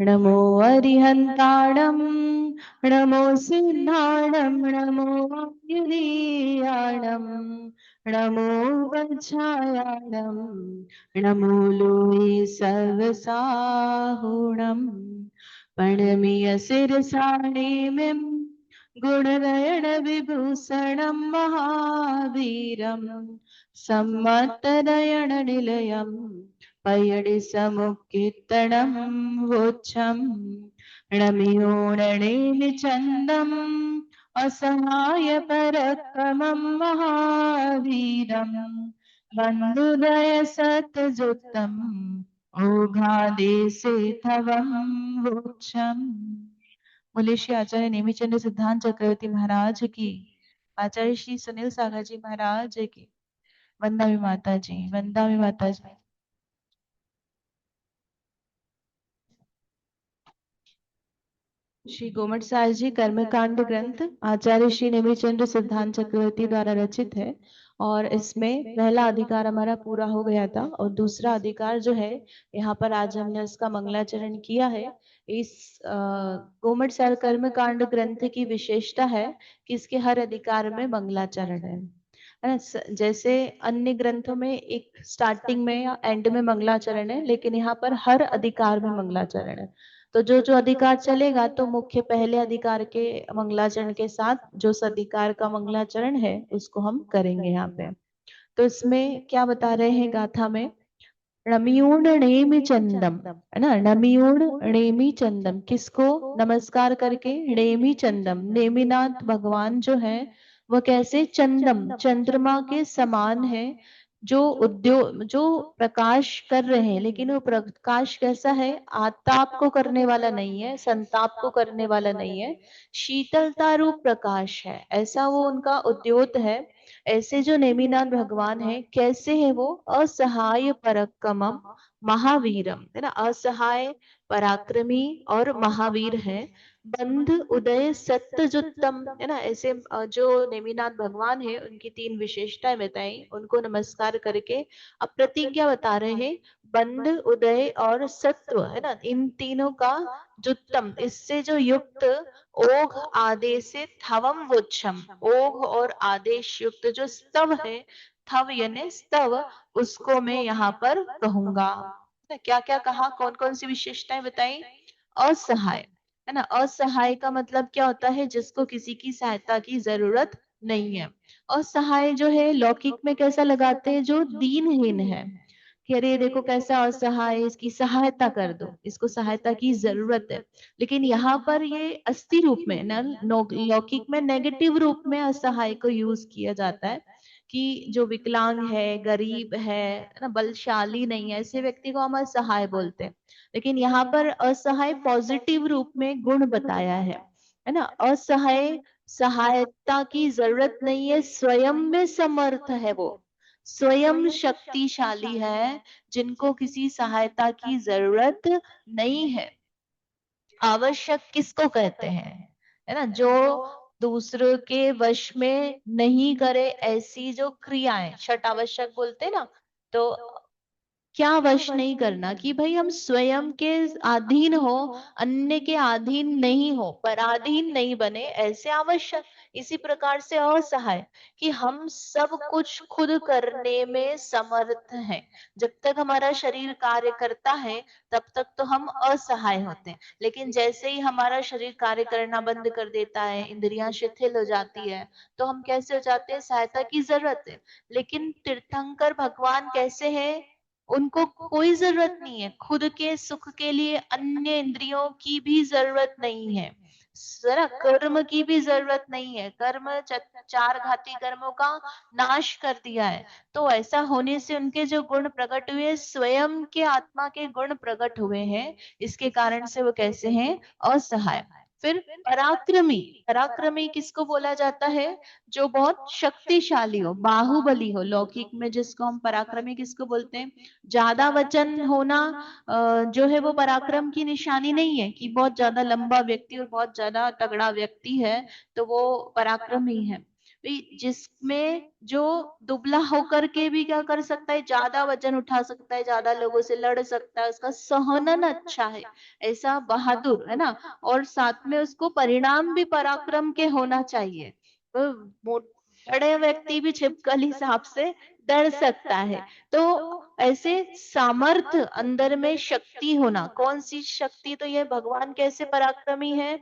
नमो अरिहन्ताणं नमो सिंहाणं नमो वायुदेयाणं नमो वज्रायाणं नमो लोये सर्वसाहुणं प्रणम्य शिरसा नेमिं गुणनयन विभूषणं महावीरं सम्मतनयन निलयम् पयडि समुत्कीर्तनं वोच्छं नमियोणनेमि चन्दम् असहाय पराक्रमं महावीरं बन्धुदय सतजुक्तम् ओघादेशे थवं वोच्छम्। बोले श्री आचार्य नेमिचंद सिद्धांत चक्रवर्ती महाराज की, आचार्य श्री सुनील सागर जी महाराज की, वंदामी माता जी, वंदामी माता जी। श्री गोमट साहब जी कर्मकांड ग्रंथ आचार्य श्री नेमिचंद्र सिद्धांत चक्रवर्ती द्वारा रचित है, और इसमें पहला अधिकार हमारा पूरा हो गया था और दूसरा अधिकार जो है यहाँ पर आज हमने उसका मंगलाचरण किया है। इस गोमट साहब कर्मकांड ग्रंथ की विशेषता है कि इसके हर अधिकार में मंगलाचरण है ना। जैसे अन्य ग्रंथों में एक स्टार्टिंग में या एंड में मंगलाचरण है, लेकिन यहाँ पर हर अधिकार में मंगलाचरण है। तो जो जो अधिकार चलेगा तो मुख्य पहले अधिकार के मंगलाचरण के साथ जो अधिकार का मंगलाचरण है उसको हम करेंगे यहाँ पे। तो इसमें क्या बता रहे हैं गाथा में, नमियूण नेमि चंदम, है ना, नमियूण नेमि चंदम, किसको नमस्कार करके, नेमि चंदम, नेमिनाथ भगवान जो है वह कैसे, चंदम चंद्रमा के समान है, जो उद्योग जो प्रकाश कर रहे हैं, लेकिन वो प्रकाश कैसा है, आताप को करने वाला नहीं है, संताप को करने वाला नहीं है, शीतलता रूप प्रकाश है, ऐसा वो उनका उद्योत है। ऐसे जो नेमिनाथ भगवान है, कैसे है वो, असहाय पराक्रमम महावीरम, है ना, असहाय पराक्रमी और महावीर है, बंध उदय सत्यजुत्तम, है ना, ऐसे जो नेमिनाथ भगवान है उनकी तीन विशेषताएं बताई, उनको नमस्कार करके अब प्रतिज्ञा बता रहे हैं, बंध उदय और सत्व, है ना, इन तीनों का जुत्तम, इससे जो युक्त, ओघ आदेश से थवम वोच्छम, ओघ और आदेश युक्त जो स्तव है, थव यानी स्तव, उसको मैं यहाँ पर कहूंगा। क्या क्या कहा, कौन कौन सी विशेषताएं बताई, असहाय, है ना, असहाय का मतलब क्या होता है, जिसको किसी की सहायता की जरूरत नहीं है। असहाय जो है लौकिक में कैसा लगाते हैं, जो दीनहीन है, कि अरे देखो कैसा असहाय, इसकी सहायता कर दो, इसको सहायता की जरूरत है। लेकिन यहाँ पर ये अस्थि रूप में न, लौकिक में नेगेटिव रूप में असहाय को यूज किया जाता है, कि जो विकलांग है, गरीब है ना, बलशाली नहीं है, ऐसे व्यक्ति को हम असहाय बोलते हैं। लेकिन यहाँ पर असहाय पॉजिटिव रूप में गुण बताया है ना, असहाय सहायता की जरूरत नहीं है, स्वयं में समर्थ है वो, स्वयं शक्तिशाली है, जिनको किसी सहायता की जरूरत नहीं है। आवश्यक किसको कहते हैं, है ना, जो दूसरों के वश में नहीं करे ऐसी जो क्रियाएं, छठ आवश्यक बोलते हैं ना। तो क्या वश नहीं करना, कि भाई हम स्वयं के अधीन हो, अन्य के अधीन नहीं हो, पराधीन नहीं बने, ऐसे आवश्यक। इसी प्रकार से असहाय, कि हम सब कुछ खुद करने में समर्थ हैं, जब तक हमारा शरीर कार्य करता है तब तक तो हम असहाय होते हैं, लेकिन जैसे ही हमारा शरीर कार्य करना बंद कर देता है, इंद्रियां शिथिल हो जाती है, तो हम कैसे हो जाते हैं, सहायता की जरूरत है। लेकिन तीर्थंकर भगवान कैसे हैं, उनको कोई जरूरत नहीं है, खुद के सुख के लिए अन्य इंद्रियों की भी जरूरत नहीं है, जरा कर्म की भी जरूरत नहीं है, कर्म चार घाती कर्मों का नाश कर दिया है। तो ऐसा होने से उनके जो गुण प्रकट हुए, स्वयं के आत्मा के गुण प्रकट हुए हैं, इसके कारण से वो कैसे हैं, असहाय। फिर पराक्रमी, पराक्रमी किसको बोला जाता है, जो बहुत शक्तिशाली हो, बाहुबली हो, लौकिक में जिसको हम पराक्रमी किसको बोलते हैं, ज्यादा वचन होना जो है वो पराक्रम की निशानी नहीं है, कि बहुत ज्यादा लंबा व्यक्ति और बहुत ज्यादा तगड़ा व्यक्ति है तो वो पराक्रमी है। जिसमें जो दुबला होकर के भी क्या कर सकता है, ज्यादा वजन उठा सकता है, ज्यादा लोगों से लड़ सकता है, उसका सहनन अच्छा है, ऐसा बहादुर है ना। और साथ में उसको परिणाम भी पराक्रम के होना चाहिए। तो बड़े व्यक्ति भी छिपकली सांप से डर सकता है। तो ऐसे सामर्थ्य अंदर में शक्ति होना, कौन सी शक्ति, तो ये भगवान कैसे पराक्रमी है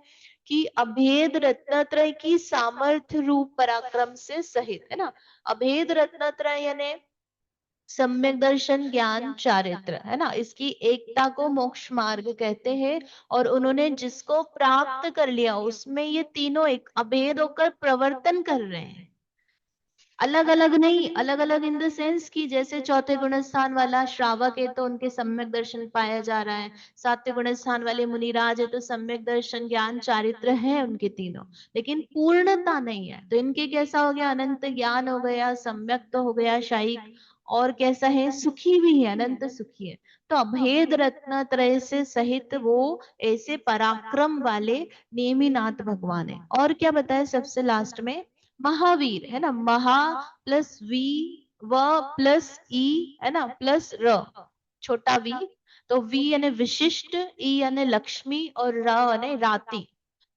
कि अभेद रत्नत्रय की सामर्थ्य रूप पराक्रम से सहित, है ना। अभेद रत्नत्रय यानी सम्यक दर्शन, ज्ञान, चारित्र, है ना, इसकी एकता को मोक्ष मार्ग कहते हैं। और उन्होंने जिसको प्राप्त कर लिया उसमें ये तीनों एक अभेद होकर प्रवर्तन कर रहे हैं, अलग अलग नहीं, अलग अलग इन द सेंस कि जैसे चौथे गुण स्थान वाला श्रावक है तो उनके सम्यक दर्शन पाया जा रहा है, सातवें गुण स्थान वाले मुनिराज है तो सम्यक दर्शन, ज्ञान, चारित्र है उनके तीनों, लेकिन पूर्णता नहीं है। तो इनके कैसा हो गया, अनंत ज्ञान हो गया, सम्यक तो हो गया शायिक, और कैसा है, सुखी भी है, अनंत सुखी है। तो अभेद रत्न त्रय से सहित वो ऐसे पराक्रम वाले नेमिनाथ भगवान है। और क्या बताया सबसे लास्ट में, महावीर, है ना, महा प्लस वी, व प्लस ई, है ना, प्लस र, छोटा वी। तो वी यानी विशिष्ट, ई यानी लक्ष्मी, और र यानी राति,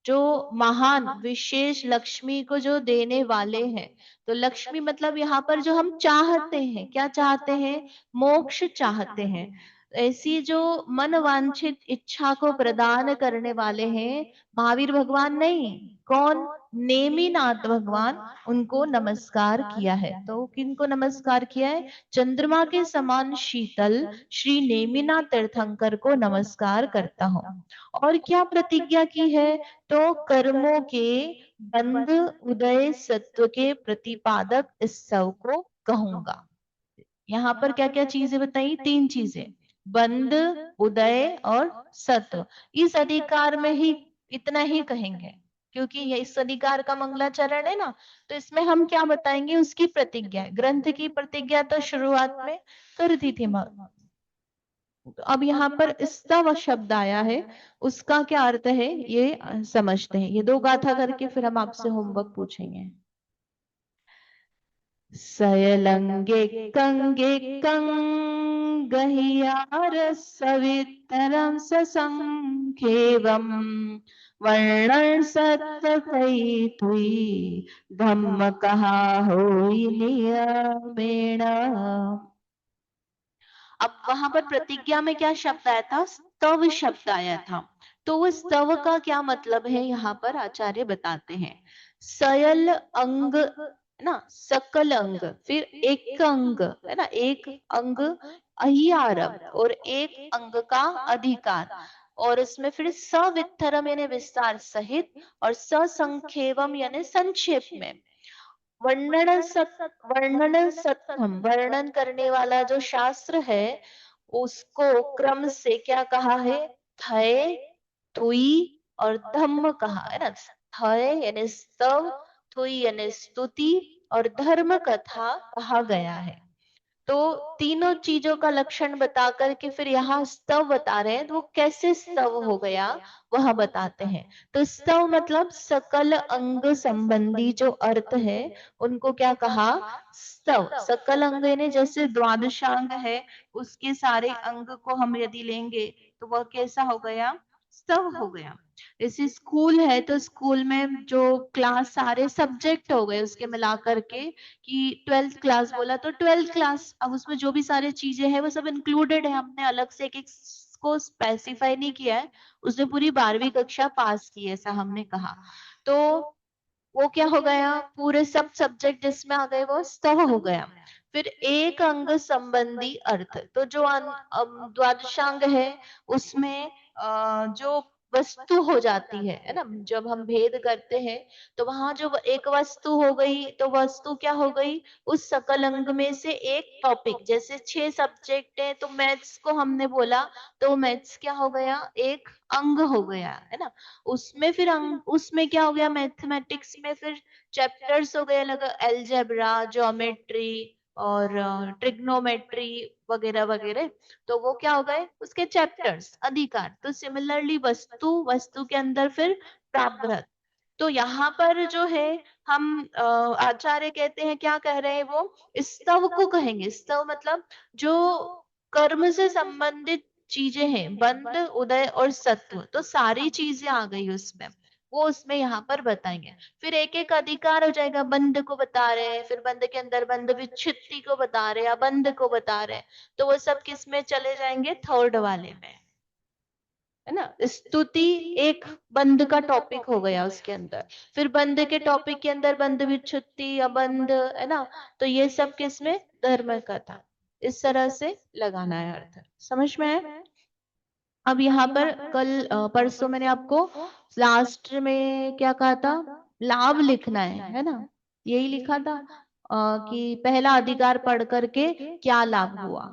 जो महान विशेष लक्ष्मी को जो देने वाले हैं। तो लक्ष्मी मतलब यहाँ पर जो हम चाहते हैं, क्या चाहते हैं, मोक्ष चाहते हैं, ऐसी जो मन वांछित इच्छा को प्रदान करने वाले हैं महावीर भगवान, नहीं, कौन, नेमिनाथ भगवान, उनको नमस्कार किया है। तो किनको नमस्कार किया है, चंद्रमा के समान शीतल श्री नेमिनाथ तीर्थंकर को नमस्कार करता हूँ। और क्या प्रतिज्ञा की है, तो कर्मों के बंध उदय सत्व के प्रतिपादक इस सब को कहूंगा। यहाँ पर क्या क्या चीजें बताई, तीन चीजें, बंध, उदय और सत्व। इस अधिकार में ही इतना ही कहेंगे, क्योंकि ये इस अधिकार का मंगलाचरण है ना। तो इसमें हम क्या बताएंगे, उसकी प्रतिज्ञा, ग्रंथ की प्रतिज्ञा तो शुरुआत में कर दी थी। तो अब यहाँ पर स्तव शब्द आया है, उसका क्या अर्थ है ये समझते हैं। ये दो गाथा करके फिर हम आपसे होमवर्क पूछेंगे। सयलंगे कंगे कंगहियार सवितरम ससंखेवम वर्णन सत्य तुई धम्म कहा होई नियमेण। अब वहां पर प्रतिज्ञा में क्या शब्द आया था, स्तव शब्द आया था। तो वो स्तव का क्या मतलब है यहाँ पर आचार्य बताते हैं। सयल अंग, है ना, सकल अंग, फिर एक अंग, है ना, एक अंग, अहियारम, और एक अंग का अधिकार, और इसमें फिर सवित्थरम यानी विस्तार सहित, और ससंक्षेपम यानी संक्षेप में, वर्णन सत्थम, वर्णन करने वाला जो शास्त्र है उसको क्रम से क्या कहा है, थय, थुई और धम्म कहा, है ना। थय यानी स्तव, थुई यानी स्तुति, और धर्म कथा कहा गया है। तो तीनों चीजों का लक्षण बता करके फिर यहाँ स्तव बता रहे हैं, तो वो कैसे स्तव हो गया वह बताते हैं। तो स्तव मतलब सकल अंग संबंधी जो अर्थ है उनको क्या कहा, स्तव। सकल अंग यानी जैसे द्वादशांग है, उसके सारे अंग को हम यदि लेंगे तो वह कैसा हो गया, स्तव हो गया। जैसे स्कूल है तो स्कूल में जो क्लास सारे सब्जेक्ट हो गए उसके मिला करके, कि 12th क्लास बोला तो 12th क्लास, अब उसमें जो भी सारी चीजें हैं वो सब इंक्लूडेड है, हमने अलग से एक एक को स्पेसिफाई नहीं किया है। उसने पूरी 12वीं कक्षा पास की ऐसा हमने कहा। तो वो क्या हो गया, पूरे सब सब्जेक्ट जिसमें आ गए वो स्तव हो गया। फिर एक अंग संबंधी अर्थ, तो जो द्वादशांग है उसमें जो वस्तु हो जाती है ना, जब हम भेद करते हैं तो वहां जो एक वस्तु हो गई, तो वस्तु क्या हो गई, उस सकल अंग में से एक टॉपिक। जैसे 6 सब्जेक्ट है तो मैथ्स को हमने बोला तो मैथ्स क्या हो गया, एक अंग हो गया, है ना। उसमें फिर उसमें क्या हो गया, मैथमेटिक्स में फिर चैप्टर्स हो गए अलग, अलजेब्रा, ज्योमेट्री और ट्रिग्नोमेट्री वगैरह वगैरह। तो वो क्या हो गए, उसके चैप्टर्स, अधिकार। तो सिमिलरली वस्तु, वस्तु के अंदर फिर प्रावृत। तो यहाँ पर जो है हम आचार्य कहते हैं, क्या कह रहे हैं वो, स्तव को कहेंगे। स्तव मतलब जो कर्म से संबंधित चीजें हैं, बंध, उदय और सत्व, तो सारी चीजें आ गई उसमें, वो उसमें यहाँ पर बताएंगे। फिर एक एक अधिकार हो जाएगा, बंध को बता रहे हैं, फिर बंध के अंदर बंध विच्छित्ति को बता रहे हैं, अबंध को बता रहे हैं, तो वो सब किस में चले जाएंगे, थर्ड वाले में, है ना। स्तुति एक बंध का टॉपिक हो गया उसके अंदर, फिर बंध के टॉपिक के अंदर बंध विच्छुत्ति, अबंध, है ना, तो ये सब किसमें, धर्म का था। इस तरह से लगाना है अर्थ, समझ में है। अब यहाँ पर कल परसों मैंने आपको लास्ट में क्या कहा था, लाभ लिखना है ना, यही लिखा था कि पहला अधिकार पढ़ करके क्या लाभ हुआ।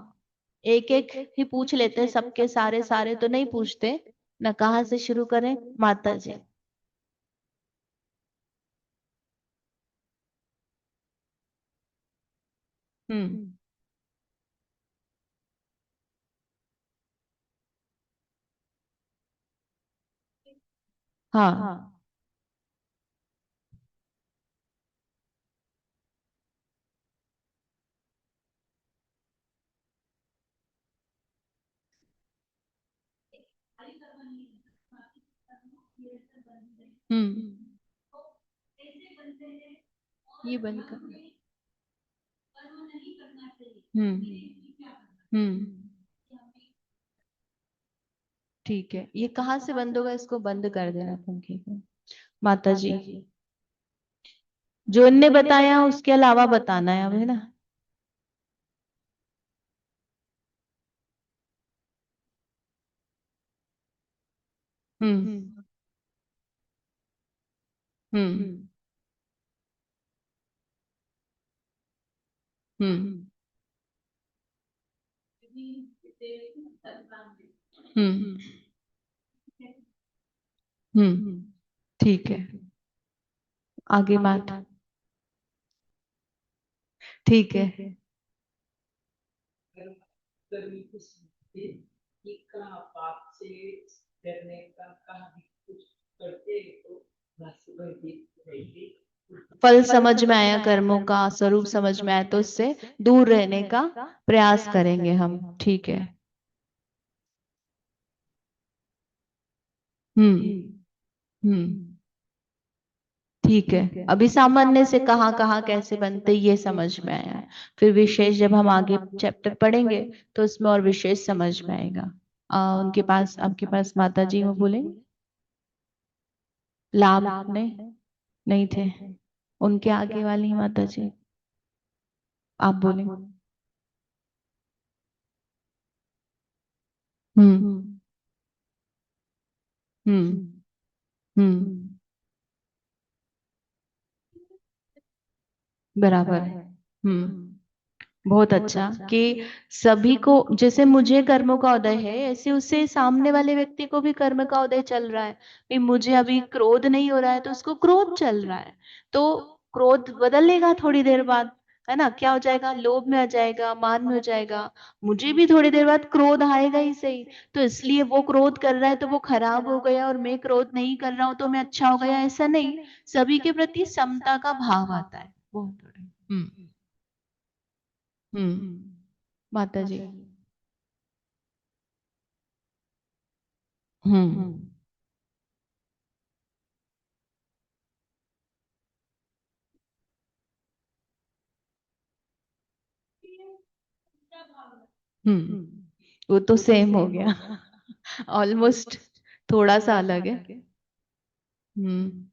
एक एक ही पूछ लेते हैं, सबके सारे सारे तो नहीं पूछते ना। कहाँ से शुरू करें माता जी। हम्म। हाँ। हम्म। ये बंद कर। हम्म। ठीक है, ये कहाँ से बंद होगा, इसको बंद कर देना पंखे को। माता जी, जो इनने बताया उसके अलावा बताना है अब, है ना। हम्म। हम्म। हम्म। हम्म। हम्म। ठीक है, आगे बात। ठीक है। फल समझ में आया, कर्मों का स्वरूप समझ में आया, तो उससे दूर रहने का प्रयास करेंगे हम, ठीक है। हम्म। हम्म। ठीक है, अभी सामान्य से कहाँ कहाँ कैसे बनते ये समझ में आया है। फिर विशेष जब हम आगे चैप्टर पढ़ेंगे तो उसमें और विशेष समझ में आएगा। उनके पास, आपके पास माता जी वो बोलेंगे लाभ ने नहीं थे, उनके आगे वाली माता जी, आप बोले। हम्म। हम्म। हम्म। बराबर है। बहुत अच्छा कि सभी को, जैसे मुझे कर्मों का उदय है, ऐसे उससे सामने वाले व्यक्ति को भी कर्म का उदय चल रहा है। कि मुझे अभी क्रोध नहीं हो रहा है तो उसको क्रोध चल रहा है, तो क्रोध बदलेगा थोड़ी देर बाद, है ना, क्या हो जाएगा, लोभ में आ जाएगा, मान में हो जाएगा। मुझे भी थोड़ी देर बाद क्रोध आएगा ही सही, तो इसलिए वो क्रोध कर रहा है तो वो खराब हो गया, और मैं क्रोध नहीं कर रहा हूं तो मैं अच्छा हो गया, ऐसा नहीं। सभी के प्रति समता का भाव आता है वो थोड़ा। माता जी। हम्म। वो तो सेम हो गया, ऑलमोस्ट, थोड़ा सा अलग है। हम्म।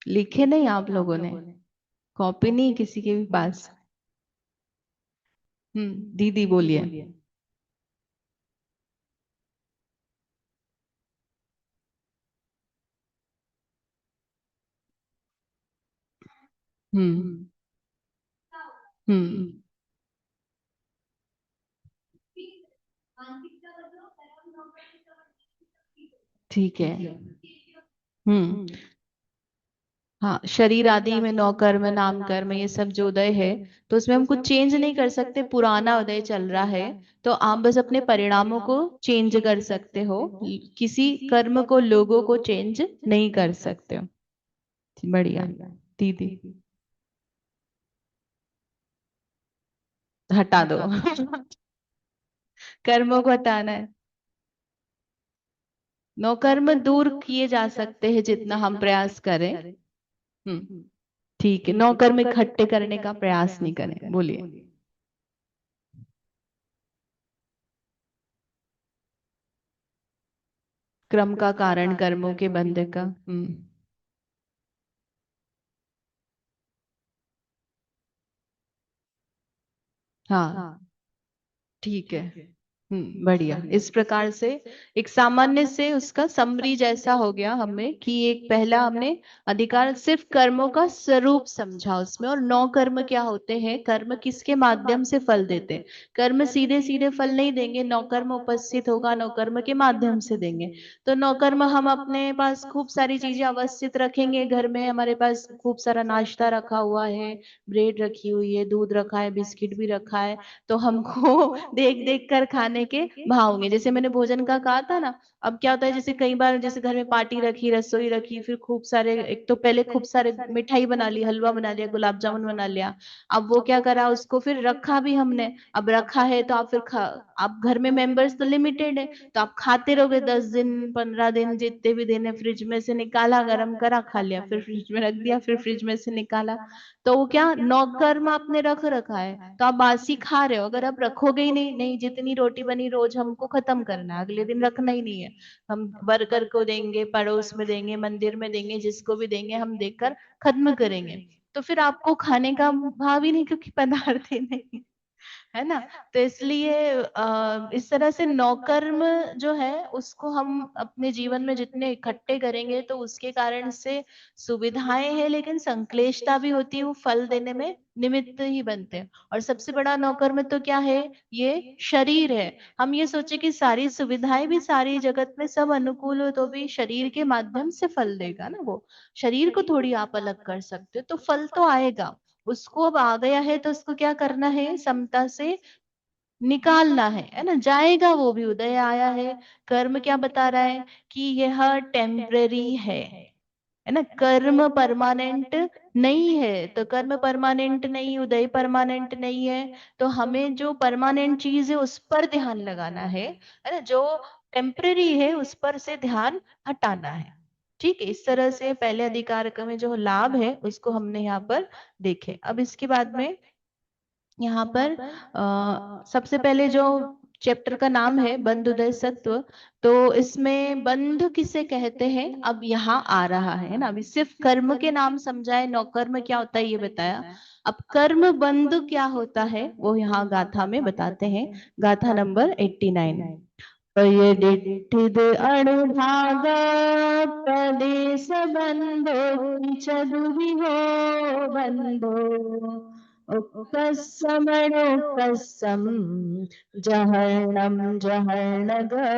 लिखे नहीं आप लोगों ने, कॉपी नहीं किसी के भी पास। दीदी बोलिए। हम्म। हम्म। ठीक है। हम्म। हाँ, शरीर आदि में नौ कर्म नाम कर्म ये सब जो उदय है, तो उसमें हम कुछ चेंज नहीं कर सकते, पुराना उदय चल रहा है। तो आप बस अपने परिणामों को चेंज कर सकते हो, किसी कर्म को, लोगों को चेंज नहीं कर सकते हो। बढ़िया दीदी, हटा दो। कर्मों को हटाना है। नौ कर्म दूर किए जा सकते हैं जितना हम प्रयास करें। ठीक है, नौ कर्म इकट्ठे करने का प्रयास नहीं करें, बोलिए। क्रम का कारण कर्मों के बंध का। हाँ, ठीक है। बढ़िया। इस प्रकार से एक सामान्य से उसका समरी जैसा हो गया हमें, कि एक पहला हमने अधिकार सिर्फ कर्मों का स्वरूप समझा उसमें, और नौ कर्म क्या होते हैं, कर्म किसके माध्यम से फल देते हैं। कर्म सीधे सीधे फल नहीं देंगे, नौ कर्म उपस्थित होगा, नौ कर्म के माध्यम से देंगे। तो नौ कर्म हम अपने पास खूब सारी चीजें अवस्थित रखेंगे, घर में हमारे पास खूब सारा नाश्ता रखा हुआ है, ब्रेड रखी हुई है, दूध रखा है, बिस्किट भी रखा है, तो हमको देख देख कर खाने के भाव में, जैसे मैंने भोजन का कहा था ना। अब क्या होता है, जैसे कई बार जैसे घर में पार्टी रखी, रसोई रखी, फिर खूब सारे, एक तो पहले खूब सारे मिठाई बना ली, हलवा बना लिया, गुलाब जामुन बना लिया। अब वो क्या करा, उसको फिर रखा भी हमने। अब रखा है तो आप फिर आप घर में मेंबर्स तो लिमिटेड है, तो आप खाते रहोगे 10 दिन 15 दिन, जितने भी दिन है, फ्रिज में से निकाला, गर्म करा, खा लिया, फिर फ्रिज में रख दिया, फिर फ्रिज में से निकाला। तो वो क्या, नौकर्म आपने रख रखा है, तो आप बासी खा रहे हो। अगर आप रखोगे ही नहीं, नहीं जितनी रोटी बनी रोज हमको खत्म करना है, अगले दिन रखना ही नहीं है। हम वर्कर को देंगे, पड़ोस में देंगे, मंदिर में देंगे, जिसको भी देंगे हम देकर खत्म करेंगे। तो फिर आपको खाने का भाव ही नहीं, क्योंकि पदार्थ ही नहीं, है ना। तो इसलिए इस तरह से नौकर्म जो है उसको हम अपने जीवन में जितने इकट्ठे करेंगे, तो उसके कारण से सुविधाएं हैं, लेकिन संक्लेशता भी होती है, वो फल देने में निमित्त ही बनते हैं। और सबसे बड़ा नौकर्म तो क्या है, ये शरीर है। हम ये सोचे कि सारी सुविधाएं भी, सारी जगत में सब अनुकूल हो, तो भी शरीर के माध्यम से फल देगा ना वो। शरीर को थोड़ी आप अलग कर सकते हो, तो फल तो आएगा। उसको अब आ गया है तो उसको क्या करना है, समता से निकालना है ना। जाएगा वो भी, उदय आया है। कर्म क्या बता रहा है, कि यह टेम्परेरी है ना। कर्म परमानेंट नहीं है, तो कर्म परमानेंट नहीं, उदय परमानेंट नहीं है। तो हमें जो परमानेंट चीज है उस पर ध्यान लगाना है ना। जो टेम्परेरी है उस पर से ध्यान हटाना है। ठीक है, इस तरह से पहले अधिकार का में जो लाभ है उसको हमने यहाँ पर देखे। अब इसके बाद में यहाँ पर सबसे पहले जो चैप्टर का नाम है बंध उदय सत्व, तो इसमें बंध किसे कहते हैं अब यहाँ आ रहा है ना। अभी सिर्फ कर्म के नाम समझाए, नौकर्म क्या होता है ये बताया। अब कर्म बंध क्या होता है वो यहाँ गाथा में बताते हैं। गाथा नंबर 89। यदिठिद अणुभाग प्रदेश बंधो चतुर्विहो बंधो उक्कसमणुक्कसम् जहर्णं जहर्णगतिपुधम्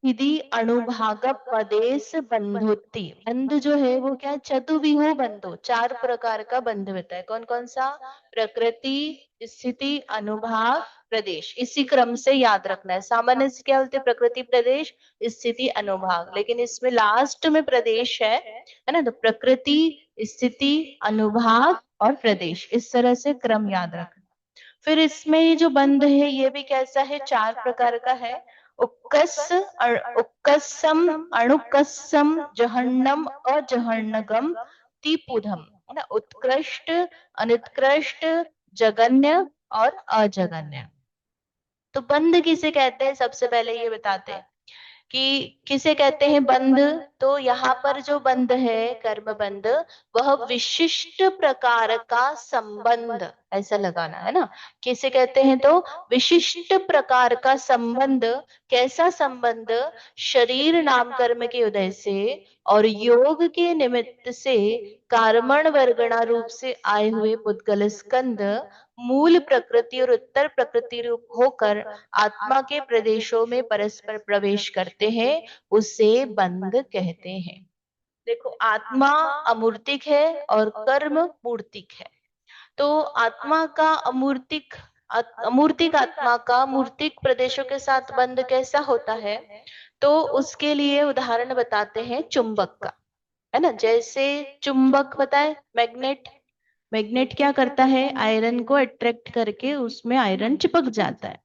यदि अणुभाग पदेश बंधुति। बंध जो है वो क्या, चतुर्विहो बंधो, चार प्रकार का बंध होता है। कौन कौन सा, प्रकृति, स्थिति, अनुभाग, प्रदेश। इसी क्रम से याद रखना है। सामान्य से क्या बोलते हैं, प्रकृति, प्रदेश, स्थिति, अनुभाग, लेकिन इसमें लास्ट में प्रदेश है ना। तो प्रकृति, स्थिति, अनुभाग और प्रदेश, इस तरह से क्रम याद रखना। फिर इसमें ये जो बंध है ये भी कैसा है, चार प्रकार का है। उक्कसम, अणुकसम, जहन्नम, अजहन्नगम, त्रिपुधम, है ना। उत्कृष्ट, अनुत्कृष्ट, जगन्य और अजगन्य। तो बंध किसे कहते हैं, सबसे पहले ये बताते हैं कि किसे कहते हैं बंध। तो यहाँ पर जो बंध है, कर्म बंध, वह विशिष्ट प्रकार का संबंध, ऐसा लगाना है ना। किसे कहते हैं? तो विशिष्ट प्रकार का संबंध। कैसा संबंध? शरीर नाम कर्म के उदय से और योग के निमित्त से कार्मण वर्गणा रूप से आए हुए पुद्गल स्कंद मूल प्रकृति और उत्तर प्रकृति रूप होकर आत्मा के प्रदेशों में परस्पर प्रवेश करते हैं, उसे बंध कहते हैं। देखो, आत्मा अमूर्तिक है और कर्म मूर्तिक है। तो आत्मा का अमूर्तिक आत्मा का मूर्तिक प्रदेशों के साथ बंध कैसा होता है? तो उसके लिए उदाहरण बताते हैं चुंबक का, है ना। जैसे चुंबक बताए, मैग्नेट। मैग्नेट क्या करता है? आयरन को अट्रैक्ट करके उसमें आयरन चिपक जाता है।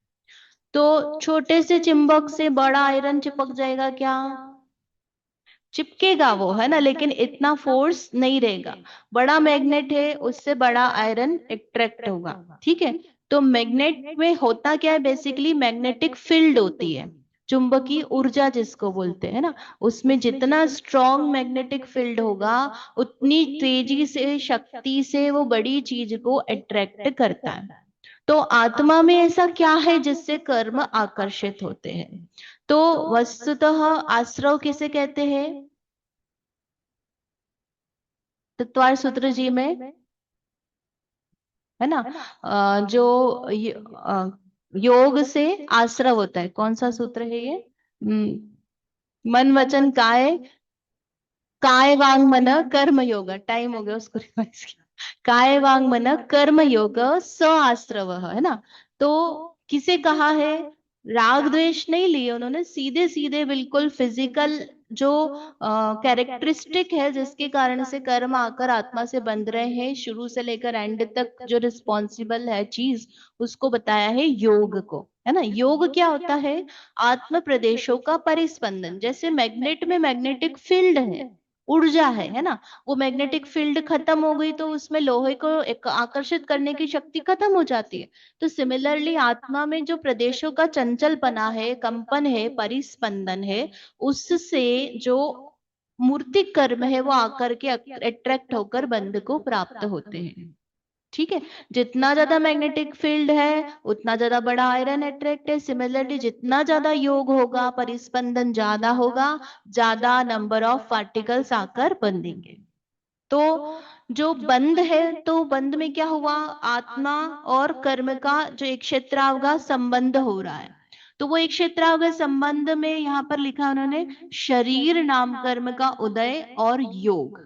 तो छोटे से चुंबक से बड़ा आयरन चिपक जाएगा क्या? चिपकेगा वो, है ना, लेकिन इतना फोर्स नहीं रहेगा। बड़ा मैग्नेट है, उससे बड़ा आयरन अट्रैक्ट होगा, ठीक है। तो मैग्नेट में होता क्या है? बेसिकली मैग्नेटिक फील्ड होती है, चुंबकीय ऊर्जा जिसको बोलते हैं ना। उसमें जितना स्ट्रॉन्ग मैग्नेटिक फील्ड होगा, उतनी तेजी से, शक्ति से वो बड़ी चीज को अट्रैक्ट करता है। तो आत्मा में ऐसा क्या है जिससे कर्म आकर्षित होते हैं? तो वस्तुतः आश्रव किसे कहते हैं? तत्वार सूत्र जी में, है ना। जो योग से आश्रव होता है, कौन सा सूत्र है ये? मन वचन काय, काय वांग मन कर्म योग। टाइम हो गया, उसको रिवाइज किया। काय वांग मन कर्म योग स आश्रव, है ना। तो किसे कहा है? राग द्वेष नहीं लिए उन्होंने, सीधे सीधे बिल्कुल फिजिकल जो कैरेक्टरिस्टिक है जिसके कारण से कर्म आकर आत्मा से बंध रहे हैं, शुरू से लेकर एंड तक जो रिस्पॉन्सिबल है चीज, उसको बताया है योग को, है ना। योग क्या होता है? आत्म प्रदेशों का परिस्पंदन। जैसे मैग्नेट में मैग्नेटिक फील्ड है, ऊर्जा है ना। वो मैग्नेटिक फील्ड खत्म हो गई तो उसमें लोहे को आकर्षित करने की शक्ति खत्म हो जाती है। तो सिमिलरली आत्मा में जो प्रदेशों का चंचलपना है, कंपन है, परिस्पंदन है, उससे जो मूर्तिक कर्म है वो आकर के अट्रैक्ट होकर बंध को प्राप्त होते हैं, ठीक है। जितना ज्यादा मैग्नेटिक फील्ड है उतना ज्यादा बड़ा आयरन अट्रैक्ट है। सिमिलरली जितना ज्यादा योग होगा, परिस्पंदन ज्यादा होगा, ज्यादा नंबर ऑफ पार्टिकल्स आकर बंधेंगे। तो जो बंध है, तो बंध में क्या हुआ? आत्मा और कर्म का जो एक क्षेत्रावगा संबंध हो रहा है। तो वो एक क्षेत्रावगा संबंध में यहाँ पर लिखा उन्होंने, शरीर नाम कर्म का उदय और योग,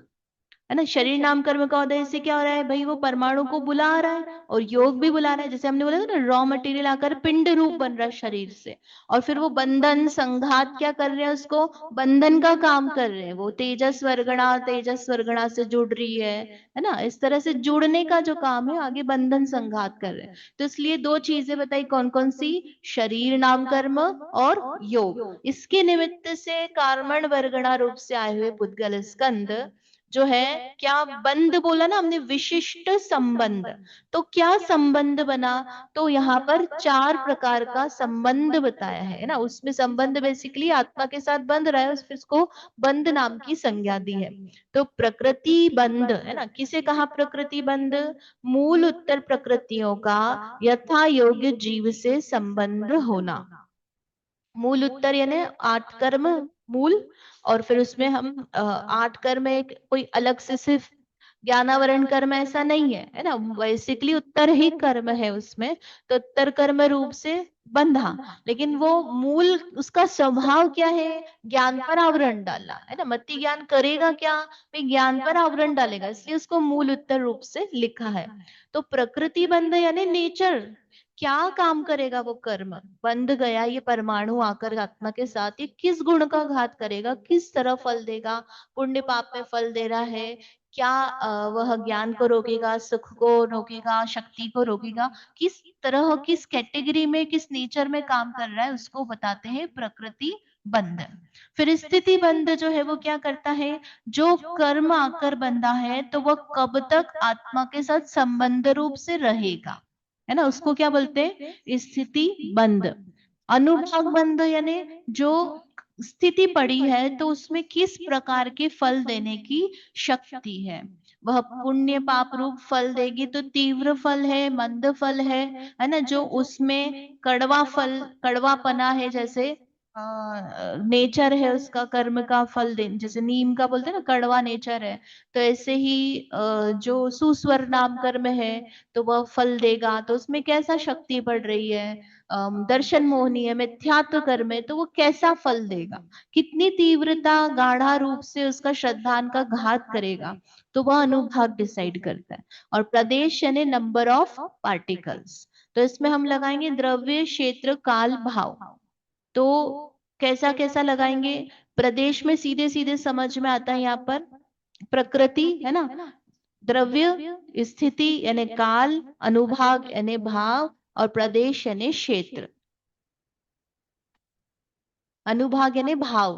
है ना। शरीर नाम कर्म का उदय से क्या हो रहा है भाई? वो परमाणु को बुला रहा है और योग भी बुला रहा है। जैसे हमने बोला था ना, रॉ मटेरियल आकर पिंड रूप बन रहा है शरीर से, और फिर वो बंधन संघात क्या कर रहे हैं? उसको बंधन का काम कर रहे हैं। वो तेजस वर्गणा से जुड़ रही है ना। इस तरह से जुड़ने का जो काम है, आगे बंधन संघात कर रहे हैं। तो इसलिए दो चीजें बताई, कौन कौन सी? शरीर नाम कर्म और योग। इसके निमित्त से कार्मण वर्गणा रूप से आए हुए पुद्गल स्कंद जो है, क्या बंध बोला ना हमने? विशिष्ट संबंध। तो क्या संबंध बना? तो यहाँ पर चार प्रकार का संबंध बताया है ना। उसमें संबंध बेसिकली आत्मा के साथ बंध रहा है, फिर उसको बंध नाम की संज्ञा दी है। तो प्रकृति बंध, है ना। किसे कहा प्रकृति बंध? मूल उत्तर प्रकृतियों का यथा योग्य जीव से संबंध होना। मूल उत्तर यानी 8 कर्म मूल, और फिर उसमें हम 8 कर्म एक कोई अलग से सिर्फ ज्ञानावरण कर्म ऐसा नहीं है ना। बेसिकली उत्तर ही कर्म है उसमें। तो उत्तर कर्म रूप से बंधा, लेकिन वो मूल उसका स्वभाव क्या है? ज्ञान पर आवरण डालना, है ना। मति ज्ञान करेगा क्या? भाई ज्ञान पर आवरण डालेगा, इसलिए उसको मूल उत्तर रूप से लिखा है। तो प्रकृति बंध यानी नेचर, क्या काम करेगा वो कर्म? बंध गया ये परमाणु आकर आत्मा के साथ, ये किस गुण का घात करेगा, किस तरह फल देगा? पुण्य पाप में फल दे रहा है क्या? वह ज्ञान को रोकेगा, सुख को रोकेगा, शक्ति को रोकेगा? किस तरह, किस कैटेगरी में, किस नेचर में काम कर रहा है, उसको बताते हैं प्रकृति बंध। फिर स्थिति बंध जो है वो क्या करता है? जो कर्म आकर बंधा है तो वह कब तक आत्मा के साथ संबंध रूप से रहेगा, है ना। उसको क्या बोलते हैं? स्थिति बंध। अनुभाग बंध यानी जो स्थिति पड़ी है तो उसमें किस प्रकार के फल देने की शक्ति है। वह पुण्य पाप रूप फल देगी तो तीव्र फल है, मंद फल है ना, जो उसमें कड़वा फल, कड़वापना है, जैसे नेचर है उसका कर्म का फल दे, जैसे नीम का बोलते हैं ना कड़वा नेचर है, तो ऐसे ही जो सुस्वर नाम कर्म है तो वह फल देगा। तो उसमें कैसा शक्ति पड़ रही है, दर्शन मोहनी है, मिथ्यात्व कर्म है, तो वो कैसा फल देगा, कितनी तीव्रता गाढ़ा रूप से उसका श्रद्धान का घात करेगा, तो वह अनुभाग डिसाइड करता है। और प्रदेश यानी नंबर ऑफ पार्टिकल्स, तो इसमें हम लगाएंगे द्रव्य क्षेत्र काल भाव। तो कैसा कैसा लगाएंगे, प्रदेश में सीधे सीधे समझ में आता है यहाँ पर प्रकृति है ना, द्रव्य स्थिति यानी काल, अनुभाग यानी भाव, और प्रदेश यानी क्षेत्र, अनुभाग यानी भाव।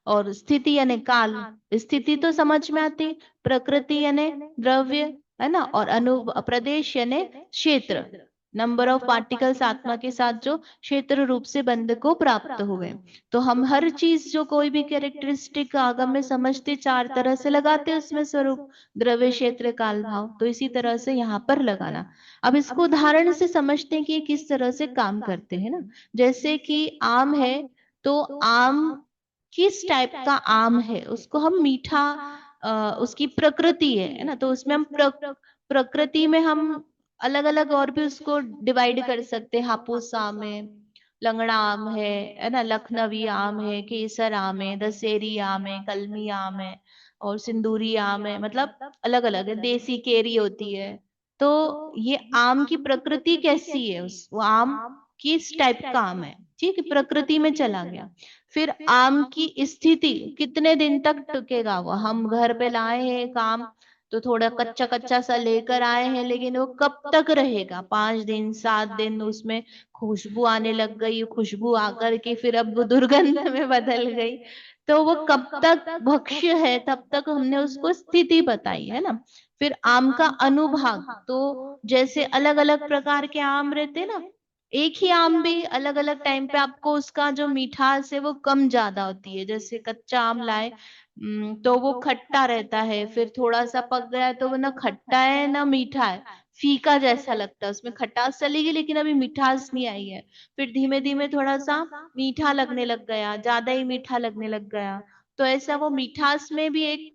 और स्थिति यानी काल, स्थिति तो समझ में आती, प्रकृति यानी द्रव्य है ना, और अनु प्रदेश यानी क्षेत्र, नंबर ऑफ पार्टिकल्स आत्मा के साथ जो क्षेत्र रूप से बंध को प्राप्त हुए। तो हम हर चीज जो कोई भी कैरेक्टरिस्टिक आगम में समझते चार तरह से लगाते हैं उसमें स्वरूप, द्रव्य क्षेत्र काल भाव, तो इसी तरह से यहाँ पर लगाना। अब इसको उदाहरण से समझते हैं कि ये किस तरह से काम करते हैं ना। जैसे कि आम है, तो आम किस टाइप का आम है, उसको हम मीठा, उसकी प्रकृति है ना, तो उसमें हम प्रकृति में हम अलग अलग और भी उसको डिवाइड कर सकते हैं। हापुस आम है, लंगड़ा आम है ना, लखनवी आम है, केसर आम है, दशहरी आम है, कलमी आम है, और सिंदूरी आम है, मतलब अलग अलग है, देसी केरी होती है। तो ये आम की प्रकृति कैसी है, उस वो आम किस टाइप का आम है, ठीक है, प्रकृति में चला गया। फिर आम की स्थिति, कितने दिन तक टिकेगा वो, हम घर पे लाए हैं काम, तो थोड़ा कच्चा कच्चा सा लेकर आए हैं, लेकिन वो कब तक रहेगा, 5 दिन 7 दिन, उसमें खुशबू आने लग गई, खुशबू आकर के फिर अब वो दुर्गंध में बदल गई, तो वो कब तक भक्ष्य है, तब तक हमने उसको स्थिति बताई है ना। फिर आम का अनुभाग, तो जैसे अलग अलग प्रकार के आम रहते ना, एक ही आम भी अलग अलग टाइम पे आपको उसका जो मिठास है वो कम ज्यादा होती है। जैसे कच्चा आम लाए, तो वो खट्टा रहता है, फिर थोड़ा सा पक गया तो वो ना खट्टा है ना मीठा है, फीका जैसा लगता है, उसमें खटास चली गई लेकिन अभी मिठास नहीं आई है। फिर धीमे धीमे थोड़ा सा मीठा लगने लग गया, ज्यादा ही मीठा लगने लग गया, तो ऐसा वो मिठास में भी एक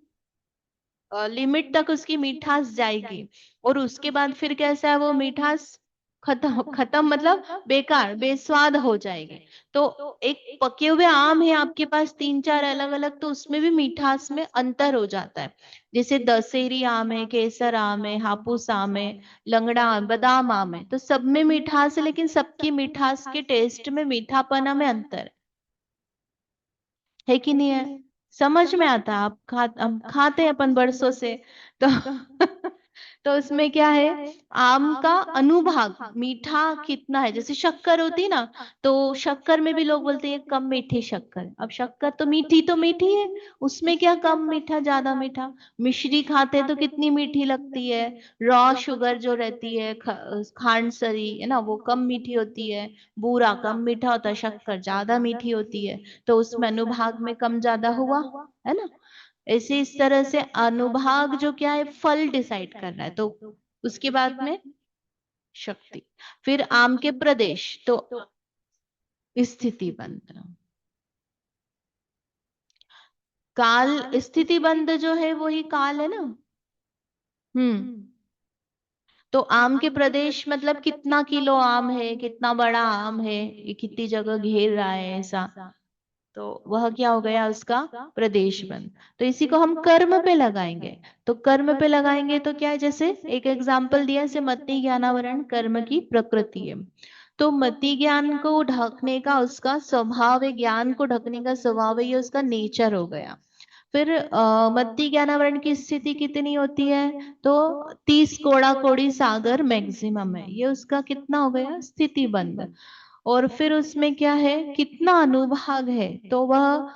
लिमिट तक उसकी मिठास जाएगी, और उसके बाद फिर कैसा है, वो मिठास खत्म खत्म, मतलब बेकार बेस्वाद हो जाएगी। तो एक पके हुए आम है आपके पास 3 4 अलग अलग, तो उसमें भी मिठास में अंतर हो जाता है। जैसे दशहरी आम है, केसर आम है, हापुस आम है, लंगड़ा आम, बादाम आम है, तो सब में मिठास है, लेकिन सबकी मिठास के टेस्ट में, मीठापना में अंतर है कि नहीं है। समझ में आता, आप हम खाते हैं अपन बरसों से, तो तो उसमें क्या है, आम का अनुभाग मीठा कितना है, जैसे शक्कर होती है ना, तो शक्कर में भी लोग बोलते हैं कम मीठी शक्कर, अब शक्कर तो मीठी है, उसमें क्या कम मीठा ज्यादा मीठा। मिश्री खाते हैं तो कितनी मीठी लगती है, रॉ शुगर जो रहती है, खांडसरी है ना, वो कम मीठी होती है, बूरा कम मीठा होता है, शक्कर ज्यादा मीठी होती है, तो उसमें अनुभाग में कम ज्यादा हुआ, है ना। ऐसे इस तरह से अनुभाग जो क्या है, फल डिसाइड कर रहा है, तो उसके बाद में शक्ति। फिर आम के प्रदेश, तो स्थिति बंध, काल, स्थिति बंध जो है वही काल है ना। हम्म। तो आम के प्रदेश मतलब कितना किलो आम है, कितना बड़ा आम है, ये कितनी जगह घेर रहा है, ऐसा, तो वह क्या हो गया उसका प्रदेश बंद। तो इसी को हम कर्म पे लगाएंगे, तो कर्म पे लगाएंगे तो क्या है, जैसे एक एग्जांपल दिया, जैसे मति ज्ञानावरण कर्म की प्रकृति है, तो मति ज्ञान को ढकने का उसका स्वभाव है, ज्ञान को ढकने का स्वभाव है, ये उसका नेचर हो गया। फिर मत्ती ज्ञानावरण की स्थिति कितनी होती है, तो 30 कोड़ा कोड़ी सागर मैक्सिमम है, ये उसका कितना हो गया स्थिति बंध। और फिर उसमें क्या है, कितना अनुभाग है, तो वह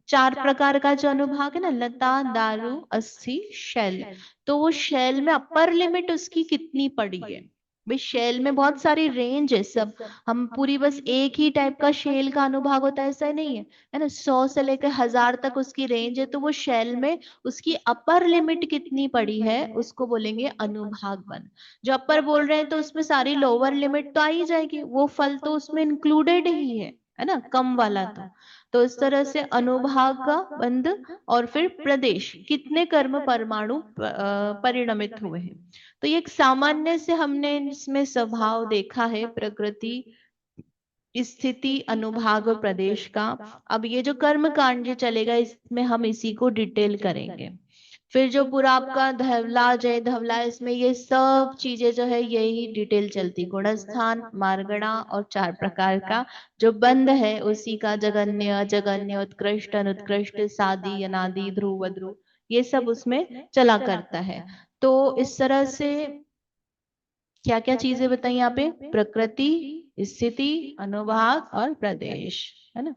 4 प्रकार का जो अनुभाग है ना, लता दारू अस्थि शैल, तो वो शैल में अपर लिमिट उसकी कितनी पड़ी है, भाई शेल में बहुत सारी रेंज है सब। हम पूरी बस एक ही टाइप का शेल का अनुभाग होता है ऐसा नहीं है, है ना। 100 से लेकर 1000 तक उसकी रेंज है, तो वो शेल में उसकी अपर लिमिट कितनी पड़ी है उसको बोलेंगे अनुभाग वन। जो अपर बोल रहे हैं तो उसमें सारी लोअर लिमिट तो आ ही जाएगी, वो फल तो उसमें इंक्लूडेड ही है ना, कम वाला तो इस तरह से अनुभाग का बंध। और फिर प्रदेश, कितने कर्म परमाणु परिणमित हुए हैं। तो ये एक सामान्य से हमने इसमें स्वभाव देखा है, प्रकृति, स्थिति, अनुभाग और प्रदेश का। अब ये जो कर्म कांड जो चलेगा इसमें हम इसी को डिटेल करेंगे। फिर जो पूरा आपका धवला, जय धवला, इसमें ये सब चीजें जो है यही डिटेल चलती, गुणस्थान, मार्गणा और 4 प्रकार का जो बंध है उसी का, जगन्य, अजगन्य, उत्कृष्ट, अनुत्कृष्ट, सादि, अनादि, ध्रुव, ध्रुव, ये सब उसमें चला करता है। तो इस तरह से क्या क्या चीजें बताई यहाँ पे, प्रकृति, स्थिति, अनुभाग और प्रदेश, है ना।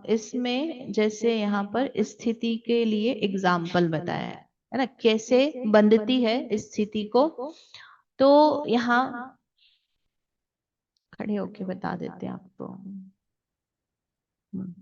इसमें जैसे यहाँ पर स्थिति के लिए एग्जाम्पल बताया है ना, कैसे बंधती है स्थिति को। तो यहाँ खड़े होके बता देते हैं आपको। हम्म।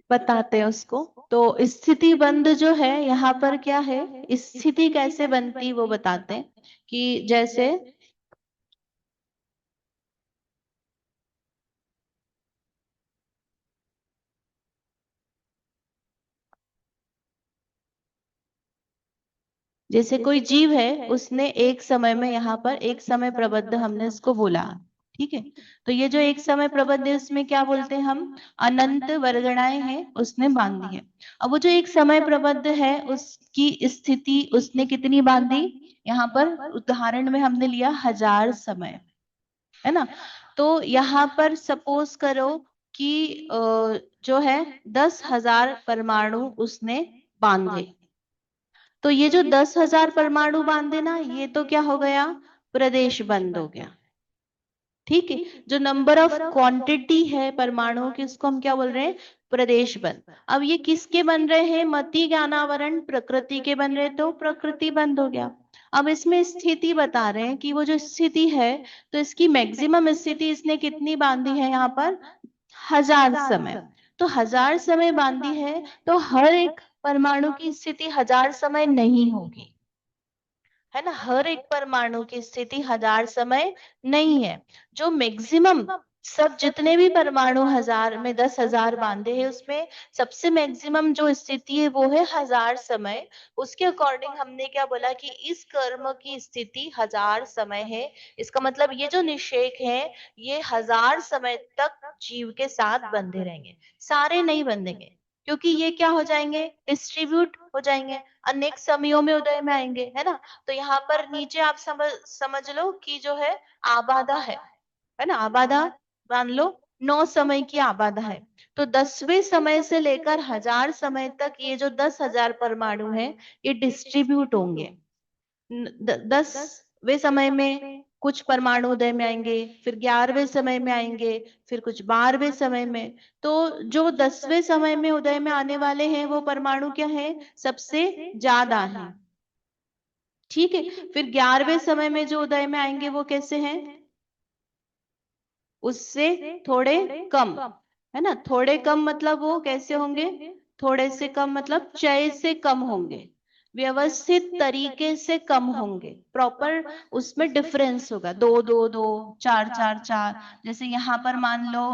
बताते हैं उसको। तो स्थिति बंध जो है यहाँ पर क्या है, स्थिति कैसे बनती वो बताते हैं। कि जैसे जैसे कोई जीव है, उसने एक समय में, यहाँ पर एक समय प्रबंध हमने उसको बोला, ठीक है। तो ये जो एक समय प्रबंध है उसमें क्या बोलते हैं हम, अनंत वर्गणाएं हैं उसने बांधी है। अब वो जो एक समय प्रबंध है उसकी स्थिति उसने कितनी बांधी, यहाँ पर उदाहरण में हमने लिया 1000 समय, है ना। तो यहाँ पर सपोज करो कि जो है 10,000 परमाणु उसने बांधे। तो ये जो 10,000 परमाणु बांधे ना, ये तो क्या हो गया, प्रदेश बंद हो गया, ठीक है। जो नंबर ऑफ क्वांटिटी है परमाणुओं की उसको हम क्या बोल रहे हैं, प्रदेश बंद। अब ये किसके बन रहे हैं, मति ज्ञानावरण प्रकृति के बन रहे, तो प्रकृति बंद हो गया। अब इसमें स्थिति बता रहे हैं कि वो जो स्थिति है, तो इसकी मैक्सिमम स्थिति इसने कितनी बांधी है यहाँ पर, 1000 समय। तो 1000 समय बांधी है, तो हर एक परमाणु की स्थिति 1000 समय नहीं होगी, है ना। हर एक परमाणु की स्थिति 1000 समय नहीं है। जो मैक्सिमम, सब जितने भी परमाणु 1000 में 10,000 बांधे हैं उसमें सबसे मैक्सिमम जो स्थिति है वो है 1000 समय। उसके अकॉर्डिंग हमने क्या बोला कि इस कर्म की स्थिति 1000 समय है। इसका मतलब ये जो निषेक है ये 1000 समय तक जीव के साथ बंधे रहेंगे, सारे नहीं बंधेंगे, क्योंकि ये क्या हो जाएंगे, डिस्ट्रीब्यूट हो जाएंगे, अनेक समयों में उदय में आएंगे, है ना। तो यहाँ पर नीचे आप समझ लो कि जो है आबादा है ना, आबादा मान लो 9 समय की आबादा है। तो 10वें समय से लेकर 1000 समय तक ये जो 10,000 परमाणु है ये डिस्ट्रीब्यूट होंगे। 10वें समय में कुछ परमाणु उदय में आएंगे, फिर 11वें समय में आएंगे, फिर कुछ 12वें समय में। तो जो 10वें समय में उदय में आने वाले हैं वो परमाणु क्या है, सबसे ज्यादा है, ठीक है। फिर 11वें समय में जो उदय में आएंगे वो कैसे हैं, उससे थोड़े कम, है ना। थोड़े कम मतलब वो कैसे होंगे, थोड़े से कम मतलब क्षय से कम होंगे, व्यवस्थित तरीके से कम होंगे, प्रॉपर उसमें डिफरेंस होगा, 2 2 2, 4 4 4। जैसे यहाँ पर मान लो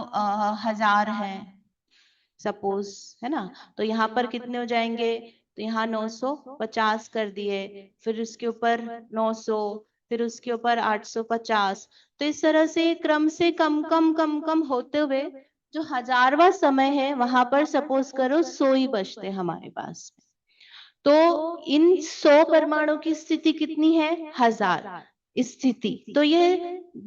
1000 है सपोज, है ना। तो यहाँ पर कितने हो जाएंगे, तो यहाँ 950 कर दिए, फिर उसके ऊपर 900, फिर उसके ऊपर 850। तो इस तरह से क्रम से कम कम कम कम होते हुए जो 1000वां समय है वहां पर सपोज करो 100 ही बचते हमारे पास। तो इन 100 परमाणु की स्थिति कितनी है, 1000 स्थिति। तो ये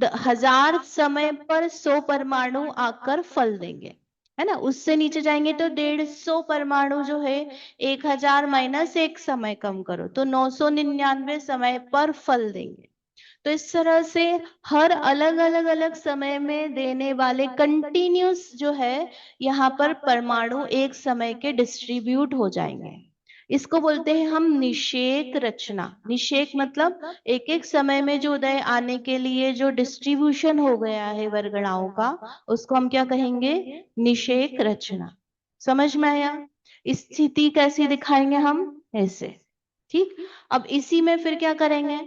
1000 समय पर 100 परमाणु आकर फल देंगे, है ना, उससे नीचे जाएंगे तो 150 परमाणु जो है 1000 माइनस 1 समय कम करो तो 999 समय पर फल देंगे। तो इस तरह से हर अलग अलग अलग समय में देने वाले कंटिन्यूस जो है यहाँ पर परमाणु एक समय के डिस्ट्रीब्यूट हो जाएंगे। इसको बोलते हैं हम निषेक रचना। निषेक मतलब एक एक समय में जो उदय आने के लिए जो डिस्ट्रीब्यूशन हो गया है वर्गणाओं का, उसको हम क्या कहेंगे? निषेक रचना। समझ में आया? स्थिति कैसी दिखाएंगे हम? ऐसे। ठीक। अब इसी में फिर क्या करेंगे,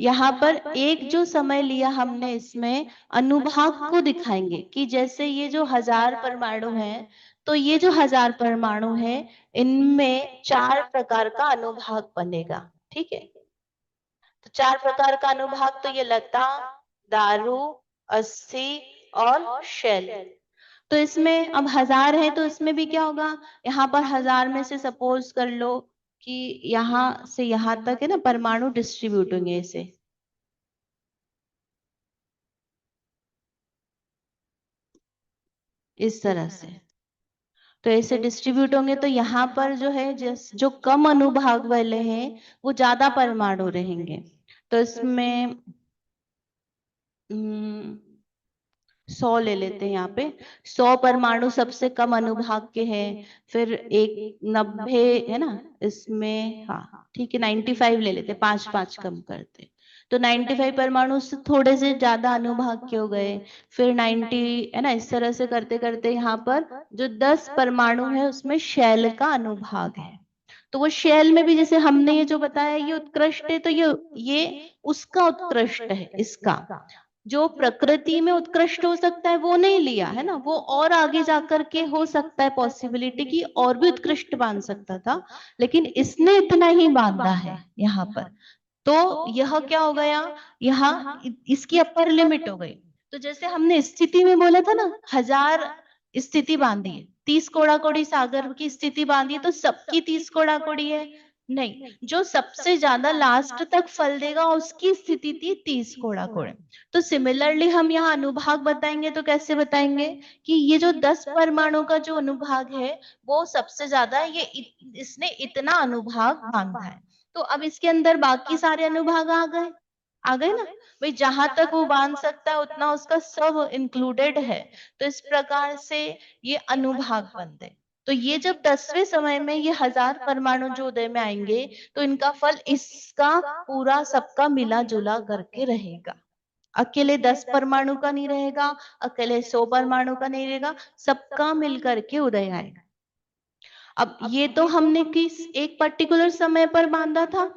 यहाँ पर एक जो समय लिया हमने इसमें अनुभाग को दिखाएंगे कि जैसे ये जो 1000 परमाणु है, तो ये जो 1000 परमाणु है इनमें 4 प्रकार का अनुभाग बनेगा। ठीक है, तो 4 प्रकार का अनुभाग, तो ये लता, दारू, अस्थि और शैल। तो इसमें अब 1000 है तो इसमें भी क्या होगा, यहाँ पर 1000 में से सपोज कर लो कि यहाँ से यहाँ तक है ना परमाणु डिस्ट्रीब्यूट होंगे ऐसे, इस तरह से। तो ऐसे डिस्ट्रीब्यूट होंगे तो यहाँ पर जो है जो कम अनुभाग वाले हैं वो ज्यादा परमाणु रहेंगे। तो इसमें 100 ले लेते हैं यहाँ पे। 100 परमाणु सबसे कम अनुभाग के हैं। फिर एक 90 है ना इसमें, हाँ ठीक है 95 ले लेते, 5 5 कम करते। तो 95 परमाणु से थोड़े से ज्यादा अनुभाग के हो गए। फिर 90 है ना, इस तरह से करते करते यहाँ पर जो 10 परमाणु है उसमें शैल का अनुभाग है। तो वो शैल में भी जैसे हमने ये जो बताया ये उत्कृष्ट है, तो ये उसका उत्कृष्ट है। इसका जो प्रकृति में उत्कृष्ट हो सकता है वो नहीं लिया है ना, वो और आगे जाकर के हो सकता है पॉसिबिलिटी की और भी उत्कृष्ट बांध सकता था, लेकिन इसने इतना ही बांधा है यहाँ पर। तो यह क्या हो गया, यहाँ इसकी अपर लिमिट हो गई। तो जैसे हमने स्थिति में बोला था ना 1000 स्थिति बांधी है, 30 कोड़ा कोड़ी सागर की स्थिति बांधी है, तो सबकी 30 कोड़ा कोड़ी है नहीं, जो सबसे ज्यादा लास्ट तक फल देगा उसकी स्थिति थी 30 कोड़ा कोड़े। तो सिमिलरली हम यहाँ अनुभाग बताएंगे तो कैसे बताएंगे कि ये जो 10 परमाणु का जो अनुभाग है वो सबसे ज्यादा है, इसने इतना अनुभाग बांधा है। तो अब इसके अंदर बाकी सारे अनुभाग आ गए ना भाई, जहां तक वो बांध सकता है उतना उसका सब इंक्लूडेड है। तो इस प्रकार से ये अनुभाग बनते। तो ये जब 10वें समय में ये 1000 परमाणु जो उदय में आएंगे तो इनका फल इसका पूरा सबका मिला जुला करके रहेगा। अकेले 10 परमाणु का नहीं रहेगा, अकेले 100 परमाणु का नहीं रहेगा, सबका मिलकर के उदय आएगा। अब ये तो हमने किस एक पर्टिकुलर समय पर बांधा था,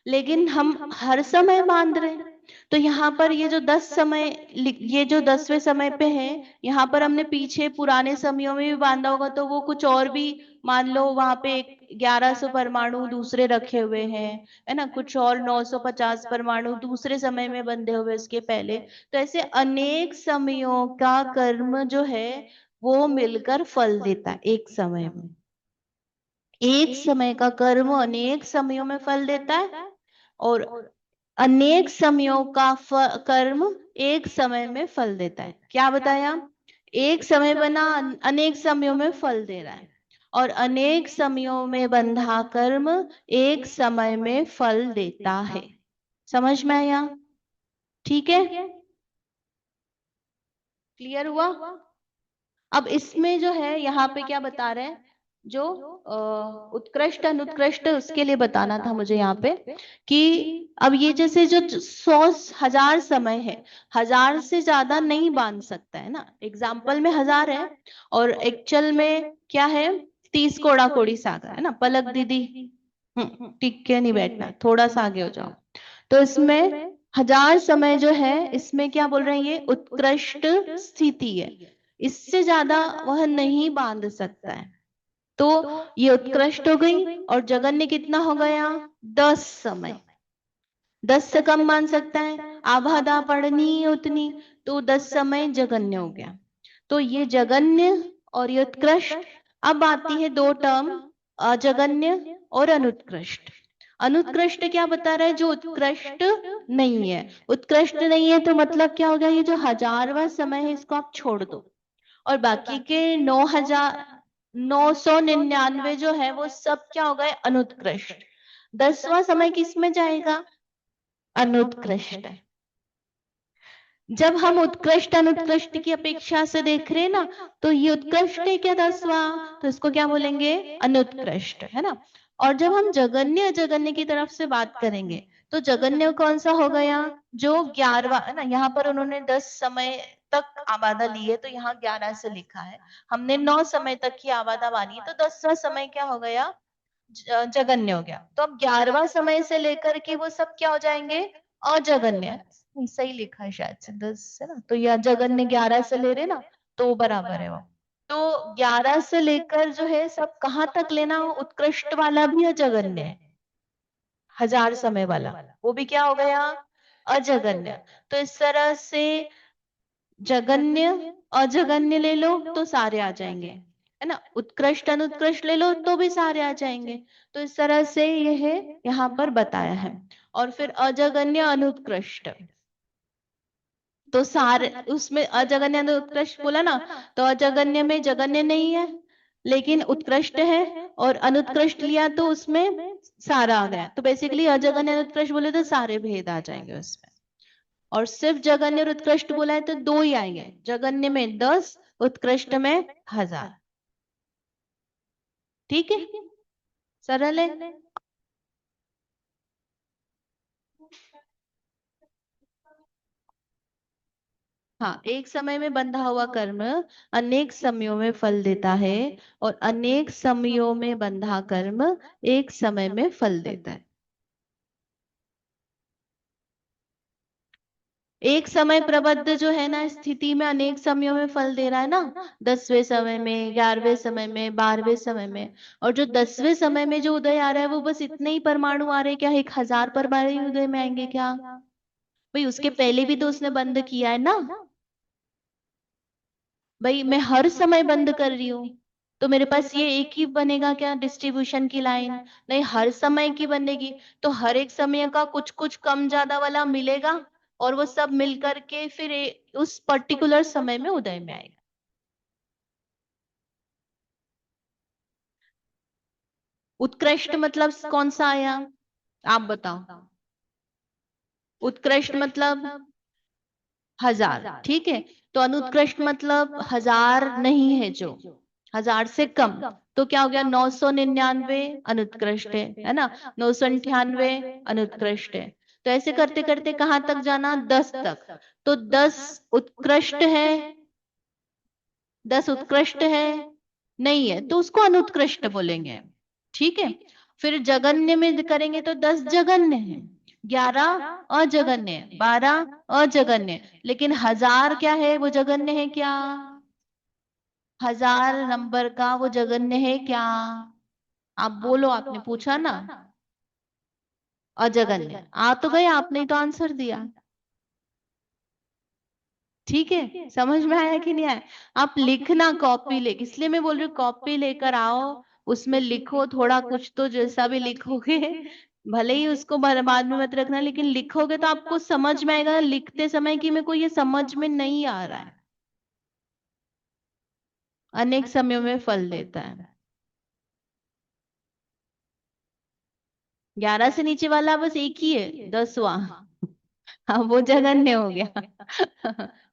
लेकिन हम हर समय बांध रहे हैं। तो यहाँ पर ये जो 10 समय, ये जो 10वें समय पे है, यहाँ पर हमने पीछे पुराने समयों में भी बांधा होगा तो वो कुछ और भी, मान लो वहां पे 1100 परमाणु दूसरे रखे हुए हैं है ना, कुछ और 950 परमाणु दूसरे समय में बंधे हुए इसके पहले। तो ऐसे अनेक समयों का कर्म जो है वो मिलकर फल देता है एक समय में। एक समय का कर्म अनेक समयों में फल देता है और अनेक समयों का कर्म एक समय में फल देता है। क्या बताया, एक समय बना अनेक समयों में फल दे रहा है, और अनेक समयों में बंधा कर्म एक समय में फल देता है। समझ में आया? ठीक है, क्लियर हुआ? अब इसमें जो है यहाँ पे क्या बता रहे हैं, जो उत्कृष्ट अनुत्कृष्ट उसके लिए बताना था मुझे यहाँ पे कि अब ये जैसे जो 100,000 समय है, 1000 से ज्यादा नहीं बांध सकता है ना, एग्जाम्पल में 1000 है और एक्चुअल में क्या है 30 कोड़ा कोड़ी सागर है ना। पलक दीदी टिक के नहीं बैठना, थोड़ा सा आगे हो जाओ। तो इसमें 1000 समय जो है इसमें क्या बोल रहे हैं, ये उत्कृष्ट स्थिति है, इससे ज्यादा वह नहीं बांध सकता है। तो ये उत्कृष्ट हो गई और जगन्य कितना हो गया, 10 समय। 10 से कम मान सकता है, आभादा पढ़नी उतनी, तो 10 समय जगन्य हो गया। तो ये जगन्य और ये उत्कृष्ट। अब आती है दो टर्म, अजगन्य और अनुत्कृष्ट। अनुत्कृष्ट क्या बता रहा है? जो उत्कृष्ट नहीं है। उत्कृष्ट नहीं है तो मतलब क्या हो गया? ये जो 1000वां समय है इसको आप छोड़ दो, और बाकी के 9,999 जो है वो सब क्या हो गए? अनुत्कृष्ट। 10वां समय किस में जाएगा? अनुत्कृष्ट। जब हम उत्कृष्ट अनुत्कृष्ट की अपेक्षा से देख रहे हैं ना, तो ये उत्कृष्ट है क्या 10वां? तो इसको क्या बोलेंगे? अनुत्कृष्ट, है ना। और जब हम जगन्य अजगन्य की तरफ से बात करेंगे, तो जगन्य कौन सा हो गया? जो 11वां है ना, यहाँ पर उन्होंने 10 समय तक आबादा ली है, तो यहाँ 11 से लिखा है। हमने 9 समय तक की आबादा मानी है, तो 10वां समय क्या हो गया? जगन्य हो गया। तो अब 11वां समय से लेकर के वो सब क्या हो जाएंगे? अजगन्य। सही लिखा है शायद से 10 है ना, तो यह जगन्य 11 से ले रहे ना, तो बराबर है वो। तो 11 से लेकर जो है सब कहाँ तक लेना हो? उत्कृष्ट वाला भी अजगन्य है, 1000 समय वाला वो भी क्या हो गया? अजगन्य। तो इस तरह से जगन्य अजगन्य ले लो तो सारे आ जाएंगे, है ना। उत्कृष्ट अनुत्कृष्ट ले लो तो भी सारे आ जाएंगे। तो इस तरह से यह यहाँ पर बताया है। और फिर अजगन्य अनुत्कृष्ट, तो सारे उसमें अजगन्य अनुत्कृष्ट बोला ना, तो अजगन्य में जगन्य नहीं है लेकिन उत्कृष्ट है, और अनुत्कृष्ट लिया तो उसमें सारा आ गया। तो बेसिकली अजगन्य अनुत्कृष्ट बोले तो सारे भेद आ जाएंगे उसमें। और सिर्फ जगन्य और उत्कृष्ट बोला है तो दो ही आएंगे, जगन्य में 10, उत्कृष्ट में 1000। ठीक है, सरल है। हाँ, एक समय में बंधा हुआ कर्म अनेक समयों में फल देता है, और अनेक समयों में बंधा कर्म एक समय में फल देता है। एक समय प्रबद्ध जो है ना स्थिति में अनेक समयों में फल दे रहा है ना, 10वें समय में, 11वें समय में, 12वें समय में। और जो 10वें समय में जो उदय आ रहा है वो बस इतने ही परमाणु आ रहे हैं क्या? 1000 परमाणु उदय में आएंगे क्या? भाई उसके पहले भी तो उसने बंद किया है ना। भाई मैं हर समय बंद कर रही हूँ, तो मेरे पास ये एक ही बनेगा क्या डिस्ट्रीब्यूशन की लाइन? नहीं, हर समय की बनेगी। तो हर एक समय का कुछ कुछ कम ज्यादा वाला मिलेगा, और वो सब मिल करके फिर उस पर्टिकुलर समय में उदय में आएगा। उत्कृष्ट मतलब कौन सा आया? आप बताओ। उत्कृष्ट मतलब 1000, ठीक है। तो अनुत्कृष्ट मतलब 1000 नहीं है, जो 1000 से कम। तो क्या हो गया? 999 अनुत्कृष्ट है ना। 998 अनुत्कृष्ट है। तो ऐसे करते करते कहां तक जाना? 10 तक। तो 10 उत्कृष्ट है, 10 उत्कृष्ट है नहीं है, तो उसको अनुत्कृष्ट बोलेंगे। ठीक है। फिर जगन्य में करेंगे तो 10 जगन्य है, 11 अजगन्य, 12 अजगन्य, लेकिन 1000 क्या है? वो जगन्य है क्या? 1000 नंबर का वो जगन्य है क्या? आप बोलो, आपने पूछा ना। अजगन्य आ तो गए, आपने ही तो आंसर दिया। ठीक है, समझ में आया कि नहीं आया? आप लिखना, कॉपी ले, इसलिए मैं बोल रही हूँ कॉपी लेकर आओ, उसमें लिखो थोड़ा कुछ, तो जैसा भी लिखोगे भले ही उसको बाद में मत रखना, लेकिन लिखोगे तो आपको समझ में आएगा लिखते समय कि मेरे को ये समझ में नहीं आ रहा है। अनेक समयों में फल देता है। 11 से नीचे वाला बस एक ही है, 10वां। हाँ, वो जगन्य हो गया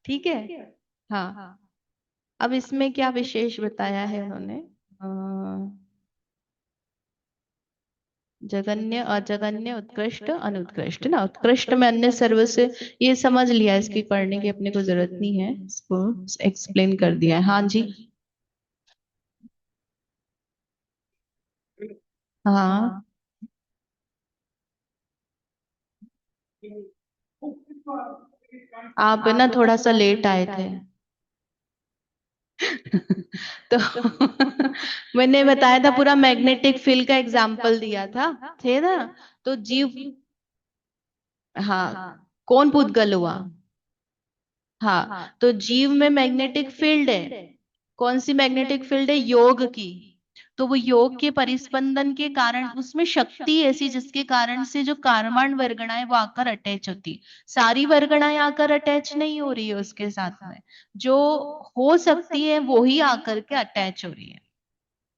ठीक है। हाँ, अब इसमें क्या विशेष बताया है उन्होंने? जगन्य अजगन्य उत्कृष्ट अनुत्कृष्ट ना। उत्कृष्ट में अन्य सर्व से, ये समझ लिया, इसकी पढ़ने की अपने को जरूरत नहीं है, इसको एक्सप्लेन कर दिया है। हाँ जी। हाँ, आप ना थोड़ा सा लेट आए थे तो मैंने बताया था, पूरा मैग्नेटिक फील्ड का एग्जाम्पल दिया था, थे ना। तो जीव, हाँ, कौन पुद्गल हुआ? हाँ, तो जीव में मैग्नेटिक फील्ड है। कौन सी मैग्नेटिक फील्ड है? योग की। तो वो योग के परिस्पंदन के कारण उसमें शक्ति ऐसी जिसके कारण से जो कार्बन वर्गणाएं वो आकर अटैच होती, सारी वर्गणाएं आकर अटैच नहीं हो रही है उसके साथ में, जो हो सकती है वो ही आकर के अटैच हो रही है।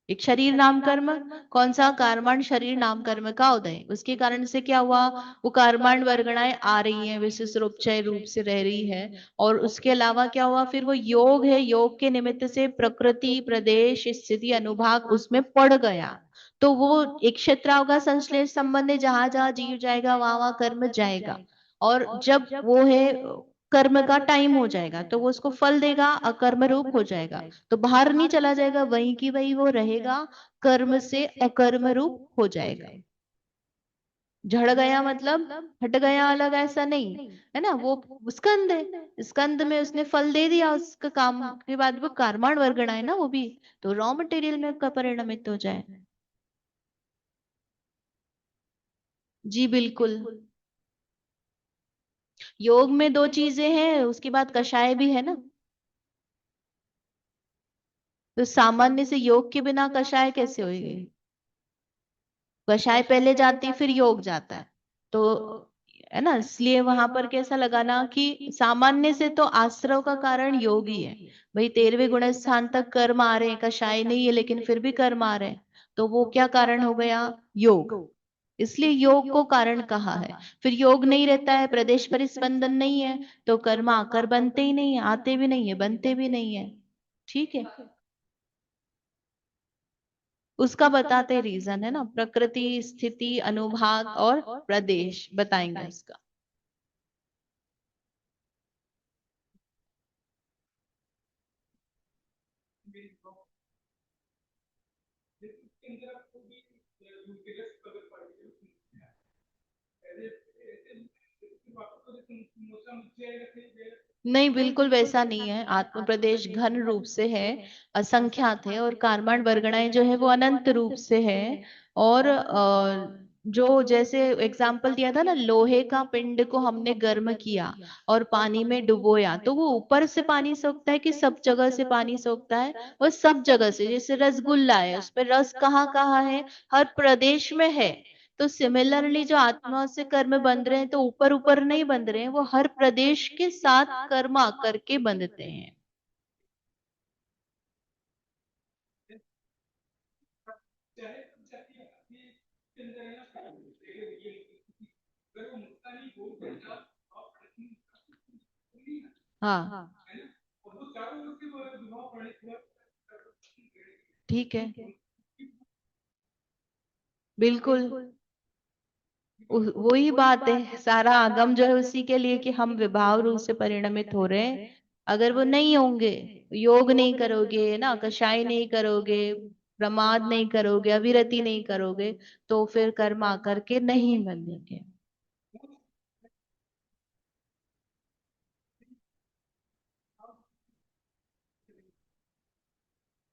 एक शरीर नाम कर्म, कौन सा कार्बन शरीर नाम कर्म का उदय, उसके कारण से क्या हुआ, वो कार्बन वर्गणाएं आ रही हैं विशिष्ट रूप से रह रही है। और उसके अलावा क्या हुआ, फिर वो योग है, योग के निमित्त से प्रकृति प्रदेश स्थिति अनुभाग उसमें पड़ गया। तो वो एक क्षेत्र होगा संश्लेष संबंधी, जहां जहां जीव जाएगा वहां वहां कर्म जाएगा। और जब वो है कर्म का टाइम हो जाएगा तो वो उसको फल देगा, अकर्म रूप हो जाएगा। तो बाहर नहीं चला जाएगा, वहीं की वही वो रहेगा, कर्म से अकर्म रूप हो जाएगा। झड़ गया मतलब हट गया अलग, ऐसा नहीं है ना, वो स्कंद है, स्कंद में उसने फल दे दिया, उसका काम के बाद वो कार्बन वर्गण है ना, वो भी तो रॉ मटेरियल में का परिणमित हो जाए। जी बिल्कुल। योग में दो चीजें हैं, उसके बाद कषाय भी है ना। तो सामान्य से योग के बिना कषाय कैसे होगी, कषाय पहले जाती फिर योग जाता है। तो है ना, इसलिए वहां पर कैसा लगाना कि सामान्य से तो आश्रव का कारण योग ही है। भाई 13वें गुण स्थान तक कर्म आ रहे हैं, कषाय नहीं है लेकिन फिर भी कर्म आ रहे हैं, तो वो क्या कारण हो गया, योग। इसलिए योग को कारण कहा है। फिर योग नहीं रहता है, प्रदेश परिस्पंदन नहीं है, तो कर्म आकर बनते ही नहीं है, आते भी नहीं है, बनते भी नहीं है। ठीक है, उसका बताते रीजन है ना, प्रकृति स्थिति अनुभाग और प्रदेश बताएंगे उसका। नहीं बिल्कुल वैसा नहीं है, आत्म प्रदेश घन रूप से है, असंख्यात है, और कार्बन वर्गणाएं जो है वो अनंत रूप से है। और जो जैसे एग्जाम्पल दिया था ना, लोहे का पिंड को हमने गर्म किया और पानी में डुबोया, तो वो ऊपर से पानी सोखता है कि सब जगह से पानी सोखता है, वो सब जगह से। जैसे रसगुल्ला है, उस पर रस कहाँ कहाँ है, हर प्रदेश में है। तो सिमिलरली जो आत्मा से कर्म बंध रहे हैं, तो ऊपर ऊपर नहीं बंध रहे हैं, वो हर प्रदेश के साथ कर्म आकर के बंधते हैं। हाँ ठीक है, बिल्कुल। वही बात है, सारा आगम जो है उसी के लिए कि हम विभाव रूप से परिणमित हो रहे हैं। अगर वो नहीं होंगे, योग नहीं करोगे ना, कषाय नहीं करोगे, प्रमाद नहीं करोगे, अविरति नहीं करोगे, तो फिर कर्म आकर के नहीं बनेंगे।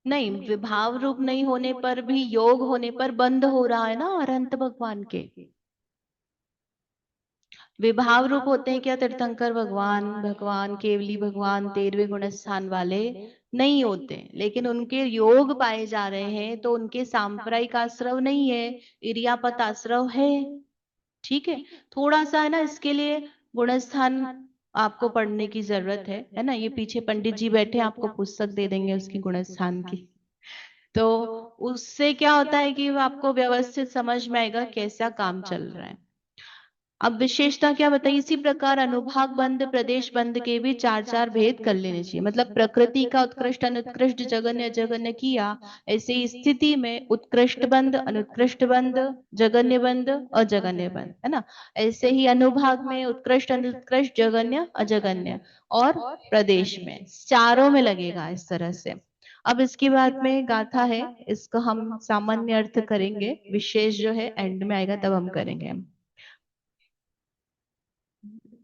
नहीं, विभाव रूप नहीं होने पर भी योग होने पर बंद हो रहा है ना अनंत भगवान के। विभाव रूप होते हैं क्या, तीर्थंकर भगवान, भगवान केवली भगवान 13वें गुण स्थान वाले नहीं होते, लेकिन उनके योग पाए जा रहे हैं, तो उनके सांप्रदायिक आश्रव नहीं है, इरियापत आश्रव है। ठीक है, थोड़ा सा है ना इसके लिए गुण स्थान आपको पढ़ने की जरूरत है ना, ये पीछे पंडित जी बैठे हैं, आपको पुस्तक दे देंगे उसकी गुण स्थान की। तो उससे क्या होता है कि वो आपको व्यवस्थित समझ में आएगा कैसा काम चल रहा है। अब विशेषता क्या बताइए, इसी प्रकार अनुभाग बंद प्रदेश बंद के भी चार चार भेद कर लेने चाहिए। मतलब प्रकृति का उत्कृष्ट अनुत्कृष्ट जगन्य अजगन्य किया, ऐसे ही स्थिति में उत्कृष्ट बंद अनुत्कृष्ट बंद जगन्य बंद अजगन्य बंद, है ना। ऐसे ही अनुभाग में उत्कृष्ट अनुत्कृष्ट जगन्य अजगन्य, और प्रदेश में चारों में लगेगा इस तरह से। अब इसके बाद में गाथा है, इसका हम सामान्य अर्थ करेंगे, विशेष जो है एंड में आएगा तब हम करेंगे।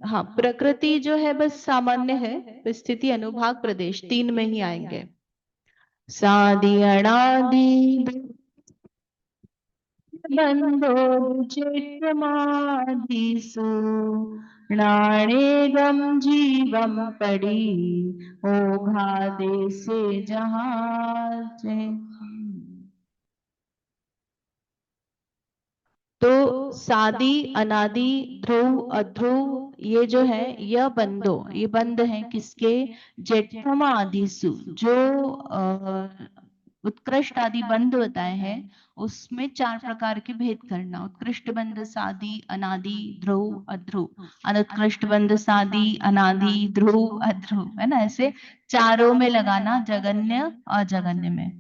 हाँ, प्रकृति जो है बस सामान्य है, स्थिति अनुभाग प्रदेश तीन में ही आएंगे। सादि अणादि बंधो चेतमादिसु नाणेगम जीवम पड़ी ओघादे से जहाजे। तो सादी, अनादि, ध्रुव, अध्रुव, ये जो है यह बंदो, ये बंद है किसके? जेठम आदिसु, जो उत्कृष्ट आदि बंद बताए हैं उसमें चार प्रकार के भेद करना। उत्कृष्ट बंद, सादी, अनादि, ध्रुव, अध्रुव। अनुत्कृष्ट बंद, सादी, अनादि, ध्रुव, अध्रुव, है ना? ऐसे चारों में लगाना, जगन्य और जगन्य में।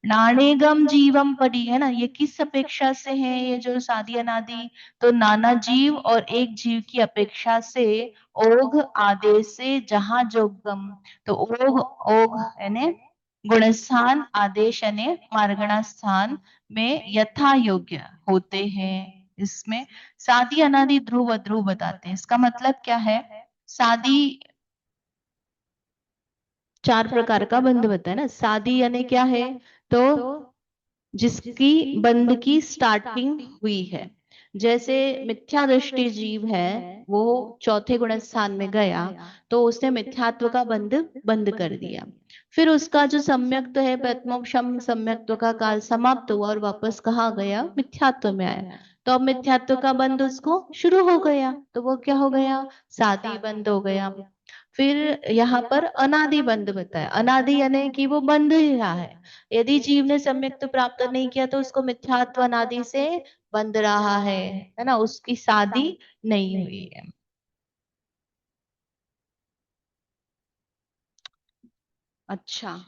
नानेगम जीवम पड़ी, है ना? ये किस अपेक्षा से है? ये जो सादी अनादि, तो नाना जीव और एक जीव की अपेक्षा से, ओघ आदेश से, जहां जो गम, तो ओघ, ओघ यानी गुणस्थान, आदेश यानी मार्गणा स्थान में यथा योग्य होते हैं। इसमें सादी, अनादि, ध्रुव, अध्रुव बताते हैं। इसका मतलब क्या है? सादी, चार प्रकार का बंध बताया है ना। सादी यानी क्या है? तो जिसकी बंध की स्टार्टिंग हुई है। जैसे मिथ्या दृष्टि जीव है, वो चौथे गुण स्थान में गया तो उसने मिथ्यात्व का बंध बंद कर दिया। फिर उसका जो सम्यक्त्व है, प्रथमोपशम सम्यक्त्व का काल समाप्त हुआ और वापस कहाँ गया? मिथ्यात्व में आया। तो अब मिथ्यात्व का बंध उसको शुरू हो गया, तो वो क्या हो गया? सादी बंद हो गया। फिर यहाँ पर अनादि बंध बताया। अनादि यानी कि वो बंध ही रहा है। यदि जीव ने सम्यक तो प्राप्त नहीं किया तो उसको मिथ्यात्व अनादि से बंध रहा है ना? उसकी शादी नहीं हुई है। अच्छा,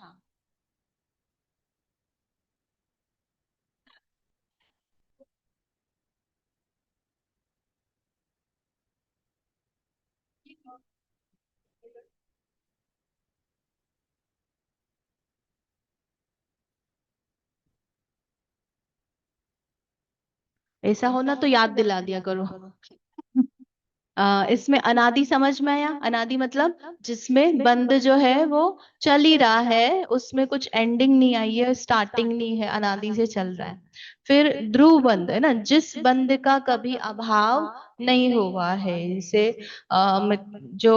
ऐसा होना तो याद दिला दिया करो। इसमें अनादि समझ में आया? अनादि मतलब जिसमें बंद जो है वो चल ही रहा है, उसमें कुछ एंडिंग नहीं आई है, स्टार्टिंग नहीं है, अनादि से चल रहा है। फिर ध्रुव बंद है ना, जिस बंद का कभी अभाव नहीं हुआ है। जैसे जो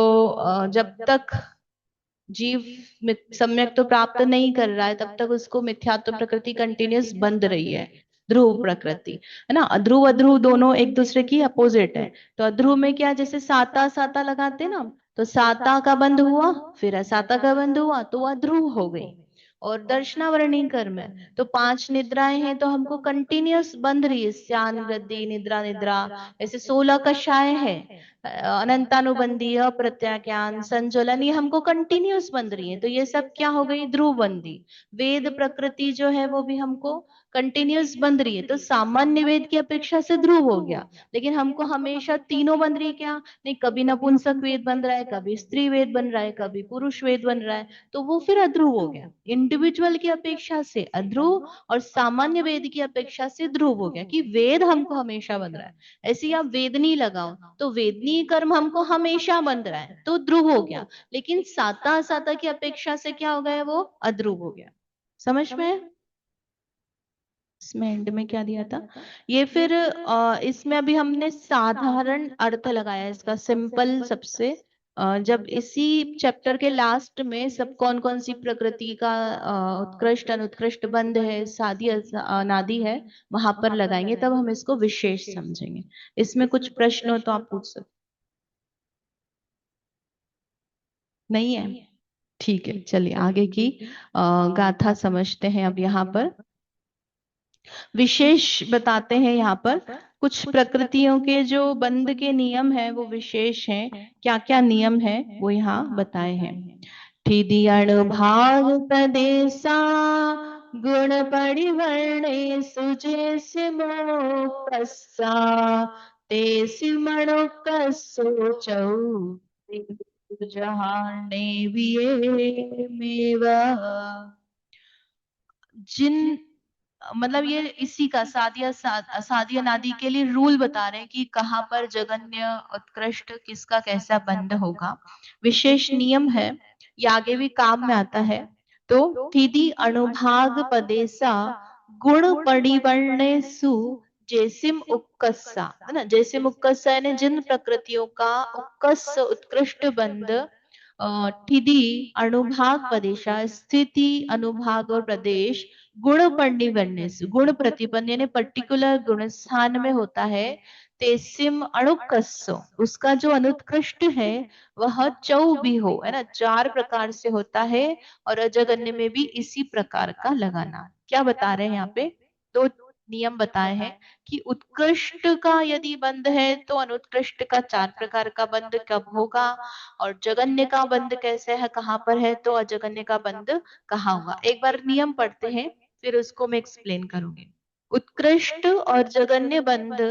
जब तक जीव सम्यक तो प्राप्त नहीं कर रहा है तब तक उसको मिथ्यात्व प्रकृति कंटिन्यूस बंद रही है, ध्रुव प्रकृति, है ना? अध्रुव अध्रुव दोनों एक दूसरे की अपोजिट है। तो अध्रुव में क्या, जैसे साता साता लगाते ना, तो साता का बंध हुआ, फिर असाता का बंध हुआ, तो वह ध्रुव हो गई। और दर्शनावरणी कर्म है तो पांच निद्राएं हैं तो हमको कंटिन्यूस बंध रही है, स्यान, वृद्धि, निद्रा, निद्रा। ऐसे 16 कषाय है, अनंतानुबंधी, अप्रत्याख्यान, संज्वलन, ये हमको कंटिन्यूस बंध रही है। तो ये सब क्या हो गई? ध्रुव बंदी। वेद प्रकृति जो है वो भी हमको कंटिन्यूस बंध रही है, तो सामान्य वेद की अपेक्षा से ध्रुव हो गया। लेकिन हमको हमेशा तीनों बंध रही है क्या? नहीं, कभी नपुंसक वेद बन रहा है, कभी स्त्री वेद बन रहा है, कभी पुरुष वेद बन रहा है, तो वो फिर अध्रुव हो गया। इंडिविजुअल की अपेक्षा से अध्रुव और सामान्य वेद की अपेक्षा से ध्रुव हो गया, कि वेद हमको हमेशा बन रहा है। ऐसे ही आप वेदनी लगाओ तो वेदनी कर्म हमको हमेशा बंध रहा है, तो ध्रुव हो गया। लेकिन साता साता की अपेक्षा से क्या हो गया? वो अध्रुव हो गया। समझ में है? इसमें एंड में क्या दिया था ये? फिर इसमें अभी हमने साधारण अर्थ लगाया इसका, सिंपल सबसे। जब इसी चैप्टर के लास्ट में सब कौन कौन सी प्रकृति का उत्कृष्ट अनुत्कृष्ट बंध है, सादी अनादि है, वहां पर लगाएंगे, तब हम इसको विशेष समझेंगे। इसमें कुछ प्रश्न हो तो आप पूछ सकते। नहीं है? ठीक है, चलिए आगे की गाथा समझते हैं अब। यहाँ पर विशेष बताते हैं। यहाँ पर कुछ प्रकृतियों के जो बंध के नियम है वो विशेष हैं। क्या क्या नियम है वो यहाँ बताए हैं। ठिदियण भाग प्रदेशा, गुण परिवर्णे सुजे सिमोकसा, तेसि मणुकसोचौ, जहाने विये मेवा। जिन, मतलब ये इसी का सादिया सादिया नादी के लिए रूल बता रहे हैं कि कहाँ पर जगन्य उत्कृष्ट किसका कैसा बंध होगा। विशेष नियम है, ये आगे भी काम में आता है। तो थीदी अणुभाग पदेसा, गुण परिवर्णे सु, जैसिम उक्कसा, है ना? जैसिम उक्कसा यानी जिन प्रकृतियों का उक्कस उत्कृष्ट बंध ठिदी अणुभाग प्रदेशा स्थिति अनुभाग और प्रदेश गुण पंडिवन्य गुण प्रतिपन्न यानी पर्टिकुलर गुण स्थान में होता है। तेसिम अणुकस्सो उसका जो अनुत्कृष्ट है वह चौ भी हो, है ना, 4 प्रकार से होता है। और अजगन्य में भी इसी प्रकार का लगाना। क्या बता रहे हैं यहाँ पे? 2 नियम बताए हैं कि उत्कृष्ट का यदि बंध है तो अनुत्कृष्ट का 4 प्रकार का बंध कब होगा, और जगन्य का बंध कैसे है, कहाँ पर है, तो अजगन्य का बंध कहाँ होगा। एक बार नियम पढ़ते हैं फिर उसको मैं एक्सप्लेन करूंगी। उत्कृष्ट और जगन्य बंध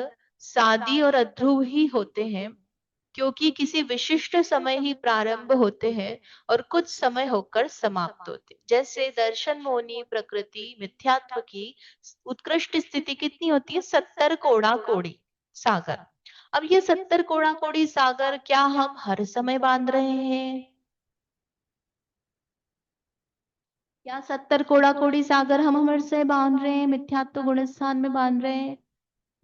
सादी और अध्रुव ही होते हैं, क्योंकि किसी विशिष्ट समय ही प्रारंभ होते हैं और कुछ समय होकर समाप्त होते हैं। जैसे दर्शन मोनी प्रकृति मिथ्यात्व की उत्कृष्ट स्थिति कितनी होती है? 70 कोड़ा कोड़ी सागर। अब ये 70 कोड़ा कोड़ी सागर क्या हम हर समय बांध रहे हैं? क्या 70 कोड़ा कोड़ी सागर हम हर से बांध रहे हैं? मिथ्यात्व गुण स्थान में बांध रहे हैं?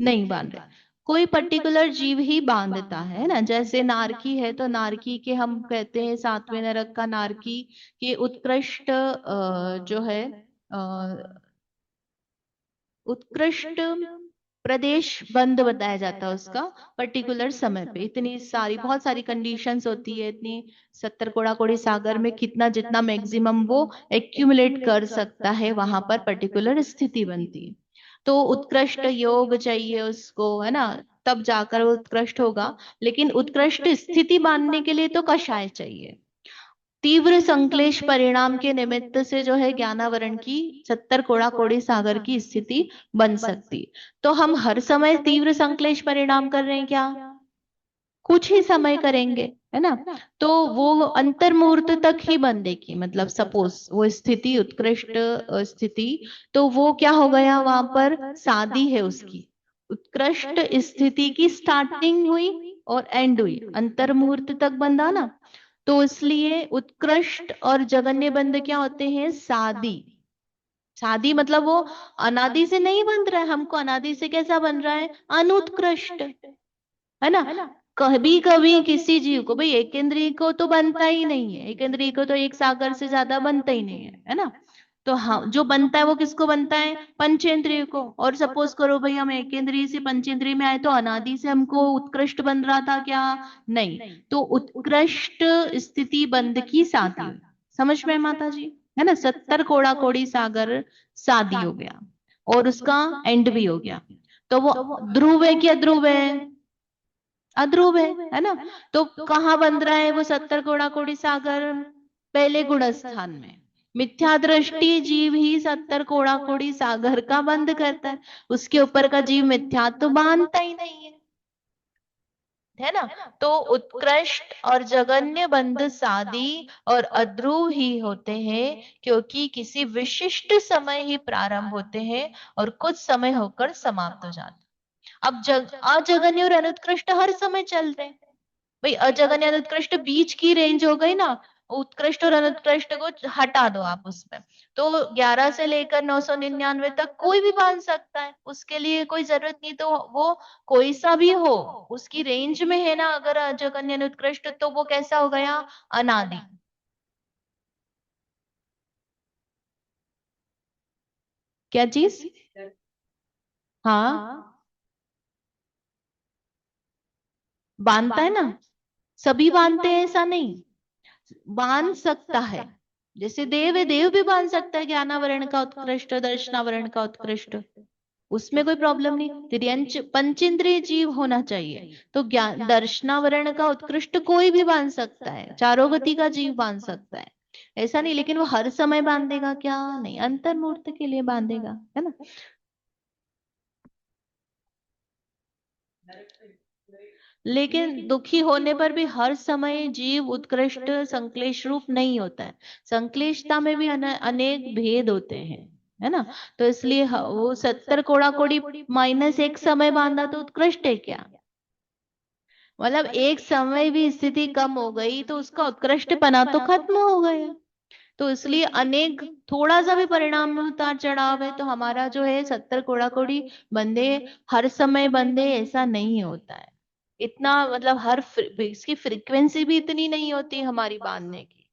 नहीं बांध रहे। कोई पर्टिकुलर जीव ही बांधता है ना। जैसे नारकी है तो नारकी के हम कहते हैं 7वें नरक का नारकी के उत्कृष्ट जो है उत्कृष्ट प्रदेश बंद बताया जाता है उसका पर्टिकुलर समय पे। इतनी सारी बहुत सारी कंडीशंस होती है, इतनी 70 कोड़ा कोड़ी सागर में कितना जितना मैक्सिमम वो एक्यूमुलेट कर सकता है वहां पर पर्टिकुलर स्थिति बनती है। तो उत्कृष्ट योग चाहिए उसको, है ना, तब जाकर वो उत्कृष्ट होगा। लेकिन उत्कृष्ट स्थिति मानने के लिए तो कषाय चाहिए। तीव्र संक्लेश परिणाम के निमित्त से जो है ज्ञानावरण की 70 कोड़ा कोड़ी सागर की स्थिति बन सकती। तो हम हर समय तीव्र संक्लेश परिणाम कर रहे हैं क्या? कुछ ही समय करेंगे, है ना। तो वो अंतर मुहूर्त तक ही बंदेगी, मतलब सपोज वो स्थिति उत्कृष्ट स्थिति, तो वो क्या हो गया, वहां पर शादी है उसकी उत्कृष्ट स्थिति की स्टार्टिंग हुई और एंड हुई, अंतर मुहूर्त तक बंधा ना। तो इसलिए उत्कृष्ट और जगन्य बंध क्या होते हैं? सादी। सादी मतलब वो अनादि से नहीं बन रहा है, हमको अनादि से कैसा बन रहा है? अनुत्कृष्ट, है ना। कभी कभी किसी जीव को, भाई एक इंद्रिय को तो बनता ही नहीं है, एक इंद्रिय को तो एक सागर से ज्यादा बनता ही नहीं है ना। तो हाँ, जो बनता है वो किसको बनता है? पंचेंद्रिय को। और सपोज करो भाई हम एक इंद्रिय से पंचेंद्रिय में आए, तो अनादि से हमको उत्कृष्ट बन रहा था क्या? नहीं। तो उत्कृष्ट स्थिति बंध की साधी, समझ में माता जी, है ना। 70 कोड़ा कोड़ी सागर शादी हो गया और उसका एंड भी हो गया। तो वो ध्रुव है क्या? ध्रुव है, अध्रुव है ना। तो कहाँ बंध रहा है वो 70 कोड़ा कोड़ी सागर? पहले गुण स्थान में। मिथ्या दृष्टि जीव ही 70 कोड़ा कोड़ी सागर का बंध करता है, उसके ऊपर का जीव मिथ्या तो मानता ही नहीं है ना। तो उत्कृष्ट और जगन्य बंध सादी और अध्रुव ही होते हैं, क्योंकि किसी विशिष्ट समय ही प्रारंभ होते हैं और कुछ समय होकर समाप्त हो जाते हैं। अब अजगन्य और अनुत्कृष्ट हर समय चल रहे हैं। भाई अजगन्य अनुत्कृष्ट बीच की रेंज हो गई ना, उत्कृष्ट और अनुत्कृष्ट को हटा दो आप उसमें। तो 11 से लेकर 999 तक कोई भी बांध सकता है, उसके लिए कोई जरूरत नहीं। तो वो कोई सा भी हो, उसकी रेंज में है ना, अगर अजगन्य अनुत्कृष्ट, तो वो कैसा हो गया? अनादि। क्या चीज? हाँ, बांधता है ना, सभी बांधते हैं ऐसा नहीं, बांध सकता है। जैसे देव है, देव भी बांध सकता है ज्ञानावरण का उत्कृष्ट दर्शनावरण का उत्कृष्ट, उसमें कोई प्रॉब्लम नहीं। तिर्यंच पंचेंद्रिय जीव होना चाहिए, तो ज्ञान दर्शनावरण का उत्कृष्ट कोई भी बांध सकता है, चारों गति का जीव बांध सकता है, ऐसा नहीं। लेकिन वो हर समय बांधेगा क्या? नहीं, अंतर मुहूर्त के लिए बांधेगा, है ना। लेकिन दुखी होने पर भी हर समय जीव उत्कृष्ट संक्लेश रूप नहीं होता है, संक्लेशता में भी अनेक भेद होते हैं, है ना। तो इसलिए वो 70 कोड़ा कोड़ी -1 समय बांधा तो उत्कृष्ट है क्या? मतलब एक समय भी स्थिति कम हो गई तो उसका उत्कृष्टपना तो खत्म हो गया। तो इसलिए अनेक, थोड़ा सा भी परिणाम में उतार चढ़ाव है तो हमारा जो है 70 कोड़ा कोड़ी बंदे हर समय बंदे, ऐसा नहीं होता है। इतना मतलब इसकी फ्रीक्वेंसी भी इतनी नहीं होती हमारी बांधने की,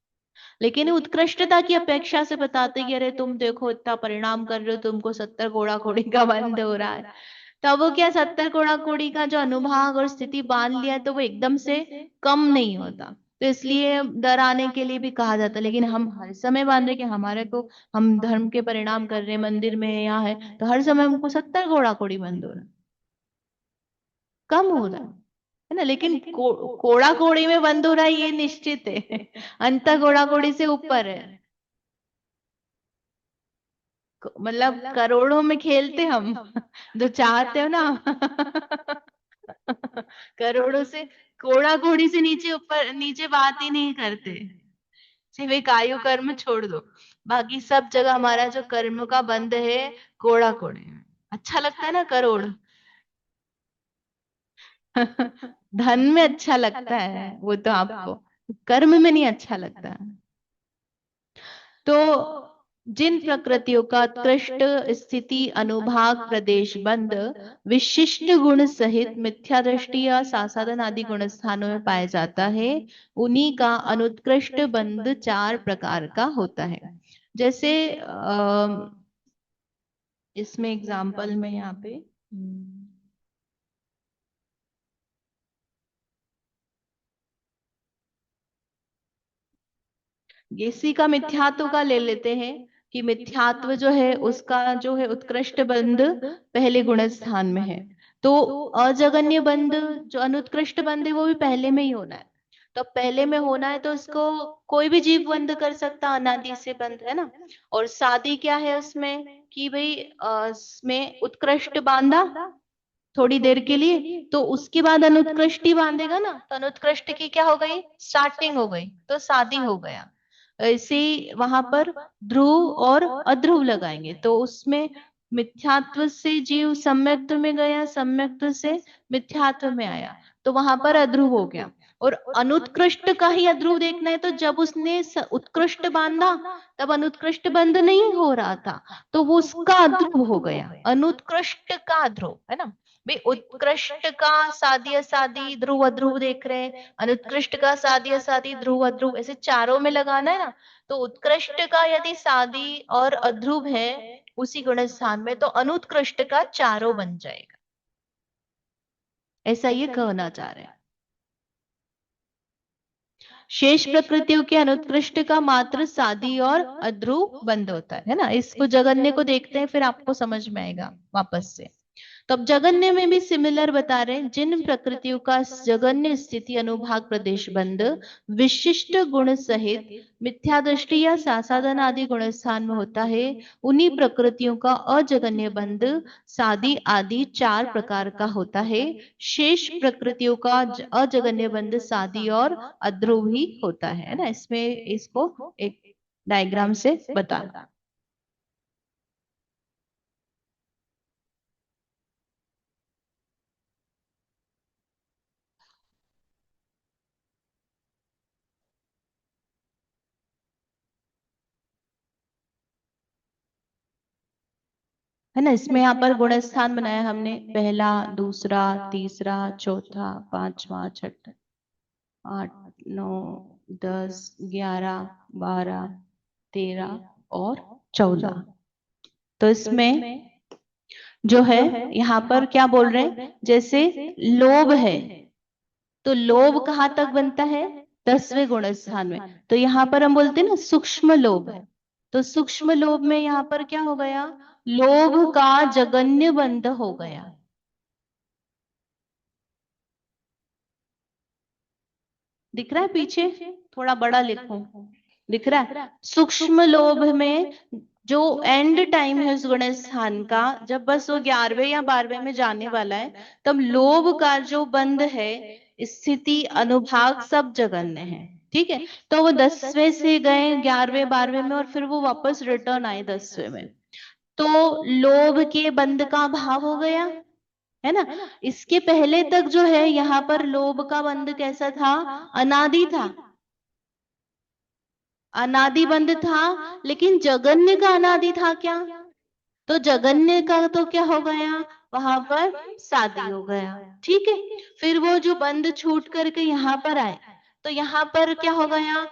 लेकिन उत्कृष्टता की अपेक्षा से बताते कि अरे तुम देखो इतना परिणाम कर रहे हो, तुमको 70 कोड़ा कोड़ी का बंद हो रहा है। तब वो क्या 70 कोड़ा कोड़ी का जो अनुभाग और स्थिति बांध लिया है, तो वो एकदम से कम नहीं होता। तो इसलिए डराने के लिए भी कहा जाता है, लेकिन हम हर समय बांध रहे कि हमारे को, हम धर्म के परिणाम कर रहे हैं, मंदिर में है, यहाँ है, तो हर समय हमको 70 कोड़ा कोड़ी बंद हो रहा है, कम हो रहा है ना। लेकिन कोड़ा कोड़ी में बंद हो रहा है ये निश्चित है, अंत कोड़ा कोड़ी से ऊपर है। मतलब करोड़ों में खेलते हम, जो चाहते हो ना। करोड़ों से, कोड़ा कोड़ी से नीचे, ऊपर नीचे बात ही नहीं करते। सिर्फ एक आयु कर्म छोड़ दो, बाकी सब जगह हमारा जो कर्म का बंध है कोड़ा कोड़ी में। अच्छा लगता है ना करोड़। धन में अच्छा लगता है वो तो आपको, कर्म में नहीं अच्छा लगता। तो जिन प्रकृतियों का उत्कृष्ट स्थिति अनुभाग प्रदेश बंद विशिष्ट गुण सहित मिथ्या दृष्टि या सासादन आदि गुण स्थानों में पाया जाता है, उन्हीं का अनुत्कृष्ट बंद 4 प्रकार का होता है। जैसे इसमें एग्जाम्पल में यहाँ पे इसी का मिथ्यात्व का ले लेते हैं कि मिथ्यात्व जो है उसका जो है उत्कृष्ट बंध पहले गुण स्थान में है। तो अजगन्य बंध, जो अनुत्कृष्ट बंध है, वो भी पहले में ही होना है। तो पहले में होना है तो इसको कोई भी जीव बंद कर सकता, अनादि से बंध है ना। और शादी क्या है उसमें कि भाई इसमें उत्कृष्ट बांधा थोड़ी देर के लिए, तो उसके बाद अनुत्कृष्ट ही बांधेगा ना, तो अनुत्कृष्ट की क्या हो गई, स्टार्टिंग हो गई, तो शादी हो गया। ऐसे ही वहां पर ध्रुव और अध्रुव लगाएंगे, तो उसमें मिथ्यात्व से जीव सम्यक्त्व में गया, सम्यक्त्व से मिथ्यात्व में आया, तो वहां पर अध्रुव हो गया। और अनुत्कृष्ट का ही अध्रुव देखना है, तो जब उसने उत्कृष्ट बांधा तब अनुत्कृष्ट बंद नहीं हो रहा था, तो वो उसका अध्रुव हो गया, अनुत्कृष्ट का ध्रुव है ना। भाई उत्कृष्ट का सादी असादी ध्रुव अध्रुव देख रहे हैं, अनुत्कृष्ट का सादी असादी ध्रुव अध्रुव, ऐसे चारों में लगाना है ना। तो उत्कृष्ट का यदि सादी और अध्रुव है उसी गुण स्थान में, तो अनुत्कृष्ट का चारों बन जाएगा, ऐसा ये कहना चाह रहे हैं। शेष प्रकृतियों के अनुत्कृष्ट का मात्र सादी और अध्रुव बंद होता है ना। इसको जगन्य को देखते हैं, फिर आपको समझ में आएगा वापस से। तो अब जगन्य में भी सिमिलर बता रहे हैं, जिन प्रकृतियों का जगन्य स्थिति अनुभाग प्रदेश बंद विशिष्ट गुण सहित मिथ्या दृष्टि या सासादन आदि गुण स्थान में होता है, उन्हीं प्रकृतियों का अजगन्य बंद सादी आदि 4 प्रकार का होता है। शेष प्रकृतियों का अजगन्य बंद सादी और अध्रुव ही होता है ना। इसमें इसको एक डायग्राम से बता, है ना। इसमें यहाँ पर गुण स्थान बनाया हमने, पहला, दूसरा, तीसरा, चौथा, पांचवा, छठा, 8, 9, 10, 11, 12, 13 और 14। तो इसमें जो है यहाँ पर क्या बोल रहे हैं, जैसे लोभ है, तो लोभ कहाँ तक बनता है, 10वें गुण स्थान में। तो यहाँ पर हम बोलते हैं ना सूक्ष्म लोभ है, तो सूक्ष्म लोभ में यहाँ पर क्या हो गया, लोभ का जगन्य बंध हो गया। दिख रहा है पीछे, थोड़ा बड़ा लिखो, दिख रहा है। सूक्ष्म लोभ में जो एंड टाइम है उस गुण स्थान का, जब बस वो 11वें या 12वें में जाने वाला है, तब लोभ का जो बंध है, स्थिति अनुभाग सब जगन्य है। ठीक है, तो वो 10वें से गए 11वें 12वें में, और फिर वो वापस रिटर्न आए 10वें में, तो लोभ के बंध का भाव हो गया, है ना। इसके पहले तक जो है यहाँ पर लोभ का बंध कैसा था, अनादि था, अनादि बंध था। लेकिन जगन्य का अनादि था क्या, तो जगन्य का तो क्या हो गया, वहां पर शादी हो गया। ठीक है, फिर वो जो बंद छूट करके यहाँ पर आए तो यहाँ पर क्या हो गया,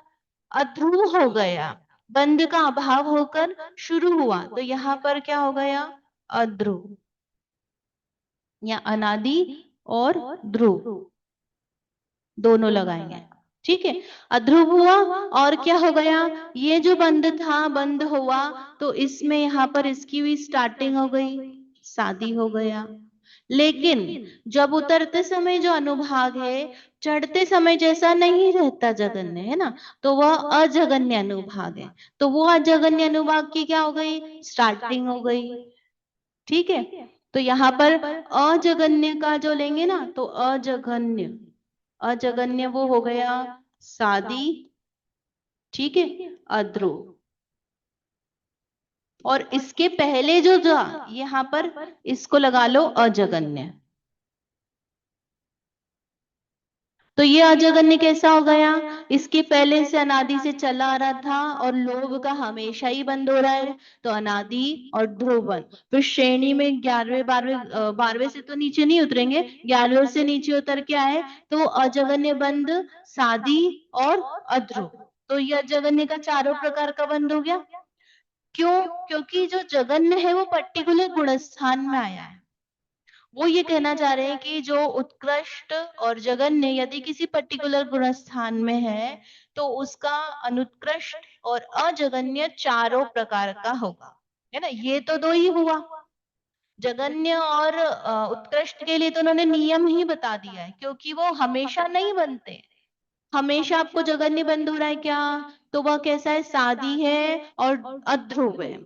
अध्रुव हो गया। बंद का अभाव होकर शुरू हुआ तो यहाँ पर क्या हो गया, अध्रुव या अनादि और ध्रुव दोनों लगाएंगे। ठीक है, अध्रुव हुआ और क्या हो गया, ये जो बंद था बंद हुआ तो इसमें यहाँ पर इसकी भी स्टार्टिंग हो गई, शादी हो गया। लेकिन जब उतरते समय जो अनुभाग है चढ़ते समय जैसा नहीं रहता जगन्य, है ना, तो वह अजगन्य अनुभाग है। तो वो अजगन्य अनुभाग की क्या हो गई, स्टार्टिंग हो गई। ठीक है, तो यहाँ पर अजगन्य का जो लेंगे ना तो अजगन्य, अजगन्य वो हो गया शादी। ठीक है, अध्रुव। और इसके पहले जो था यहाँ पर इसको लगा लो अजगन्य। तो ये अजगन्य कैसा हो गया, इसके पहले से अनादि से चला आ रहा था और लोभ का हमेशा ही बंद हो रहा है तो अनादि और ध्रुवन। फिर श्रेणी में 11वें 12वें 12वें से तो नीचे नहीं उतरेंगे, 11वें से नीचे उतर के आए तो अजगन्य बंद, शादी और अध्रुव। तो ये अजगन्य का चारों प्रकार का बंद हो गया। क्यों, क्योंकि जो जगन्य है वो पर्टिकुलर गुणस्थान में आया है। वो ये कहना चाह रहे हैं कि जो उत्कृष्ट और जगन्य यदि किसी पर्टिकुलर गुणस्थान में है तो उसका अनुत्कृष्ट और अजगन्य चारों प्रकार का होगा, है ना। ये तो दो ही हुआ, जगन्य और उत्कृष्ट के लिए तो उन्होंने नियम ही बता दिया है क्योंकि वो हमेशा नहीं बनते। हमेशा आपको जगन्य बंद हो रहा है क्या, तो वह कैसा है, शादी है और अध्रुव है।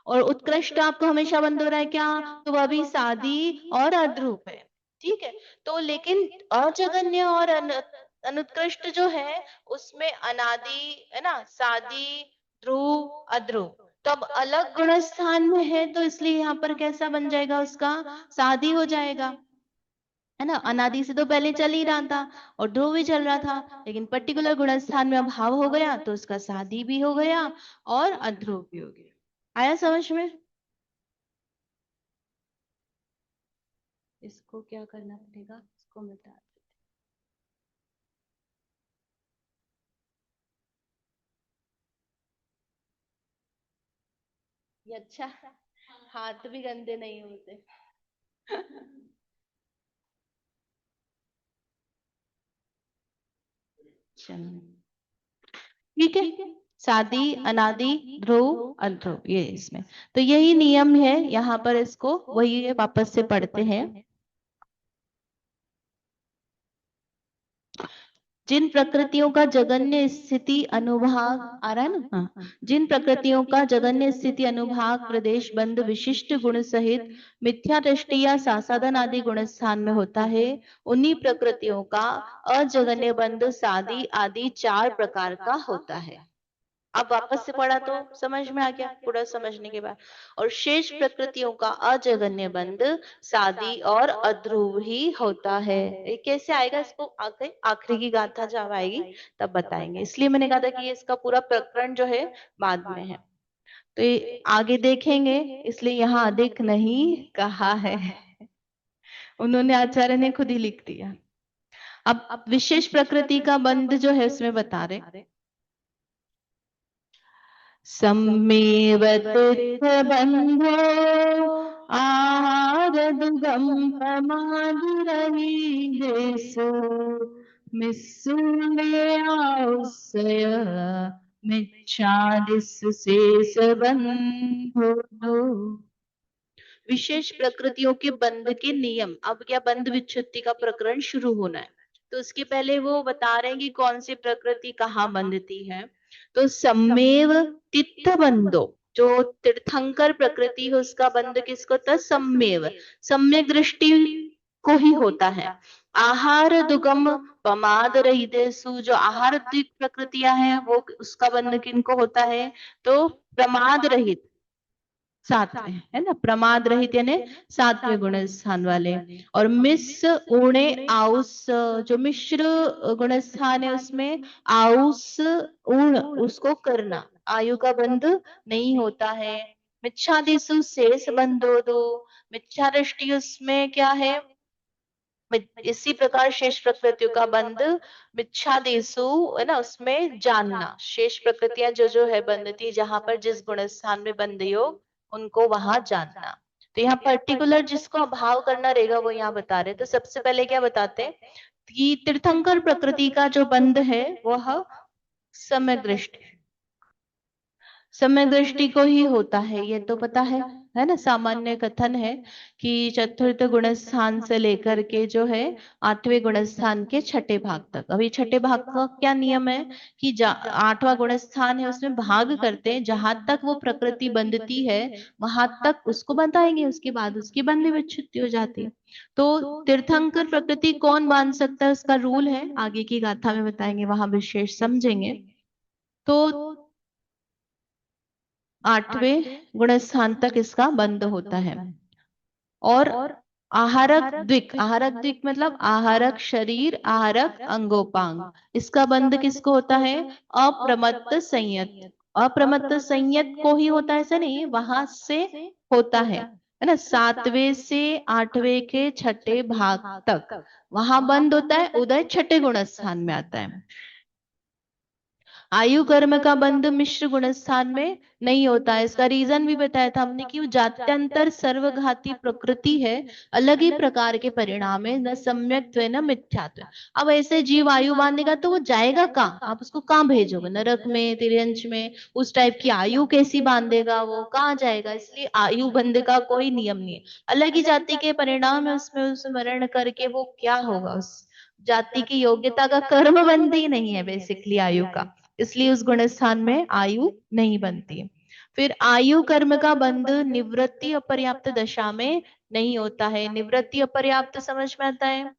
और उत्कृष्ट आपको हमेशा बंद हो रहा है क्या, तो वह भी शादी और अध्रुव है। ठीक है, तो लेकिन अजगन्य और अनुत्कृष्ट जो है उसमें अनादि, है ना, शादी, ध्रुव, अध्रुव। तो अब अलग गुण स्थान में है तो इसलिए यहाँ पर कैसा बन जाएगा, उसका शादी हो जाएगा, है ना। अनादि से तो पहले चल ही रहा था और ध्रुव भी चल रहा था, लेकिन पर्टिकुलर गुण स्थान में अभाव हो गया तो उसका शादी भी हो गया और अध्रुव भी हो गया। आया समझ में। इसको क्या करना पड़ेगा, इसको मिटा देते। ये अच्छा, हाथ भी गंदे नहीं होते। चलो ठीक है, शादी, अनादि, ध्रुव, अध्रुव, ये इसमें तो यही नियम है यहाँ पर, इसको वही वापस से पढ़ते हैं। जिन प्रकृतियों का जगन्य स्थिति अनुभाग आ रहा है ना, हाँ, जिन प्रकृतियों का जगन्य स्थिति अनुभाग प्रदेश बंद विशिष्ट गुण सहित मिथ्या दृष्टि या सासाधन आदि गुण स्थान में होता है, उन्हीं प्रकृतियों का अजगन्य बंद शादी आदि चार प्रकार का होता है। अब वापस से पढ़ा तो समझ में आ गया पूरा समझने के बाद। और शेष प्रकृतियों का अजगन्य बंध शादी और अध्रुव ही होता है। ये कैसे आएगा, इसको आगे आखिरी की गाथा जब आएगी तब बताएंगे, इसलिए मैंने कहा था कि ये इसका पूरा प्रकरण जो है बाद में है, तो ये आगे देखेंगे, इसलिए यहाँ अधिक नहीं कहा है। उन्होंने, आचार्य ने खुद ही लिख दिया। अब विशेष प्रकृति का बंध जो है उसमें बता रहे, सम्मेव तीर्थबन्धो आहारदुगम प्रमादुरहीदेषु मिस्सुमेयावसय मिच्छादिषु शेषबन्धो। विशेष प्रकृतियों के बंध के नियम, अब क्या बंध विच्छेदी का प्रकरण शुरू होना है, तो उसके पहले वो बता रहे हैं कि कौन सी प्रकृति कहाँ बंधती है। तो सम्मेव तित्थ बंधो, जो तीर्थंकर प्रकृति है उसका बंध किसको होता है, सम्मेव, सम्यक दृष्टि को ही होता है। आहार दुगम प्रमाद रहितेषु, जो आहार प्रकृतियां हैं वो उसका बंध किनको होता है, तो प्रमाद रहित, सातवें, है ना, प्रमाद रहित यानी सातवें गुण स्थान वाले। और मिस उणे आउस, जो मिश्र गुण स्थान है उसमें आउस उण उसको करना, आयु का बंध नहीं होता है। मिच्छादिसु शेष बंधो दो, मिच्छा दृष्टि उसमें क्या है, इसी प्रकार शेष प्रकृतियों का बंध मिच्छादेशु है ना, उसमें जानना, शेष प्रकृतियां जो जो है बंधती, जहां पर जिस गुण स्थान में बंध योग, उनको वहां जानना। तो यहाँ पर्टिकुलर जिसको अभाव करना रहेगा वो यहाँ बता रहे। तो सबसे पहले क्या बताते हैं कि तीर्थंकर प्रकृति का जो बंध है वह सम्यक दृष्टि, समय दृष्टि को ही होता है, ये तो पता है ना। सामान्य कथन है कि चतुर्थ गुण स्थान से लेकर के जो है आठवें गुण स्थान के छठे भाग तक। अभी छठे भाग का क्या नियम है कि आठवां गुण स्थान है उसमें भाग करते हैं, जहां तक वो प्रकृति बंधती है वहां तक उसको बताएंगे, उसके बाद उसकी बंदी विच्छित्ति हो जाती है। तो तीर्थंकर प्रकृति कौन बांध सकता है, उसका रूल है, आगे की गाथा में बताएंगे, वहां विशेष समझेंगे। तो आठवें गुण स्थान तक इसका बंद होता है। और आहारक द्विक, आहारक द्विक मतलब आहारक शरीर, आहारक अंगोपांग, इसका बंद किसको होता है, अप्रमत्त संयत। अप्रमत्त संयत को ही होता है, ऐसा नहीं, वहां से होता है ना। सातवें से आठवें के छठे भाग तक वहां बंद होता है, उदय छठे गुण स्थान में आता है। आयु कर्म का बंध मिश्र गुण स्थान में नहीं होता है। इसका रीजन भी बताया था हमने कि वो जात्यंतर सर्वघाती प्रकृति है, अलग ही प्रकार के परिणाम है, न सम्यक्त्व न मिथ्यात्व। अब ऐसे जीव आयु बांधेगा तो वो जाएगा कहाँ, आप उसको कहाँ भेजोगे, नरक में, तिर्यंच में, उस टाइप की आयु कैसी बांधेगा, वो कहाँ जाएगा। इसलिए आयु बंध का कोई नियम नहीं है, अलग ही जाति के परिणाम है, उसमें उस मरण करके वो क्या होगा, उस जाति की योग्यता का कर्म बंध ही नहीं है बेसिकली आयु का, इसलिए उस गुण स्थान में आयु नहीं बनती है। फिर आयु कर्म का बंध निवृत्ति अपर्याप्त दशा में नहीं होता है। निवृत्ति अपर्याप्त समझ में आता है,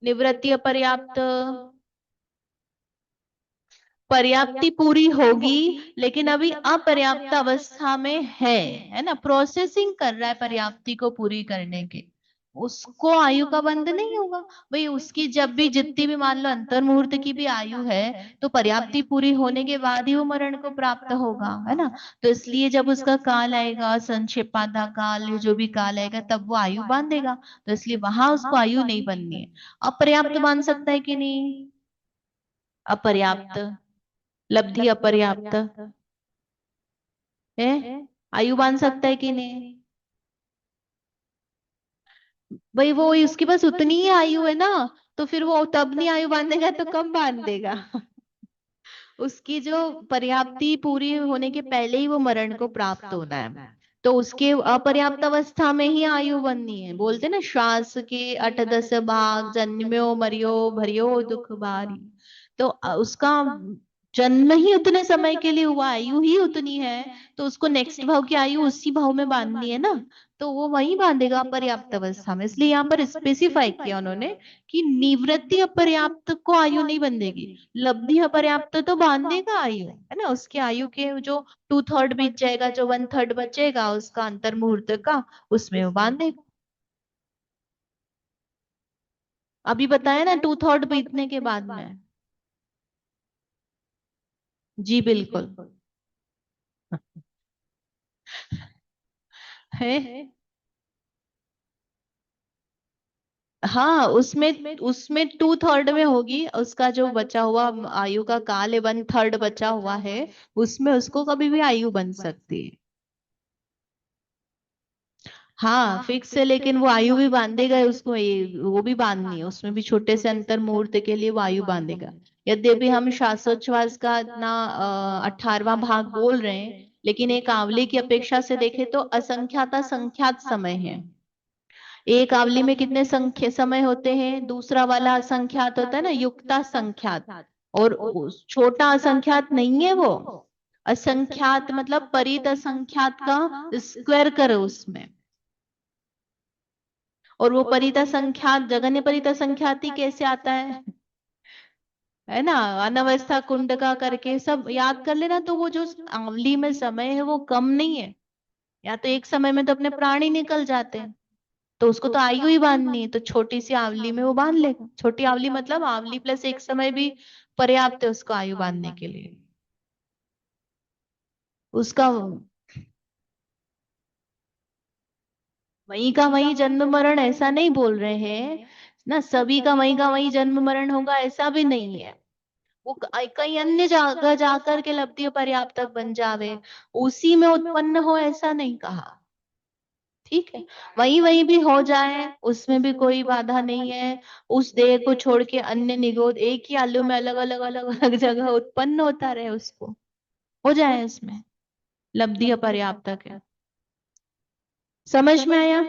निवृत्ति अपर्याप्त, पर्याप्ति पूरी होगी लेकिन अभी अपर्याप्त अवस्था में है ना, प्रोसेसिंग कर रहा है पर्याप्ति को पूरी करने के, उसको आयु का बंध नहीं होगा। भाई उसकी जब भी जितनी भी मान लो अंतर मुहूर्त की भी आयु है, तो पर्याप्ति पूरी होने के बाद ही वो मरण को प्राप्त होगा, है ना। तो इसलिए जब उसका काल आएगा, संक्षेपाधा काल, जो भी काल आएगा, तब वो आयु बांधेगा, तो इसलिए वहां उसको आयु नहीं बननी है। अपर्याप्त बांध सकता है कि नहीं, अपर्याप्त, लब्धि अपर्याप्त है, आयु बांध सकता है कि नहीं। भाई वो उसके पास उतनी ही आयु है ना, तो फिर वो तब नहीं आयु बांधेगा तो कब बांध देगा। उसकी जो पर्याप्ति पूरी होने के पहले ही वो मरण को प्राप्त होना है, तो उसके अपर्याप्त अवस्था में ही आयु बननी है। बोलते ना, श्वास के 8-10 भाग, जन्म्यो मरियो भरियो दुख भारी। तो उसका जन्म ही उतने समय के लिए हुआ, आयु ही उतनी है, तो उसको नेक्स्ट भाव की आयु उसी भाव में बांधनी है ना, तो वो वही बांधेगा पर्याप्त अवस्था में। इसलिए यहाँ पर स्पेसिफाई किया उन्होंने कि निवृत्ति अपर्याप्त को आयु नहीं बंधेगी, लब्धि अपर्याप्त तो बांधेगा आयु, है ना। उसके आयु के जो 2/3 बीत जाएगा, जो 1/3 बचेगा उसका अंतर मुहूर्त का, उसमें वो बांधेगा। अभी बताया ना 2/3 बीतने के बाद में। जी बिल्कुल है। हाँ उसमें उसमें 2/3 में होगी, उसका जो बचा हुआ आयु का काल है, 1/3 बचा हुआ है, उसमें उसको कभी भी आयु बन सकती है। हाँ फिक्स है, लेकिन वो आयु भी बांधेगा उसको, वो भी बांधनी है, उसमें भी छोटे से अंतर मुहूर्त के लिए वो आयु बांधेगा। यद्यपि हम श्वासोच्छ्वास का ना 18वां भाग बोल रहे हैं, लेकिन एक आंवले की अपेक्षा से देखें तो असंख्याता संख्यात समय है। एक आवली में कितने संख्य समय होते हैं, दूसरा वाला असंख्यात होता है ना, युक्ता संख्यात। और छोटा असंख्यात नहीं है वो, असंख्यात मतलब परित असंख्यात का स्क्वायर करो उसमें। और वो परित असंख्यात, जगन्य परित असंख्यात ही कैसे आता है ना, अनवस्था कुंड का करके सब याद कर लेना। तो वो जो आवली में समय है वो कम नहीं है, या तो एक समय में तो अपने प्राण ही निकल जाते हैं, तो उसको तो आयु ही बांधनी है, तो छोटी सी आवली में वो बांध लेगा। छोटी आवली मतलब आवली प्लस एक समय भी पर्याप्त है उसको आयु बांधने के लिए उसका। वहीं का वहीं जन्म मरण ऐसा नहीं बोल रहे हैं ना, सभी का वहीं जन्म मरण होगा ऐसा भी नहीं है। वो कहीं अन्य जगह जाकर के लब्धि पर्याप्तक बन जावे, उसी में उत्पन्न हो ऐसा नहीं कहा। ठीक है, वहीं वहीं भी हो जाए उसमें भी कोई बाधा नहीं है। उस देह को छोड़ के अन्य निगोद एक ही आलू में अलग अलग अलग अलग जगह उत्पन्न होता रहे, उसको हो जाए इसमें लब्धि पर्याप्तक है। समझ में आया?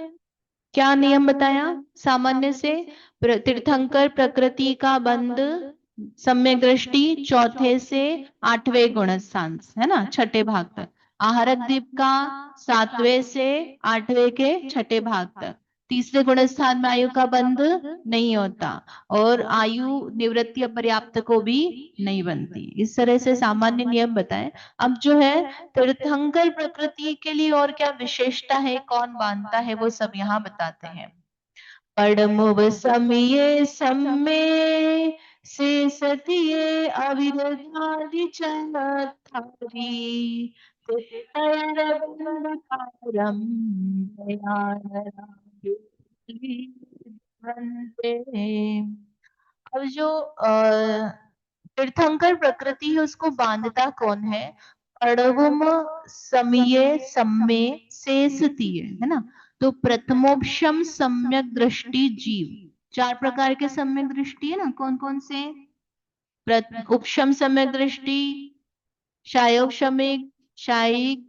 क्या नियम बताया? सामान्य से तीर्थंकर प्रकृति का बंध सम्यक दृष्टि चौथे से आठवें गुण स्थान है ना, छठे भाग तक। आहारक द्वीप का सातवें से आठवें के छठे भाग तक। तीसरे गुण स्थान में आयु का बंध नहीं होता, और आयु निवृत्ति अपर्याप्त को भी नहीं बनती। इस तरह से सामान्य नियम बताएं। अब जो है तीर्थंकर प्रकृति के लिए और क्या विशेषता है, कौन बांधता है, वो सब यहाँ बताते हैं। पड़मुव समिये सम्मे से सतिये अविरधादि चलथारी तितयरबंधकारम अब जो तीर्थंकर प्रकृति है उसको बांधता कौन है? अड़वुम समिये सम्मे सेसतीय है ना। तो प्रथमोपशम सम्यक दृष्टि जीव, चार प्रकार के सम्यक दृष्टि है ना, कौन कौन से? उपशम सम्यक दृष्टि, शायोग शमिक, शायिक,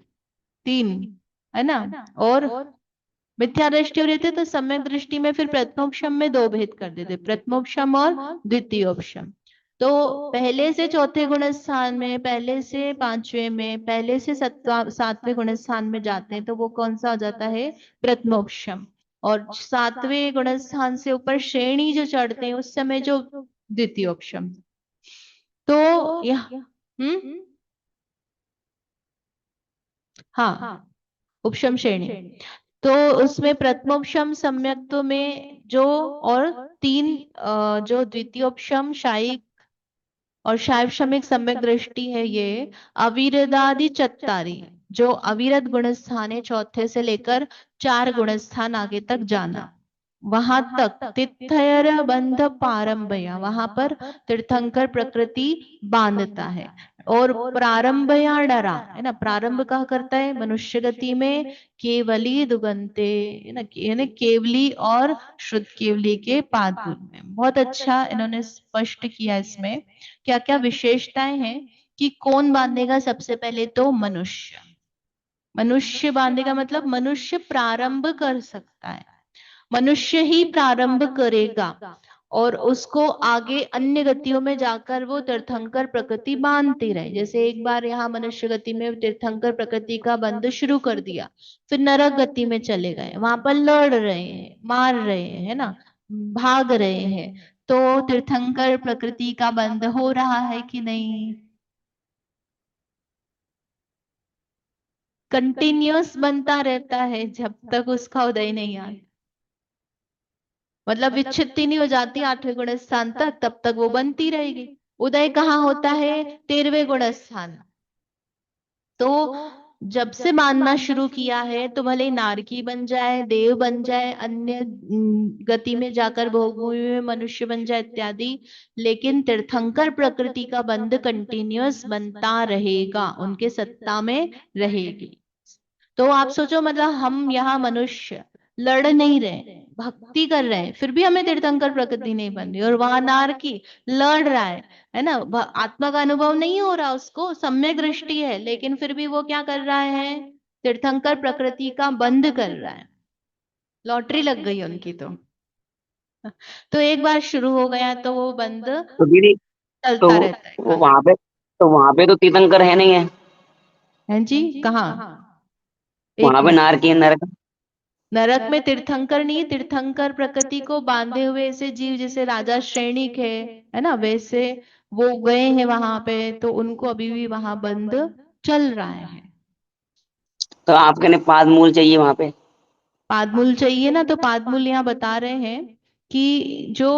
तीन है ना, और मिथ्या दृष्टि हो रहते तो सम्यक दृष्टि में फिर प्रथमोपशम में दो भेद कर देते, प्रथमोपशम और द्वितीयोपशम। तो पहले से चौथे गुण स्थान में, पहले से पांचवें में, पहले से सातवें गुण स्थान में जाते हैं तो वो कौन सा हो जाता है? प्रथमोपशम। और सातवें गुण स्थान से ऊपर श्रेणी जो चढ़ते हैं उस समय जो द्वितीयोपशम। तो यह हाँ, उपशम श्रेणी। तो उसमें प्रथमोपशम सम्यक्त्व में जो, और तीन जो द्वितीयोपशम शायिक और शायव शमिक सम्यक दृष्टि है, ये अविरदादि चत्तारी जो अविरत गुण स्थान है, चौथे से लेकर चार गुण स्थान आगे तक जाना, वहां तक तिथयर बंध पारंबया, वहां पर तीर्थंकर प्रकृति बांधता है। और प्रारंभया डरा है ना, प्रारंभ कहा करता है मनुष्य गति में केवली दुगंते है ना, यानी केवली और शुद्ध केवली के पादुल में। बहुत अच्छा इन्होंने स्पष्ट किया इसमें क्या क्या विशेषताएं हैं कि कौन बांधेगा। सबसे पहले तो मनुष्य, मनुष्य बांधेगा मतलब मनुष्य प्रारंभ कर सकता है, मनुष्य ही प्रारंभ करेगा और उसको आगे अन्य गतियों में जाकर वो तीर्थंकर प्रकृति बांधती रहे। जैसे एक बार यहाँ मनुष्य गति में तीर्थंकर प्रकृति का बंध शुरू कर दिया, फिर नरक गति में चले गए, वहां पर लड़ रहे हैं, मार रहे हैं है ना, भाग रहे हैं, तो तीर्थंकर प्रकृति का बंध हो रहा है कि नहीं? कंटिन्यूअस बनता रहता है जब तक उसका उदय नहीं आता, मतलब विच्छित्ति नहीं हो जाती आठवें गुण स्थान तक, तब तक वो बनती रहेगी। उदय कहाँ होता है? 13वें गुण स्थान। तो जब से मानना शुरू किया है तो भले नारकी बन जाए, देव बन जाए, अन्य गति में जाकर भोगभूमि में मनुष्य बन जाए इत्यादि, लेकिन तीर्थंकर प्रकृति का बंध कंटिन्यूअस बनता रहेगा, उनके सत्ता में रहेगी। तो आप सोचो, मतलब हम यहाँ मनुष्य लड़ नहीं रहे, भक्ति कर रहे हैं, फिर भी हमें तीर्थंकर प्रकृति नहीं बन रही, और वहां नारकी लड़ रहा है ना, आत्मा का अनुभव नहीं हो रहा, उसको सम्यक दृष्टि है, लेकिन फिर भी वो क्या कर रहा है? तीर्थंकर प्रकृति का बंध कर रहा है। लॉटरी लग गई उनकी तो एक बार शुरू हो गया तो वो बंद तो दीदी, तो चलता रहता है। वो वहां पे तो तीर्थंकर है नहीं है? हैं जी, कहाँ? एक वहां पे मिनट, नारकी है, नरक। नरक में तीर्थंकर नहीं, तीर्थंकर प्रकृति को बांधे हुए ऐसे जीव जैसे राजा श्रेणिक है ना, वैसे वो गए हैं वहां पे, तो उनको अभी भी वहां बंद चल रहा है। तो आपके ने पाद मूल चाहिए वहां पे? पादमूल चाहिए ना, तो पादमूल यहाँ बता रहे हैं कि जो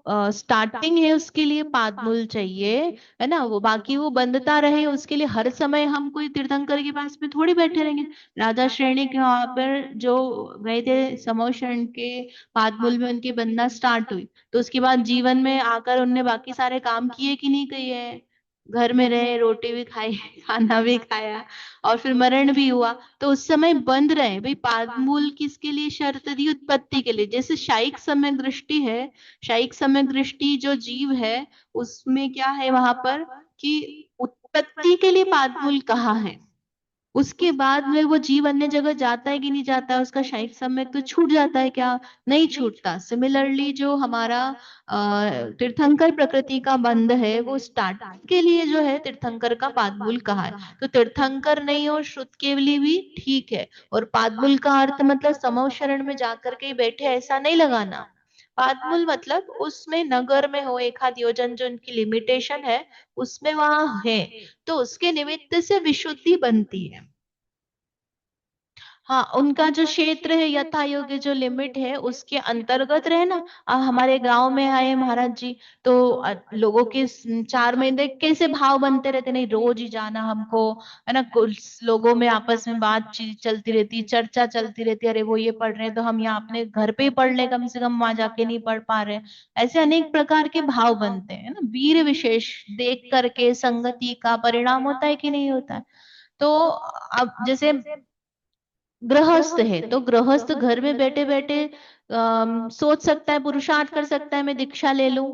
स्टार्टिंग है उसके लिए पादमूल चाहिए, है ना। वो बाकी वो बंधता रहे उसके लिए हर समय हम कोई तीर्थंकर के पास में थोड़ी बैठे रहेंगे। राजा श्रेणी के वहां पर जो गए थे समूह शरण के पादमूल में उनकी बंधना स्टार्ट हुई, तो उसके बाद जीवन में आकर उनने बाकी सारे काम किए कि नहीं किए। घर में रहे, रोटी भी खाई खाना भी खाया, और फिर मरण भी हुआ। तो उस समय बंद रहे भाई। पादमूल किसके लिए शर्त दी? उत्पत्ति के लिए। जैसे शायिक सम्यक दृष्टि है, शायिक सम्यक दृष्टि जो जीव है उसमें क्या है वहां पर कि उत्पत्ति के लिए पादमूल कहा है। उसके बाद में वो जीव अन्य जगह जाता है कि नहीं जाता है, उसका शायिक सम्यक तो छूट जाता है क्या? नहीं छूटता। सिमिलरली जो हमारा तीर्थंकर प्रकृति का बंध है वो स्टार्ट के लिए जो है तीर्थंकर का पादमूल कहा है। तो तीर्थंकर नहीं और श्रुत केवली भी ठीक है। और पादमूल का अर्थ मतलब समूह शरण में जाकर के बैठे ऐसा नहीं लगाना। पादमूल मतलब उसमें नगर में हो एक आध योजन जो उनकी लिमिटेशन है उसमें वहां है, तो उसके निमित्त से विशुद्धि बनती है। हाँ, उनका जो क्षेत्र है यथा योग्य जो लिमिट है उसके अंतर्गत रहे ना। हमारे गांव में आए महाराज जी, तो लोगों के 4 महीने कैसे भाव बनते रहते, नहीं रोज ही जाना हमको, है ना। कुछ लोगों में आपस में बातचीत चलती रहती, चर्चा चलती रहती, अरे वो ये पढ़ रहे हैं तो हम यहाँ अपने घर पे ही पढ़ ले, कम से कम वहां जाके नहीं पढ़ पा रहे। ऐसे अनेक प्रकार के भाव बनते हैं ना। वीर विशेष देख करके संगति का परिणाम होता है कि नहीं होता है। तो अब जैसे गृहस्थ है तो गृहस्थ घर में बैठे बैठे सोच सकता है, पुरुषार्थ कर सकता है मैं दीक्षा ले लूं।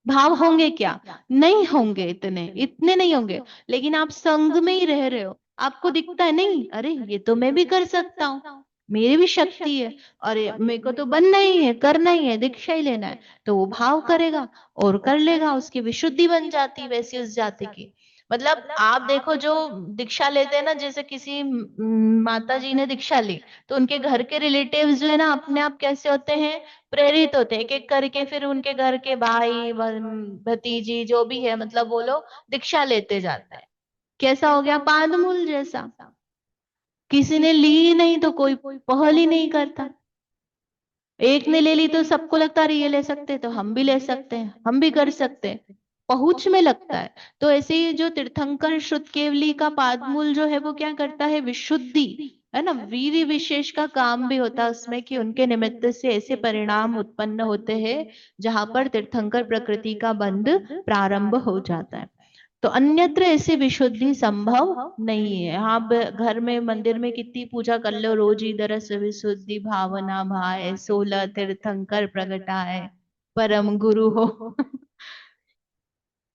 भाव होंगे क्या? नहीं होंगे, इतने इतने नहीं होंगे। लेकिन आप संग में ही रह रहे हो, आपको दिखता है नहीं अरे ये तो मैं भी कर सकता हूँ, मेरी भी शक्ति है, अरे मेरे को तो बनना ही है, करना ही है, दीक्षा ही लेना है। तो वो भाव करेगा और कर लेगा, उसकी विशुद्धि बन जाती वैसी उस जाति की। मतलब आप देखो जो दीक्षा लेते हैं ना, जैसे किसी माता जी ने दीक्षा ली तो उनके घर के रिलेटिव्स जो है ना अपने आप कैसे होते हैं, प्रेरित होते हैं। एक एक करके फिर उनके घर के भाई भतीजी जो भी है मतलब वो लोग दीक्षा लेते जाते हैं। कैसा हो गया? पादमूल जैसा। किसी ने ली नहीं तो कोई पहल ही नहीं करता। एक ने ले ली तो सबको लगता है ये ले सकते हैं, तो हम भी ले सकते हैं, हम भी कर सकते हैं, पहुंच में लगता है। तो ऐसे ही जो तीर्थंकर शुद्ध केवली का पादमूल जो है वो क्या करता है? विशुद्धि, है ना। वीर विशेष का काम भी होता है उसमें कि उनके निमित्त से ऐसे परिणाम उत्पन्न होते हैं जहां पर तीर्थंकर प्रकृति का बंध प्रारंभ हो जाता है। तो अन्यत्र ऐसी विशुद्धि संभव नहीं है। आप घर में मंदिर में कितनी पूजा कर लो, रोज इधर से विशुद्धि भावना भाए 16 तीर्थंकर प्रगटाए परम गुरु हो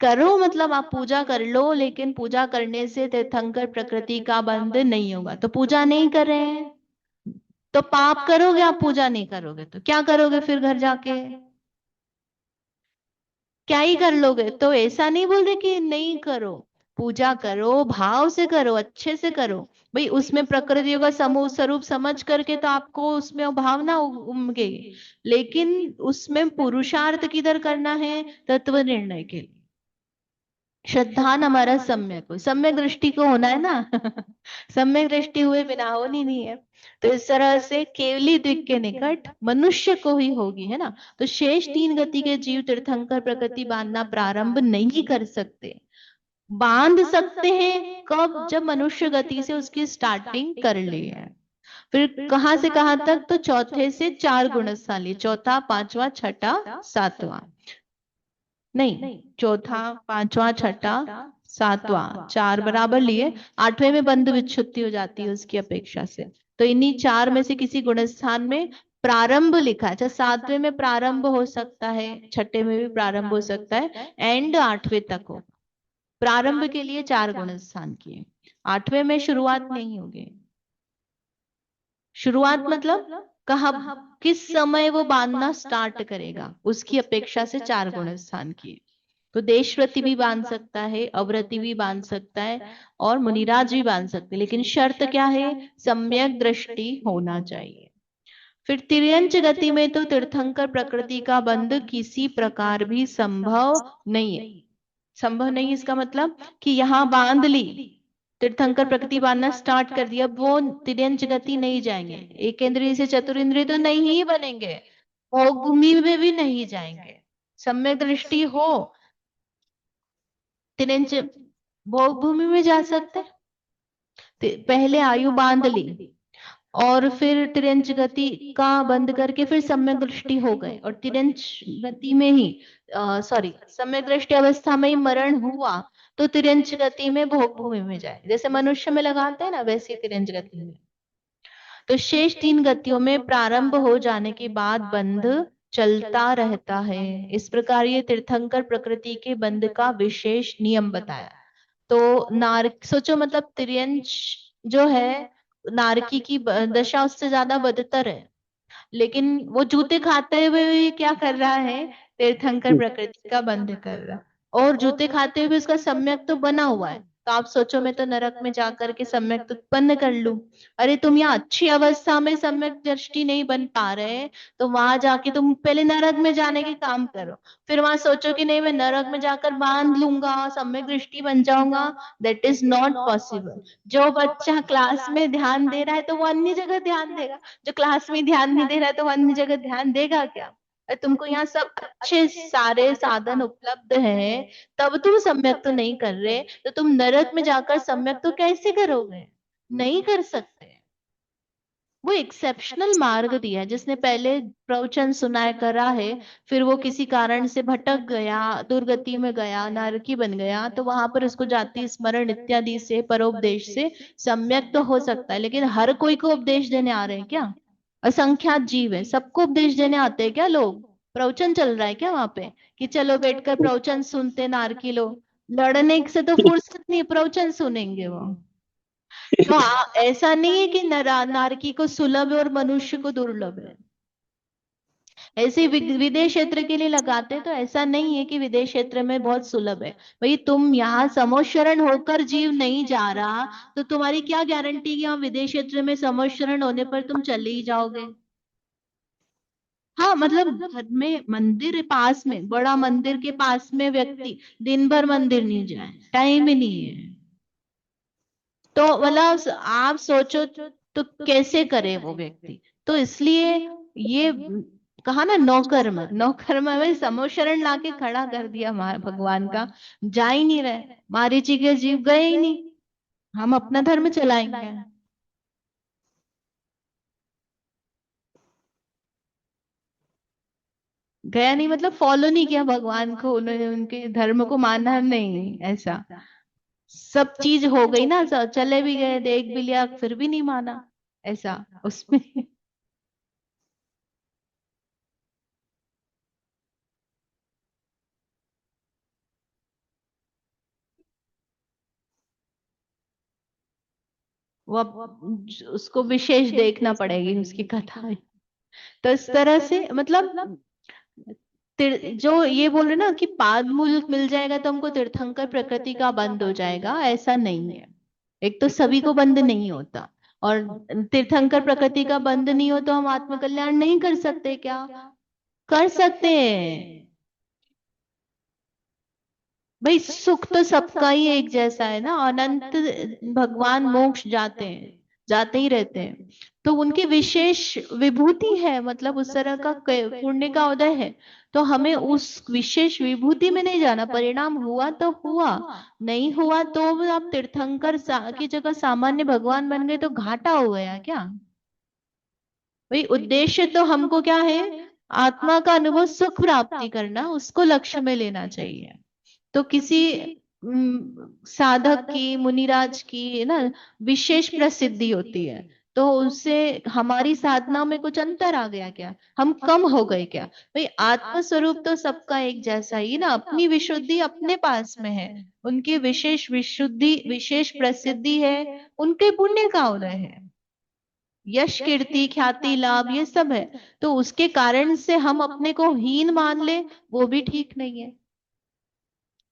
करो मतलब आप पूजा कर लो, लेकिन पूजा करने से तीर्थंकर प्रकृति का बंध नहीं होगा। तो पूजा नहीं कर रहे हैं तो पाप करोगे, आप पूजा नहीं करोगे तो क्या करोगे फिर घर जाके? क्या ही कर लोगे? तो ऐसा नहीं बोल रहे कि नहीं करो, पूजा करो, भाव से करो, अच्छे से करो। भाई उसमें प्रकृतियों का समूह स्वरूप समझ करके तो आपको उसमें वो भावना उमगेगी, लेकिन उसमें पुरुषार्थ किधर करना है? तत्व निर्णय के लिए। श्रद्धान हमारा सम्यक हो, सम्यक दृष्टि को होना है ना सम्यक दृष्टि हुए बिना होनी नहीं है। तो इस तरह से केवली द्विक के निकट मनुष्य को ही होगी, है ना। तो शेष 3 गति के जीव तीर्थंकर प्रकृति बांधना प्रारंभ नहीं कर सकते। बांध सकते हैं कब? जब मनुष्य गति से उसकी स्टार्टिंग कर ली है। फिर कहां से कहां तक? तो चौथे से 4 गुणस्थाली, चौथा पांचवा छठा सातवां, नहीं चौथा पांचवा छठा सातवां, 4 बराबर लिए। 8वें में बंध विच्छुत्ति हो जाती है उसकी अपेक्षा से। तो इन्हीं 4 में से किसी गुणस्थान में प्रारंभ लिखा है। अच्छा, 7वें में प्रारंभ हो सकता है, छठे में भी प्रारंभ हो सकता है, एंड 8वें तक हो। प्रारंभ के लिए 4 गुणस्थान किए, 8वें में शुरुआत नहीं होगी। शुरुआत मतलब कहा, किस समय वो बांधना स्टार्ट करेगा उसकी अपेक्षा से 4 गुणस्थान किए। तो देशव्रति भी बांध सकता है, अव्रति भी बांध सकता है, और मुनिराज भी बांध सकते हैं, लेकिन शर्त क्या है? सम्यक दृष्टि होना चाहिए। फिर तिर्यंच गति में तो तीर्थंकर प्रकृति का बंध किसी प्रकार भी संभव नहीं है। संभव नहीं इसका मतलब कि यहां बांध ली, तीर्थंकर प्रकृति बांधना स्टार्ट कर दिया, वो तिर्यंच गति नहीं जाएंगे, एक इंद्रिय से चतुर इंद्रिय तो नहीं ही बनेंगे। भोग भूमि में भी नहीं जाएंगे। सम्यक दृष्टि हो, तिरंज भोग भूमि में जा सकते। पहले आयु बांध ली और फिर तिरंज गति का बंद करके फिर सम्यक दृष्टि हो गए, और तिरंज गति में ही सॉरी सम्यक दृष्टि अवस्था में ही मरण हुआ, तो तिरंज गति में भोग भूमि में जाए। जैसे मनुष्य में लगाते हैं ना, वैसे तिरंज गति में। तो शेष 3 गतियों में प्रारंभ हो जाने के बाद बंध चलता रहता है। इस प्रकार ये तीर्थंकर प्रकृति के बंध का विशेष नियम बताया। तो सोचो, मतलब तिर्यंच जो है नारकी की दशा उससे ज्यादा बदतर है, लेकिन वो जूते खाते हुए भी क्या कर रहा है, तीर्थंकर प्रकृति का बंध कर रहा है। और जूते खाते हुए भी उसका सम्यक तो बना हुआ है। तो आप सोचो, मैं तो नरक में जाकर के सम्यक तो उत्पन्न कर लूं। अरे तुम यहाँ अच्छी अवस्था में सम्यक दृष्टि नहीं बन पा रहे, तो वहां जाके तुम पहले नरक में जाने के काम करो। फिर वहां सोचो कि नहीं, मैं नरक में जाकर बांध लूंगा, सम्यक दृष्टि बन जाऊंगा। That is not possible. जो बच्चा क्लास में ध्यान दे रहा है तो वो अन्य जगह ध्यान देगा, जो क्लास में ध्यान नहीं दे रहा है तो वो अन्य जगह ध्यान देगा क्या? तुमको यहाँ सब अच्छे सारे साधन उपलब्ध हैं, तब तुम सम्यक तो नहीं कर रहे, तो तुम नरक में जाकर सम्यक तो कैसे करोगे? नहीं कर सकते। वो एक्सेप्शनल मार्ग दिया है। जिसने पहले प्रवचन सुनाया करा है, फिर वो किसी कारण से भटक गया, दुर्गति में गया, नरकी बन गया, तो वहां पर उसको जाति स्मरण इत्यादि से, परोपदेश से सम्यक तो हो सकता है। लेकिन हर कोई को उपदेश देने आ रहे हैं क्या? असंख्यात जीव है, सबको उपदेश देने आते हैं क्या लोग? प्रवचन चल रहा है क्या वहां पे कि चलो बैठकर प्रवचन सुनते नारकी लोग? लड़ने से तो फुर्सत नहीं, प्रवचन सुनेंगे वो। तो ऐसा नहीं है कि नारकी को सुलभ है और मनुष्य को दुर्लभ है। ऐसे विदेश क्षेत्र के लिए लगाते, तो ऐसा नहीं है कि विदेश क्षेत्र में बहुत सुलभ है। भाई तुम यहाँ समोशरण होकर जीव नहीं जा रहा, तो तुम्हारी क्या गारंटी कि वहां विदेश क्षेत्र में समोशरण होने पर तुम चले ही जाओगे? हाँ, मतलब घर में मंदिर पास में, बड़ा मंदिर के पास में व्यक्ति दिन भर मंदिर नहीं जाए, टाइम ही नहीं है, तो मतलब आप सोचो तो कैसे करे वो व्यक्ति? तो इसलिए ये कहा ना, नौकर्म, नौकर्म में समोशरण लाके खड़ा कर दिया भगवान का। जा ही नहीं रहे, मारीची के जीव गए ही नहीं, हम अपना धर्म चलाएंगे। गया नहीं मतलब फॉलो नहीं किया भगवान को, उन्होंने उनके धर्म को माना नहीं, ऐसा सब चीज हो गई ना, चले भी गए, देख भी लिया, फिर भी नहीं माना, ऐसा उसमें। वो अब उसको विशेष देखना पड़ेगी उसकी कथा। तो इस तरह से मतलब जो ये बोल रहे ना कि पाद मूल मिल जाएगा तो हमको तीर्थंकर प्रकृति का बंद हो जाएगा, ऐसा नहीं है। एक तो सभी को बंद नहीं होता, और तीर्थंकर प्रकृति का बंद नहीं हो तो हम आत्मकल्याण नहीं कर सकते क्या? कर सकते हैं। भाई सुख तो सबका ही एक जैसा है ना, अनंत भगवान मोक्ष जाते हैं, जाते ही रहते हैं। तो उनकी विशेष विभूति है, मतलब उस तरह का पुण्य का उदय है, तो हमें उस विशेष विभूति में नहीं जाना। परिणाम हुआ तो हुआ, नहीं हुआ तो आप तीर्थंकर की जगह सामान्य भगवान बन गए तो घाटा हो गया क्या? भाई उद्देश्य तो हमको क्या है, आत्मा का अनुभव, सुख प्राप्ति करना, उसको लक्ष्य में लेना चाहिए। तो किसी साधक की, मुनिराज की ना विशेष प्रसिद्धि होती है, तो उससे हमारी साधना में कुछ अंतर आ गया क्या? हम कम हो गए क्या? भाई आत्म स्वरूप तो सबका एक जैसा ही ना, अपनी विशुद्धि अपने पास में है, उनकी विशेष विशुद्धि, विशेष प्रसिद्धि है, उनके पुण्य का उदय है, यश कीर्ति ख्याति लाभ ये सब है। तो उसके कारण से हम अपने को हीन मान ले, वो भी ठीक नहीं है।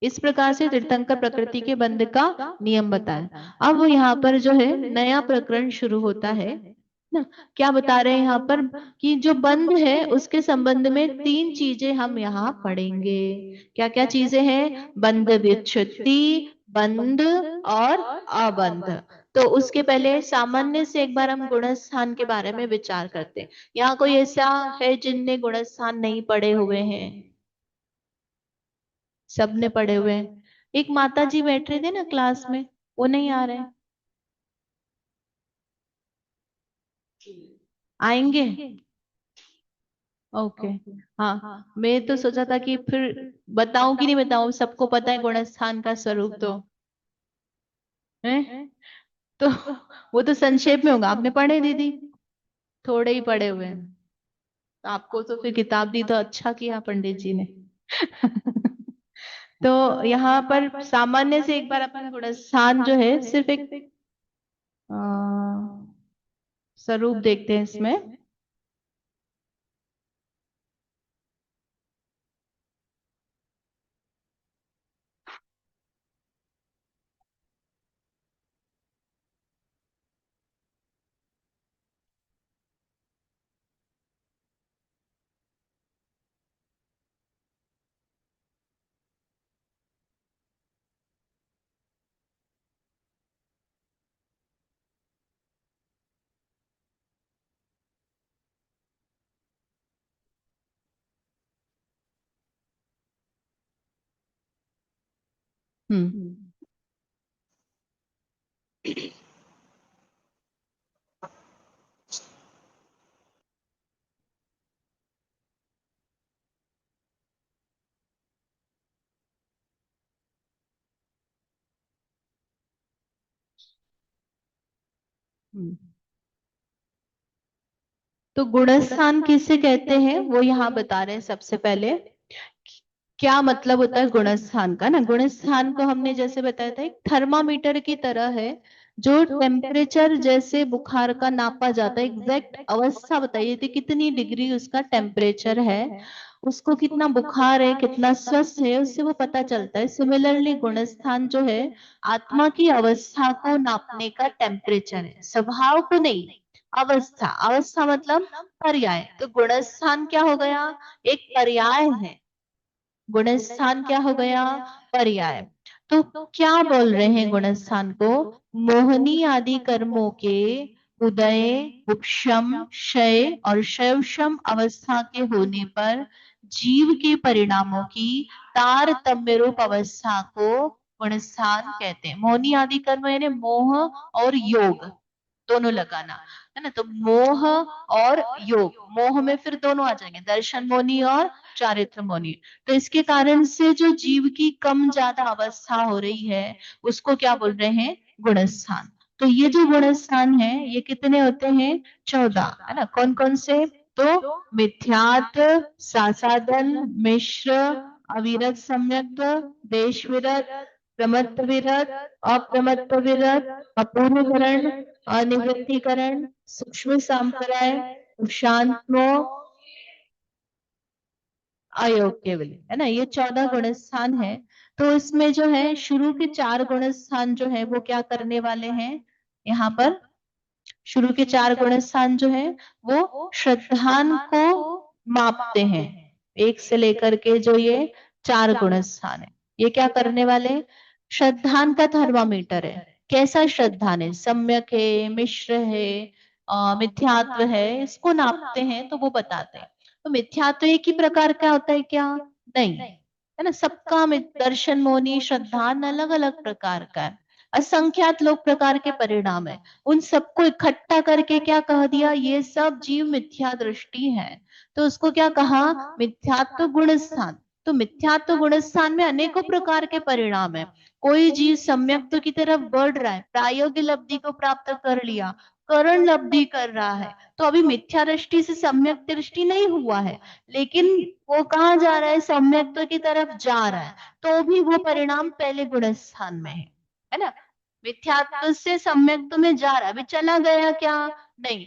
इस प्रकार से तीर्थंकर प्रकृति के बंध का नियम बताया। अब यहाँ पर जो है नया प्रकरण शुरू होता है ना। क्या बता रहे हैं यहाँ पर कि जो बंध है उसके संबंध में 3 चीजें हम यहाँ पढ़ेंगे। क्या क्या चीजें हैं? बंध विच्छुत्ति, बंध और अबंध। तो उसके पहले सामान्य से एक बार हम गुणस्थान के बारे में विचार करते हैं। यहाँ कोई ऐसा है जिनने गुणस्थान नहीं पढ़े हुए हैं? सबने पढ़े हुए हैं। एक माता जी बैठ रहे थे ना क्लास में, वो नहीं आ रहे हैं। आएंगे। ओके। हाँ, मैं तो सोचा था कि फिर बताऊं कि नहीं बताऊं, सबको पता है गुणस्थान का स्वरूप तो है। तो वो तो संक्षेप में होगा, आपने पढ़े दीदी? थोड़े ही पढ़े हुए हैं। तो आपको तो फिर किताब दी तो अच्छा किया पंडित जी ने। तो यहाँ पर सामान्य से एक बार अपन गुणस्थान जो है सिर्फ एक अ, स्वरूप देखते हैं इसमें। हम्म। हम्म। तो गुणस्थान किसे कहते हैं वो यहाँ बता रहे हैं सबसे पहले। क्या मतलब होता है गुणस्थान का ना? गुणस्थान को हमने जैसे बताया था, एक थर्मामीटर की तरह है, जो टेम्परेचर जैसे बुखार का नापा जाता है, एग्जैक्ट अवस्था बताइए थी कितनी डिग्री उसका टेम्परेचर है, उसको कितना बुखार है, कितना स्वस्थ है, उससे वो पता चलता है। सिमिलरली गुणस्थान जो है आत्मा की अवस्था को नापने का टेम्परेचर है, स्वभाव को नहीं। अवस्था, अवस्था मतलब पर्याय। तो गुणस्थान क्या हो गया? एक पर्याय है। गुणस्थान क्या हो गया? पर्याय। तो क्या बोल रहे हैं गुणस्थान को? मोहनी आदि कर्मों के उदय, उपशम, क्षय और शैवशम अवस्था के होने पर जीव के परिणामों की तारतम्य रूप अवस्था को गुणस्थान कहते हैं। मोहनी आदि कर्म यानी मोह और योग दोनों लगाना, है ना? तो मोह और योग, मोह में फिर दोनों आ जाएंगे, दर्शन मोनी और चारित्र मोनी। तो इसके कारण से जो जीव की कम ज्यादा अवस्था हो रही है उसको क्या बोल रहे हैं? गुणस्थान। तो ये जो गुणस्थान है ये कितने होते हैं? 14, है ना? कौन कौन से? तो मिथ्यात्व, सासादन, मिश्र, अविरत, सम्यक, देश विरत, प्रमत्त विरत, अप्रमत्त विरत, अपूर्वकरण, अनिवृत्तिकरण, सूक्ष्म संप्रदाय, शांत, अयोग्य विलय, है ना? ये 14 गुणस्थान है। तो इसमें जो है शुरू के 4 गुणस्थान जो है वो क्या करने वाले हैं? यहाँ पर शुरू के 4 गुणस्थान जो है वो श्रद्धान को मापते हैं। एक से लेकर के जो ये 4 गुणस्थान है, ये क्या करने वाले? श्रद्धान का थर्मामीटर है। कैसा श्रद्धान है? सम्यक है, मिश्र है, मिथ्यात्व है, इसको नापते हैं तो वो बताते हैं। तो मिथ्यात्व एक ही प्रकार का होता है क्या? नहीं, है ना? सबका दर्शन मोनी श्रद्धान अलग अलग प्रकार का है। असंख्यात लोक प्रकार के परिणाम है। उन सबको इकट्ठा करके क्या कह दिया? ये सब जीव मिथ्या दृष्टि है। तो उसको क्या कहा? मिथ्यात्व गुणस्थान। तो मिथ्यात्व गुणस्थान में अनेकों प्रकार के परिणाम है। कोई जीव सम्यक्त्व की तरफ बढ़ रहा है, प्रायोगिक लब्धि को प्राप्त कर लिया, करण लब्धि कर रहा है, तो अभी मिथ्या दृष्टि से सम्यक दृष्टि नहीं हुआ है, लेकिन वो कहाँ जा रहा है? सम्यक्त्व की तरफ जा रहा है, तो भी वो परिणाम पहले गुणस्थान में है ना? मिथ्यात्व से सम्यक्त्व में जा रहा है, अभी चला गया क्या? नहीं,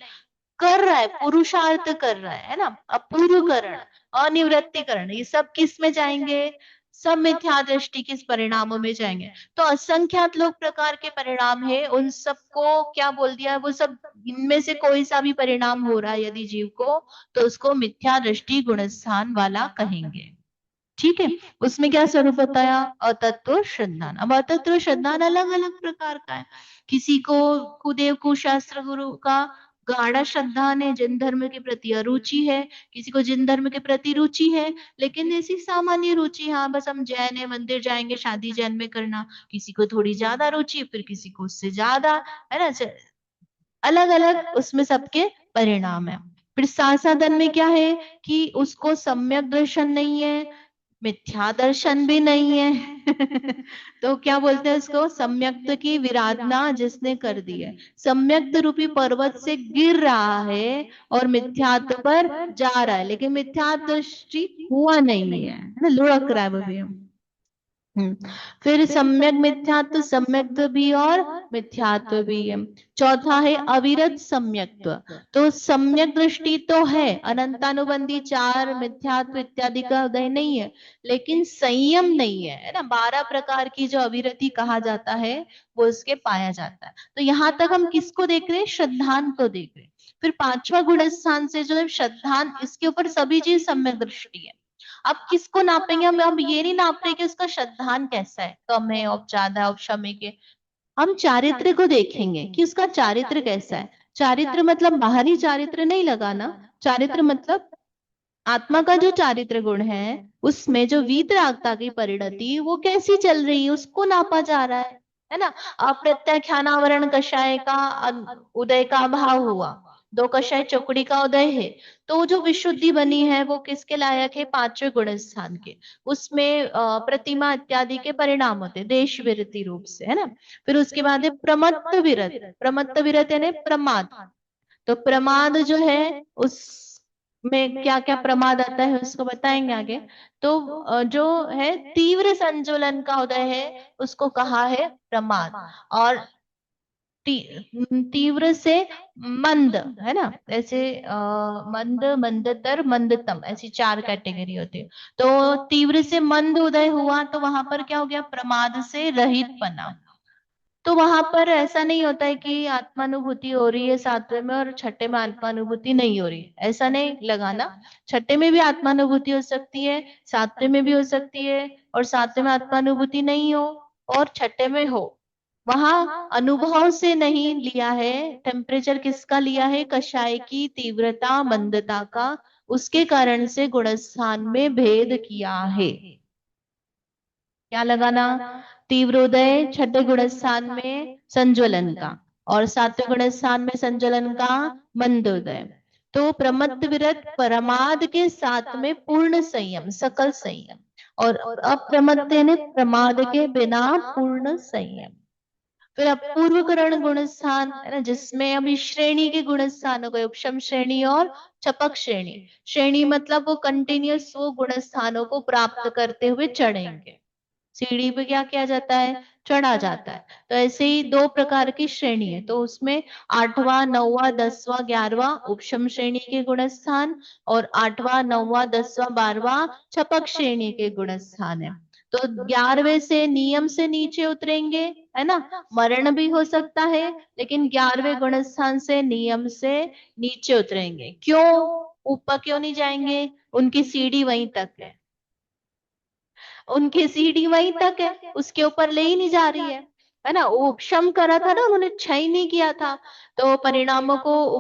कर रहा है, पुरुषार्थ कर रहा है ना? अपूर्वकरण, अनिवृत्तिकरण, ये सब किस में जाएंगे? सब मिथ्या दृष्टि के परिणामों में जाएंगे। तो असंख्यात लोग प्रकार के परिणाम है, उन सबको क्या बोल दिया? वो सब इनमें से कोई सा भी परिणाम हो रहा है यदि जीव को, तो उसको मिथ्या दृष्टि गुणस्थान वाला कहेंगे। ठीक है। उसमें क्या स्वरूप बताया? अतत्व श्रद्धान। अब अतत्व श्रद्धान अलग अलग प्रकार का है। किसी को कुदेव कुशास्त्र गुरु का गाढ़ा श्रद्धान है, जिन धर्म के प्रति अरुचि है, किसी को जिन धर्म के प्रति रुचि है, लेकिन ऐसी सामान्य रुचि, हाँ बस हम जैन है, मंदिर जाएंगे, शादी जैन में करना। किसी को थोड़ी ज्यादा रुचि, फिर किसी को उससे ज्यादा, है ना, अलग अलग उसमें सबके परिणाम है। फिर साधन में क्या है कि उसको सम्यक दर्शन नहीं है, मिथ्या दर्शन भी नहीं है। तो क्या बोलते हैं उसको? सम्यक्त की विराधना जिसने कर दी है, सम्यक्त रूपी पर्वत से गिर रहा है और मिथ्यात्व पर जा रहा है, लेकिन मिथ्या दृष्टि हुआ नहीं है ना, लुढ़क रहा है वो भी। फिर सम्यक मिथ्यात्व, सम्यक्त्व भी और मिथ्यात्व भी है। चौथा है अविरत सम्यक्त्व। तो सम्यक दृष्टि तो है, अनंतानुबंधी चार मिथ्यात्व इत्यादि का उदय नहीं है, लेकिन संयम नहीं है, है ना। 12 प्रकार की जो अविरति कहा जाता है वो इसके पाया जाता है। तो यहाँ तक हम किसको देख रहे हैं? श्रद्धान को देख रहे हैं। फिर पांचवा गुण स्थान से जो है श्रद्धान, इसके ऊपर सभी चीज सम्यक दृष्टि है। अब किसको नापेंगे हम? अब ये नहीं नाप रहे कि उसका श्रद्धान कैसा है, कम है, और ज्यादा है, उपशमे के। हम चारित्र को देखेंगे कि उसका चारित्र कैसा है। चारित्र मतलब बाहरी चारित्र नहीं लगाना, चारित्र मतलब आत्मा का जो चारित्र गुण है, उसमें जो वीतरागता की परिणति वो कैसी चल रही है, उसको नापा जा रहा है ना। अप्रत्याख्यानावरण कषाय का उदय का अभाव हुआ, दो कषाय चौकड़ी का उदय है, तो जो विशुद्धि बनी है वो किसके लायक है? पांचवें गुण स्थान के। उसमें प्रतिमा इत्यादि के परिणाम होते हैं देश विरति रूप से, है ना। फिर उसके बाद है प्रमत्त विरत। प्रमत्त विरत यानी प्रमाद। तो प्रमाद जो है उस में क्या क्या प्रमाद आता है उसको बताएंगे आगे। तो जो है तीव्र संज्वलन का उदय है उसको कहा है प्रमाद। और तीव्र से मंद, है ना, ऐसे मंद, मंदतर, मंदतम, ऐसी चार कैटेगरी होती है। तो तीव्र से मंद उदय हुआ तो वहां पर क्या हो गया? प्रमाद से रहित पना। तो वहां पर ऐसा नहीं होता है कि आत्मानुभूति हो रही है सातवें में और छठे में आत्मानुभूति नहीं हो रही है, ऐसा नहीं लगाना। छठे में भी आत्मानुभूति हो सकती है, सातवें में भी हो सकती है, और सातवें में आत्मानुभूति नहीं हो और छठे में हो। वहां अनुभव से नहीं लिया है, टेम्परेचर किसका लिया है? कषाय की तीव्रता मंदता का, उसके कारण से गुणस्थान में भेद किया है। क्या लगाना? तीव्रोदय छठे गुण स्थान में संज्वलन का, और सातवें गुण स्थान में संज्वलन का मंदोदय। तो प्रमत्त विरत प्रमाद के साथ में पूर्ण संयम, सकल संयम, और अप्रमत्त यानी प्रमाद के बिना पूर्ण संयम। फिर अपूर्वकरण गुण स्थान, है ना, जिसमें अभी श्रेणी के गुण स्थान हो गए, उपशम श्रेणी और चपक श्रेणी। श्रेणी मतलब वो कंटिन्यूस वो गुण स्थानों को प्राप्त करते हुए चढ़ेंगे, सीढ़ी पे क्या किया जाता है? चढ़ा जाता है। तो ऐसे ही दो प्रकार की श्रेणी है, तो उसमें आठवां, नौवां, 10वां, 11वां उपशम श्रेणी के गुण स्थान, और आठवां, नौवां, 10वां, 12वां छपक श्रेणी के गुण स्थान है। तो 11वें से नियम से नीचे उतरेंगे, है ना, मरण भी हो सकता है, लेकिन 11वें गुण स्थान से नियम से नीचे उतरेंगे। क्यों? ऊपर क्यों नहीं जाएंगे? उनकी सीढ़ी वहीं तक उनकी सीढ़ी वहीं तक है, उसके ऊपर ले ही नहीं जा रही है ना। उपशम करा था ना उन्होंने, क्षय नहीं किया था। तो परिणामों को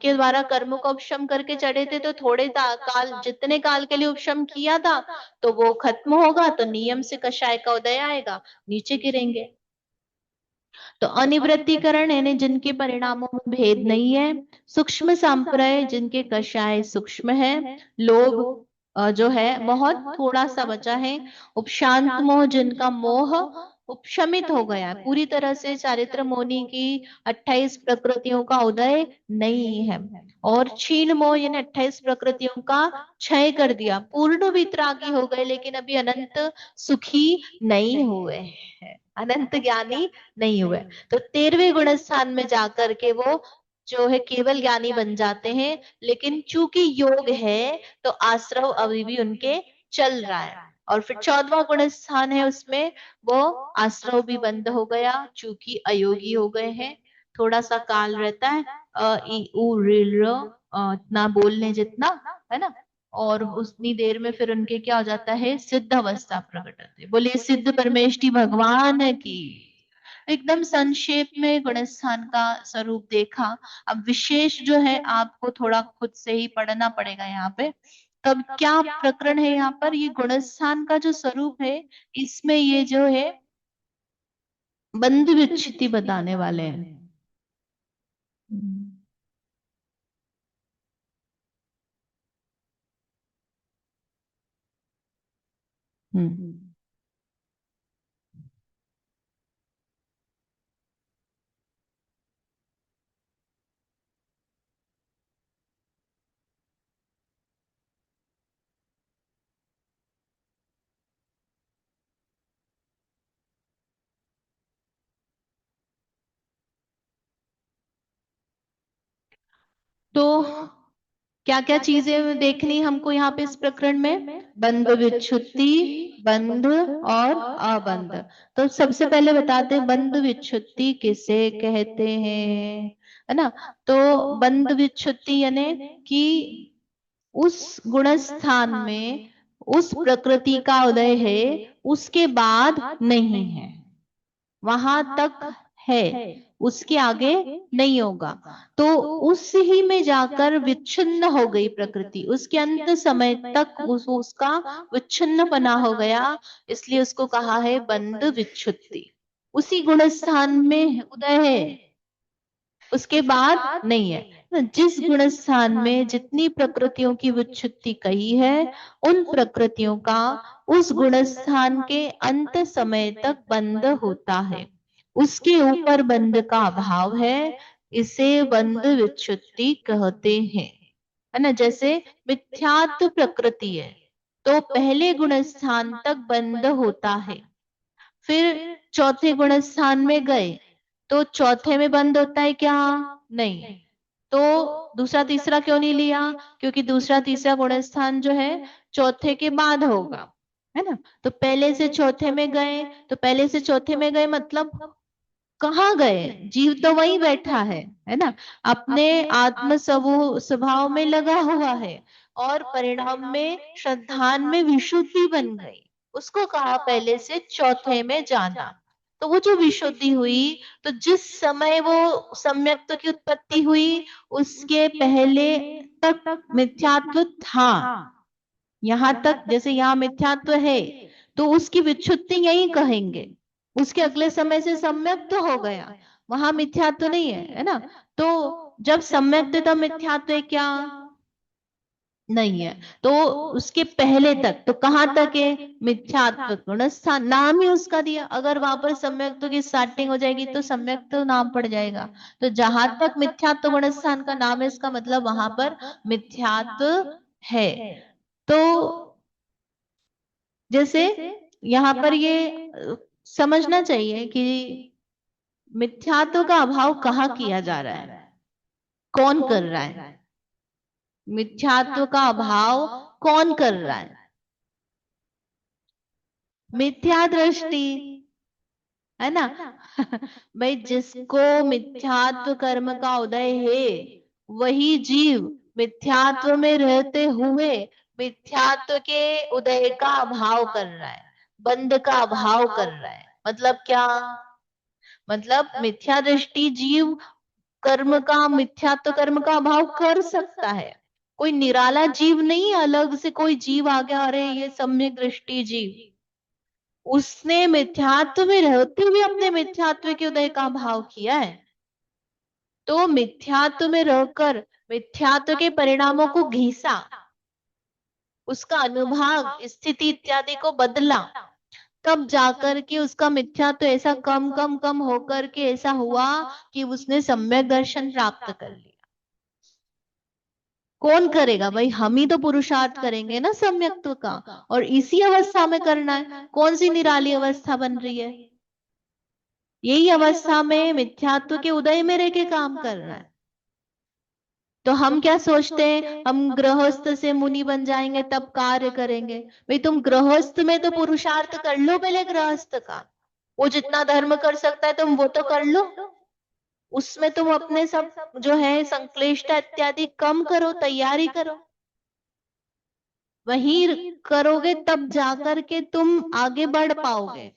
के द्वारा कर्म को उपशम करके चढ़े थे, तो थोड़े काल, जितने काल के लिए उपशम किया था तो वो खत्म होगा, तो नियम से कषाय का उदय आएगा, नीचे गिरेंगे। तो अनिवृत्तिकरण यानी जिनके परिणामों में भेद नहीं है, सूक्ष्म संप्रय जिनके कषाय सूक्ष्म है, लोभ जो है बहुत थोड़ा सा बचा है, उपशांत मोह जिनका मोह उपशमित हो गया है पूरी तरह से, चारित्र मोनि की 28 प्रकृतियों का उदय नहीं है, और क्षीण मोह यानी 28 प्रकृतियों का क्षय कर दिया, पूर्ण वितरागी हो गए लेकिन अभी अनंत सुखी नहीं हुए हैं, अनंत ज्ञानी नहीं हुए। तो 13वें गुण स्थान में जाकर के वो जो है केवल ज्ञानी बन जाते हैं, लेकिन चूंकि योग है तो आश्रव अभी भी उनके चल रहा है। और फिर 14वां गुण स्थान है, उसमें वो आश्रव भी बंद हो गया चूंकि अयोगी हो गए हैं। थोड़ा सा काल रहता है, इतना बोलने जितना, है ना। और उतनी देर में फिर उनके क्या हो जाता है, सिद्ध अवस्था प्रकट होती है। बोलिए सिद्ध परमेष्ठी भगवान की। एकदम संक्षेप में गुणस्थान का स्वरूप देखा। अब विशेष जो है आपको थोड़ा खुद से ही पढ़ना पड़ेगा यहाँ पे। तब क्या प्रकरण है यहाँ पर, ये गुणस्थान का जो स्वरूप है इसमें ये जो है बंधु विच्छिति बताने वाले हैं। हम्म। तो क्या क्या चीजें देखनी हमको यहाँ पे इस प्रकरण में, बंध विच्छुत्ति, बंध और अबंध। तो सबसे पहले बताते हैं बंध विच्छुत्ति किसे कहते हैं, है ना। तो बंध विच्छुत्ति यानी कि उस गुणस्थान में उस प्रकृति का उदय है, उसके बाद नहीं है, वहां तक है, उसके आगे नहीं होगा। तो उस ही में जाकर विच्छिन्न हो गई प्रकृति, उसके अंत समय तक उसका विच्छिन्न बना हो गया, इसलिए उसको कहा है बंध विच्छुत्ति। उसी गुण स्थान में उदय है, उसके बाद नहीं है। जिस गुण स्थान में जितनी प्रकृतियों की विच्छुत्ति कही है, उन प्रकृतियों का उस गुण स्थान के अंत समय तक बंध होता है, उसके ऊपर बंध का अभाव है, इसे बंध विच्छुत्ति कहते हैं, है ना। जैसे मिथ्यात्व प्रकृति है तो पहले गुण स्थान तक बंध होता है, फिर चौथे गुण स्थान में गए तो चौथे में बंद होता है क्या, नहीं। तो दूसरा तीसरा क्यों नहीं लिया, क्योंकि दूसरा तीसरा गुण स्थान जो है चौथे के बाद होगा, है ना। तो पहले से चौथे में गए, तो पहले से चौथे में गए मतलब कहाँ गए, जीव तो वहीं बैठा है ना, अपने आत्म स्वभाव में लगा हुआ है, और परिणाम में श्रद्धान में विशुद्धि बन गई, उसको कहा पहले से चौथे में जाना। तो वो जो विशुद्धि हुई, तो जिस समय वो सम्यक्त्व की उत्पत्ति हुई उसके पहले तक मिथ्यात्व था, यहां तक जैसे यहाँ मिथ्यात्व है तो उसकी विच्छुत्ति यही कहेंगे, उसके अगले समय से सम्यक तो हो गया, वहां मिथ्यात्व नहीं है ना। तो जब सम्यक थे तब मिथ्यात्व है क्या, नहीं है। तो उसके पहले तक तो कहां तक है, मिथ्यात्व गुणस्थान, नाम ही उसका दिया। अगर वहां पर सम्यक्त्व की स्टार्टिंग हो जाएगी तो सम्यक्त्व नाम पड़ जाएगा। तो जहां तक मिथ्यात्व गुणस्थान का नाम है, इसका मतलब वहां पर मिथ्यात्व है। तो जैसे यहाँ पर ये समझना चाहिए कि मिथ्यात्व का अभाव कहाँ किया जा रहा है, कौन कर रहा है, मिथ्यात्व का अभाव कौन कर रहा है, मिथ्या दृष्टि, है ना। भाई जिसको मिथ्यात्व कर्म का उदय है, वही जीव मिथ्यात्व में रहते हुए मिथ्यात्व के उदय का अभाव कर रहा है, बंध का अभाव कर रहा है। मतलब क्या, मतलब मिथ्या दृष्टि जीव कर्म का, मिथ्यात्व कर्म का अभाव कर सकता है। कोई निराला जीव नहीं, अलग से कोई जीव आ गया अरे ये सम्यक दृष्टि जीव, उसने मिथ्यात्व में रहते हुए अपने मिथ्यात्व के उदय का भाव किया है। तो मिथ्यात्व में रहकर मिथ्यात्व के परिणामों को घीसा, उसका अनुभाग स्थिति इत्यादि को बदला, तब जाकर के उसका मिथ्यात्व ऐसा कम कम कम होकर के ऐसा हुआ कि उसने सम्यक दर्शन प्राप्त कर लिया। कौन करेगा भाई, हम ही तो पुरुषार्थ करेंगे ना सम्यक्त्व का, और इसी अवस्था में करना है। कौन सी निराली अवस्था बन रही है, यही अवस्था में मिथ्यात्व के उदय में रह के काम कर रहा है। तो हम क्या सोचते हैं, हम गृहस्थ से मुनि बन जाएंगे तब कार्य करेंगे। भाई तुम गृहस्थ में तो पुरुषार्थ कर लो पहले, गृहस्थ का वो जितना धर्म कर सकता है तुम वो तो कर लो, उसमें तुम अपने सब जो है संक्लिष्टता इत्यादि कम करो, तैयारी करो। वही करोगे तब जाकर के तुम आगे बढ़ पाओगे।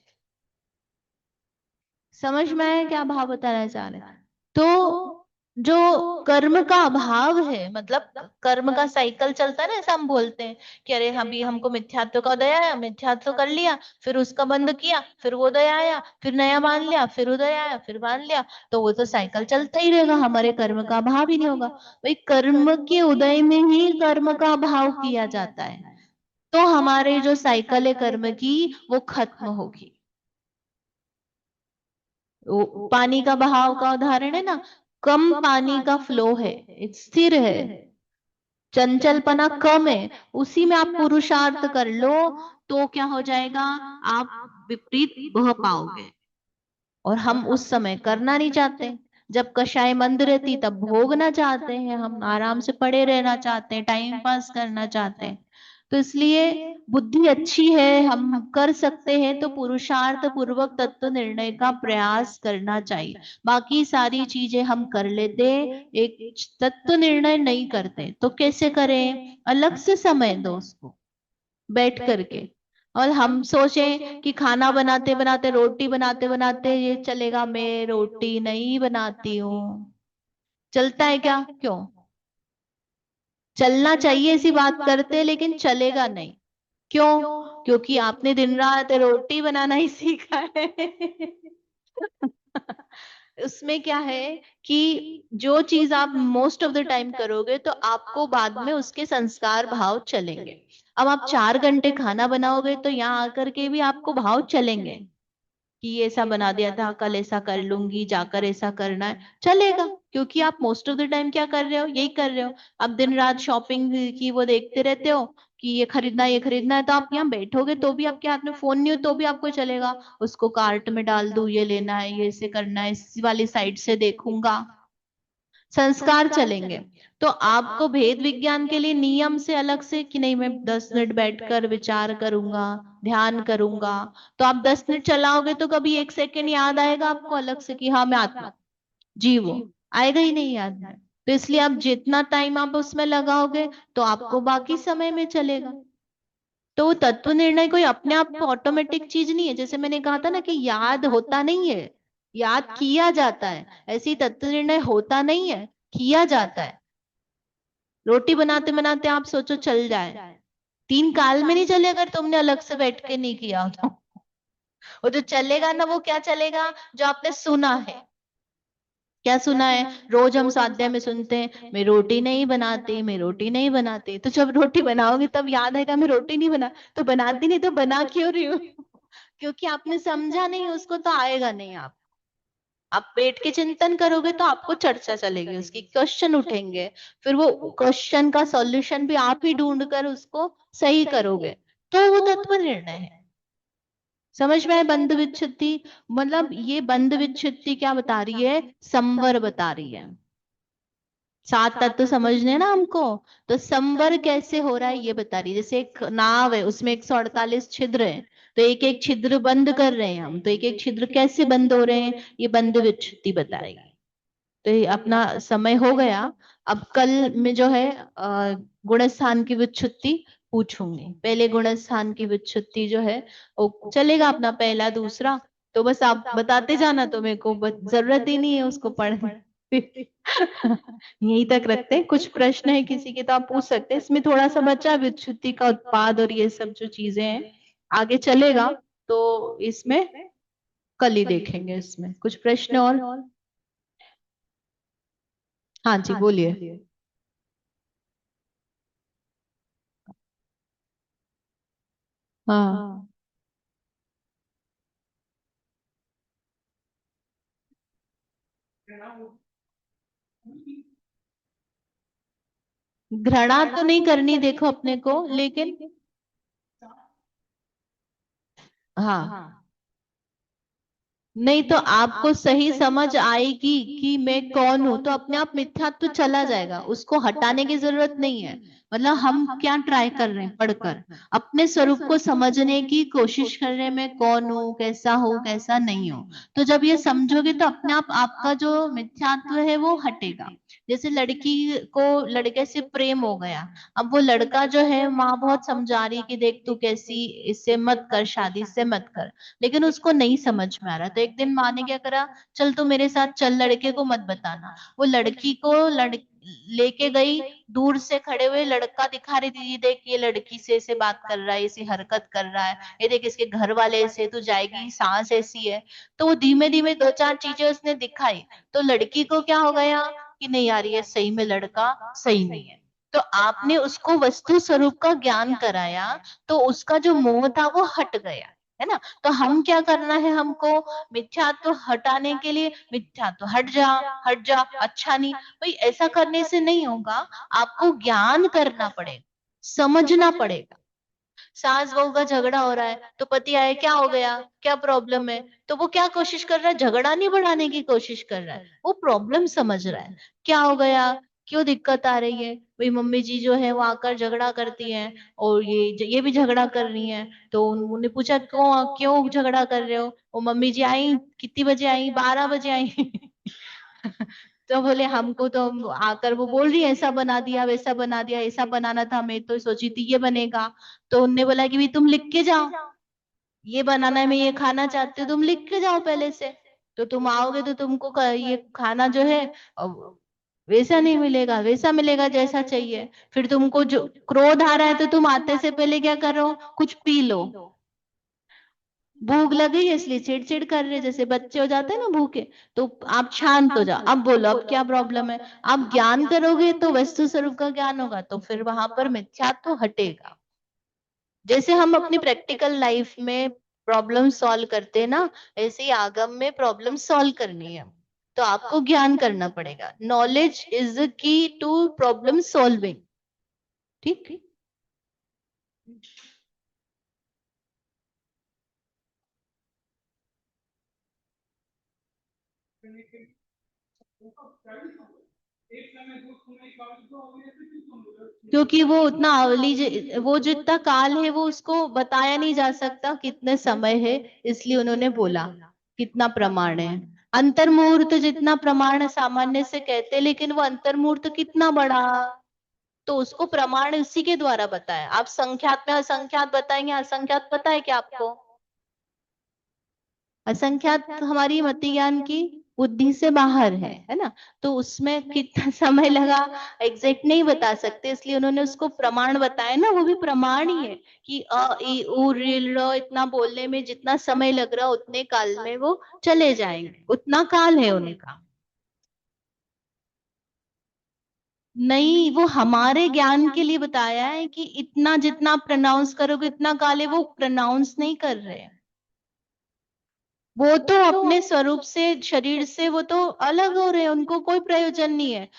समझ में आया क्या भाव बताना चाह रहे हैं? तो जो कर्म का अभाव है, मतलब कर्म का साइकिल चलता है ना, ऐसा हम बोलते हैं कि अरे अभी हमको मिथ्यात्व का उदय आया, मिथ्यात्व कर लिया, फिर उसका बंद किया, फिर वो उदय आया, फिर नया मान लिया, फिर उदय आया, फिर मान लिया, तो वो तो साइकिल चलता ही रहेगा, हमारे कर्म का अभाव ही नहीं होगा। भाई कर्म के उदय में ही कर्म का अभाव किया जाता है, तो हमारे जो साइकिल है कर्म की वो खत्म होगी। पानी का बहाव का उदाहरण है ना, कम पानी का फ्लो है, स्थिर है, चंचलपना कम है, उसी में आप पुरुषार्थ कर लो तो क्या हो जाएगा, आप विपरीत बह पाओगे। और हम उस समय करना नहीं चाहते, जब कषाय मंद रहती तब भोगना चाहते हैं, हम आराम से पड़े रहना चाहते हैं, टाइम पास करना चाहते हैं। तो इसलिए बुद्धि अच्छी है, हम कर सकते हैं, तो पुरुषार्थ पूर्वक तत्व निर्णय का प्रयास करना चाहिए। बाकी सारी चीजें हम कर लेते, एक तत्व निर्णय नहीं करते, तो कैसे करें, अलग से समय दो उसको बैठ करके। और हम सोचें कि खाना बनाते बनाते, रोटी बनाते बनाते ये चलेगा, मैं रोटी नहीं बनाती हूँ, चलता है क्या? क्यों चलना चाहिए, ऐसी बात करते, लेकिन चलेगा नहीं। क्यों? क्योंकि आपने दिन रात रोटी बनाना ही सीखा है। उसमें क्या है कि जो चीज आप मोस्ट ऑफ द टाइम करोगे तो आपको बाद में उसके संस्कार भाव चलेंगे। अब आप 4 घंटे खाना बनाओगे तो यहाँ आकर के भी आपको भाव चलेंगे कि ये ऐसा बना दिया था, कल ऐसा कर लूंगी, जाकर ऐसा करना है, चलेगा। क्योंकि आप मोस्ट ऑफ द टाइम क्या कर रहे हो, यही कर रहे हो। अब दिन रात शॉपिंग की वो देखते रहते हो कि ये खरीदना है, ये खरीदना है, तो आप यहाँ बैठोगे तो भी आपके हाथ में फोन नहीं हो तो भी आपको चलेगा, उसको कार्ट में डाल दूं, ये लेना है, ये ऐसे करना है, इस वाली साइड से देखूंगा, संस्कार चलेंगे। तो आपको भेद विज्ञान के लिए नियम से अलग से कि नहीं, मैं 10 मिनट बैठकर विचार करूंगा, ध्यान करूंगा, तो आप 10 मिनट चलाओगे तो कभी 1 सेकंड याद आएगा आपको अलग से कि हाँ मैं आत्मा जीव हूं? आएगा ही नहीं याद में। तो इसलिए आप जितना टाइम आप उसमें लगाओगे तो आपको बाकी समय में चलेगा। तो वो तत्व निर्णय कोई अपने आप ऑटोमेटिक चीज नहीं है, जैसे मैंने कहा था ना कि याद होता नहीं है, याद किया जाता है। ऐसी तत्व निर्णय होता नहीं है, किया जाता है। रोटी बनाते बनाते आप सोचो चल जाए, 3 काल में नहीं चले अगर तुमने अलग से बैठ के नहीं किया हो तो। वो जो चलेगा ना, वो क्या चलेगा, जो आपने सुना है। क्या सुना है, रोज हम स्वाध्याय में सुनते हैं, मैं रोटी नहीं बनाती, मैं रोटी नहीं बनाती, तो जब रोटी बनाओगे तब याद आएगा मैं रोटी नहीं बना, तो बनाती नहीं तो बना क्यों रही हूँ? क्योंकि आपने समझा नहीं उसको, तो आएगा नहीं। आप बैठ के चिंतन करोगे तो आपको चर्चा चलेगी, उसकी क्वेश्चन उठेंगे, फिर वो क्वेश्चन का सॉल्यूशन भी आप ही ढूंढ कर उसको सही करोगे, तो वो तत्व निर्णय है। समझ में आए बंध विच्छित्ति? मतलब ये बंध विच्छित्ति क्या बता रही है, संवर बता रही है। 7 तत्व समझने ना हमको, तो संवर कैसे हो रहा है ये बता रही है। जैसे एक नाव है, उसमें 148 छिद्र है, तो एक एक छिद्र बंद कर रहे हैं हम, तो एक एक छिद्र कैसे बंद हो रहे हैं, ये बंध विच्छित्ति बताएगी। तो ये अपना समय हो गया। अब कल में जो है गुण स्थान की विच्छित्ति पूछूंगी। पहले गुण स्थान की विच्छित्ति जो है वो चलेगा अपना पहला दूसरा, तो बस आप बताते जाना, तो मेरे को जरूरत ही नहीं है उसको पढ़ने। यहीं तक रखते हैं, कुछ प्रश्न है किसी के तो आप पूछ सकते हैं। इसमें थोड़ा सा बचा विच्छित्ति का उत्पाद और ये सब जो चीजें हैं, आगे चलेगा तो इसमें कल ही देखेंगे। इसमें कुछ प्रश्न और? हाँ जी बोलिए। हाँ, घृणा तो नहीं करनी देखो अपने को, लेकिन हाँ, नहीं तो आपको सही समझ आएगी कि मैं कौन हूं, तो अपने आप मिथ्यात्व चला जाएगा, उसको हटाने की जरूरत नहीं है। मतलब हम क्या ट्राई कर रहे हैं पढ़कर, अपने स्वरूप को समझने की कोशिश कर रहे हैं, मैं कौन हूँ, कैसा हूँ, कैसा नहीं हूँ। तो जब ये समझोगे तो अपने आप आपका जो मिथ्यात्व है वो हटेगा। जैसे लड़की को लड़के से प्रेम हो गया, अब वो लड़का जो है, माँ बहुत समझा रही कि देख तू कैसी, इससे मत कर शादी, इससे मत कर, लेकिन उसको नहीं समझ में आ रहा। तो एक दिन माँ ने क्या करा, चल तू मेरे साथ चल, लड़के को मत बताना। वो लड़की को लेके गई, दूर से खड़े हुए लड़का दिखा रही थी, "ये देख ये लड़की से ऐसे बात कर रहा है, ऐसी हरकत कर रहा है, ये देख इसके घर वाले ऐसे, तू जाएगी, सांस ऐसी है।" तो वो धीमे धीमे दो चार चीजें उसने दिखाई, तो लड़की को क्या हो गया कि नहीं यार ये सही में लड़का सही नहीं है। तो आपने उसको वस्तु स्वरूप का ज्ञान कराया, तो उसका जो मोह था वो हट गया, है ना। तो हम क्या करना है हमको, मिथ्यात्व हटाने के लिए, मिथ्यात्व हट जा, हट जा, अच्छा नहीं, भाई ऐसा करने से नहीं होगा। आपको ज्ञान करना पड़ेगा, समझना पड़ेगा। सास बहू का झगड़ा हो रहा है तो पति आए, क्या हो गया, क्या प्रॉब्लम है, तो वो क्या कोशिश कर रहा है, झगड़ा नहीं बढ़ाने की कोशिश कर रहा है, वो प्रॉब्लम समझ रहा है, क्या हो गया, क्यों दिक्कत आ रही है। भाई मम्मी जी जो है वो आकर झगड़ा करती हैं, और ये भी झगड़ा कर रही हैं। तो उन्होंने पूछा क्यों क्यों झगड़ा कर रहे हो, वो मम्मी जी आई, कितनी बजे आई, 12 बजे आई। तो बोले हमको तो आकर वो बोल रही है ऐसा बना दिया, वैसा बना दिया, ऐसा बनाना था, मैं तो सोची थी ये बनेगा। तो उनने बोला कि भी तुम लिख के जाओ, ये बनाना है, मैं ये खाना चाहती हूँ, तुम लिख के जाओ पहले से। तो तुम आओगे तो तुमको ये खाना जो है वैसा नहीं मिलेगा, वैसा मिलेगा जैसा चाहिए। फिर तुमको जो क्रोध आ रहा है तो तुम आते से पहले क्या करो, कुछ पी लो। भूख लगी है इसलिए चिड़चिड़ कर रहे, जैसे बच्चे हो जाते हैं ना भूखे। तो आप शांत हो जाओ, अब बोलो अब क्या प्रॉब्लम है। आप ज्ञान करोगे तो वस्तु स्वरूप का ज्ञान होगा, तो फिर वहां पर मिथ्यात्व हटेगा। जैसे हम अपनी प्रैक्टिकल लाइफ में प्रॉब्लम सॉल्व करते हैं ना, ऐसे ही आगम में प्रॉब्लम सॉल्व करनी है, तो आपको ज्ञान करना पड़ेगा। Knowledge is the key to problem solving. ठीक। क्योंकि वो उतना वो जितना काल है वो उसको बताया नहीं जा सकता कितने समय है, इसलिए उन्होंने बोला कितना प्रमाण है। अंतर्मुहूर्त जितना प्रमाण सामान्य से कहते हैं, लेकिन वो अंतर्मुहूर्त कितना बड़ा, तो उसको प्रमाण उसी के द्वारा बताया। आप संख्यात में असंख्यात बताएंगे, असंख्यात पता है क्या आपको, असंख्यात हमारी मति ज्ञान की बुद्धि से बाहर है ना। तो उसमें कितना समय लगा एग्जैक्ट नहीं बता सकते, इसलिए उन्होंने उसको प्रमाण बताया ना, वो भी प्रमाण ही है कि अ ई उ ऋ ल इतना बोलने में जितना समय लग रहा उतने काल में वो चले जाएंगे, उतना काल है उनका। नहीं, वो हमारे ज्ञान के लिए बताया है कि इतना जितना प्रोनाउंस करोगे इतना काल है, वो प्रोनाउंस नहीं कर रहे हैं। वो तो अपने स्वरूप से शरीर से वो तो अलग हो रहे हैं, उनको कोई प्रयोजन नहीं है।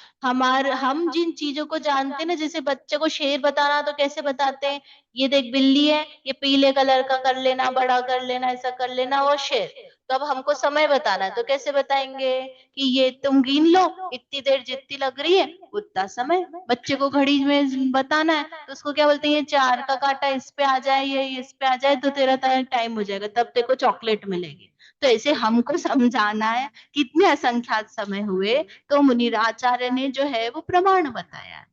हम जिन चीजों को जानते हैं ना, जैसे बच्चे को शेर बताना तो कैसे बताते हैं, ये देख बिल्ली है, ये पीले कलर का कर लेना, बड़ा कर लेना, ऐसा कर लेना, वो शेर। तो अब हमको समय बताना है तो कैसे बताएंगे कि ये तुम गिन लो, इतनी देर जितनी लग रही है उतना समय। बच्चे को घड़ी में बताना है तो उसको क्या बोलते हैं, ये 4 का काटा इस पे आ जाए, ये इस पे आ जाए तो तेरा टाइम हो जाएगा, तब तेरे को चॉकलेट मिलेगी। तो ऐसे हमको समझाना है कितने असंख्यात समय हुए, तो मुनिराचार्य ने जो है वो प्रमाण बताया है।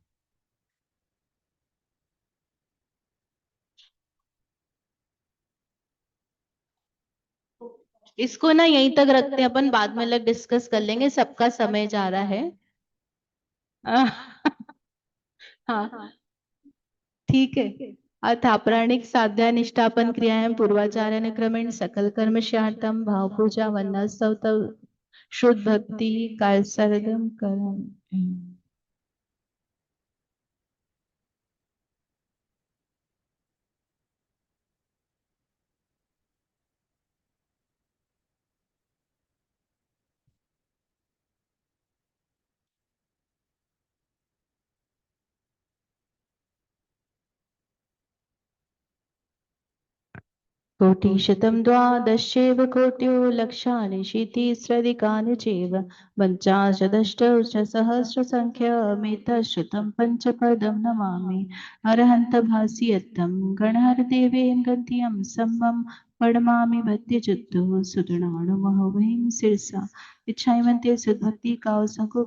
इसको ना यहीं तक रखते हैं, अपन बाद में अलग डिस्कस कर लेंगे, सबका समय जा रहा है। हाँ, ठीक है। अथापराणिक साध्या निष्ठापन क्रियाएं पूर्वाचार्य ने क्रमेण सकल कर्मश्यार्थम भाव पूजा वंदना स्तव शुद्ध भक्ति कायसरदम करम। कोटिशतं द्वादशैव कोट्यो लक्षानि शीतिस्रधिकानि चैव पञ्चाशदष्टौ च सहस्रसङ्ख्यमेतच्छ्रुतं पञ्चपदं नमामि अरहन्तभासि यत्तं गणहरदेवेन गद्यं सम्मं प्रणमामि भक्तिचित्तो सुतृणानुमहोभयं शिरसा इच्छामन्ते सद्भक्ति काव संको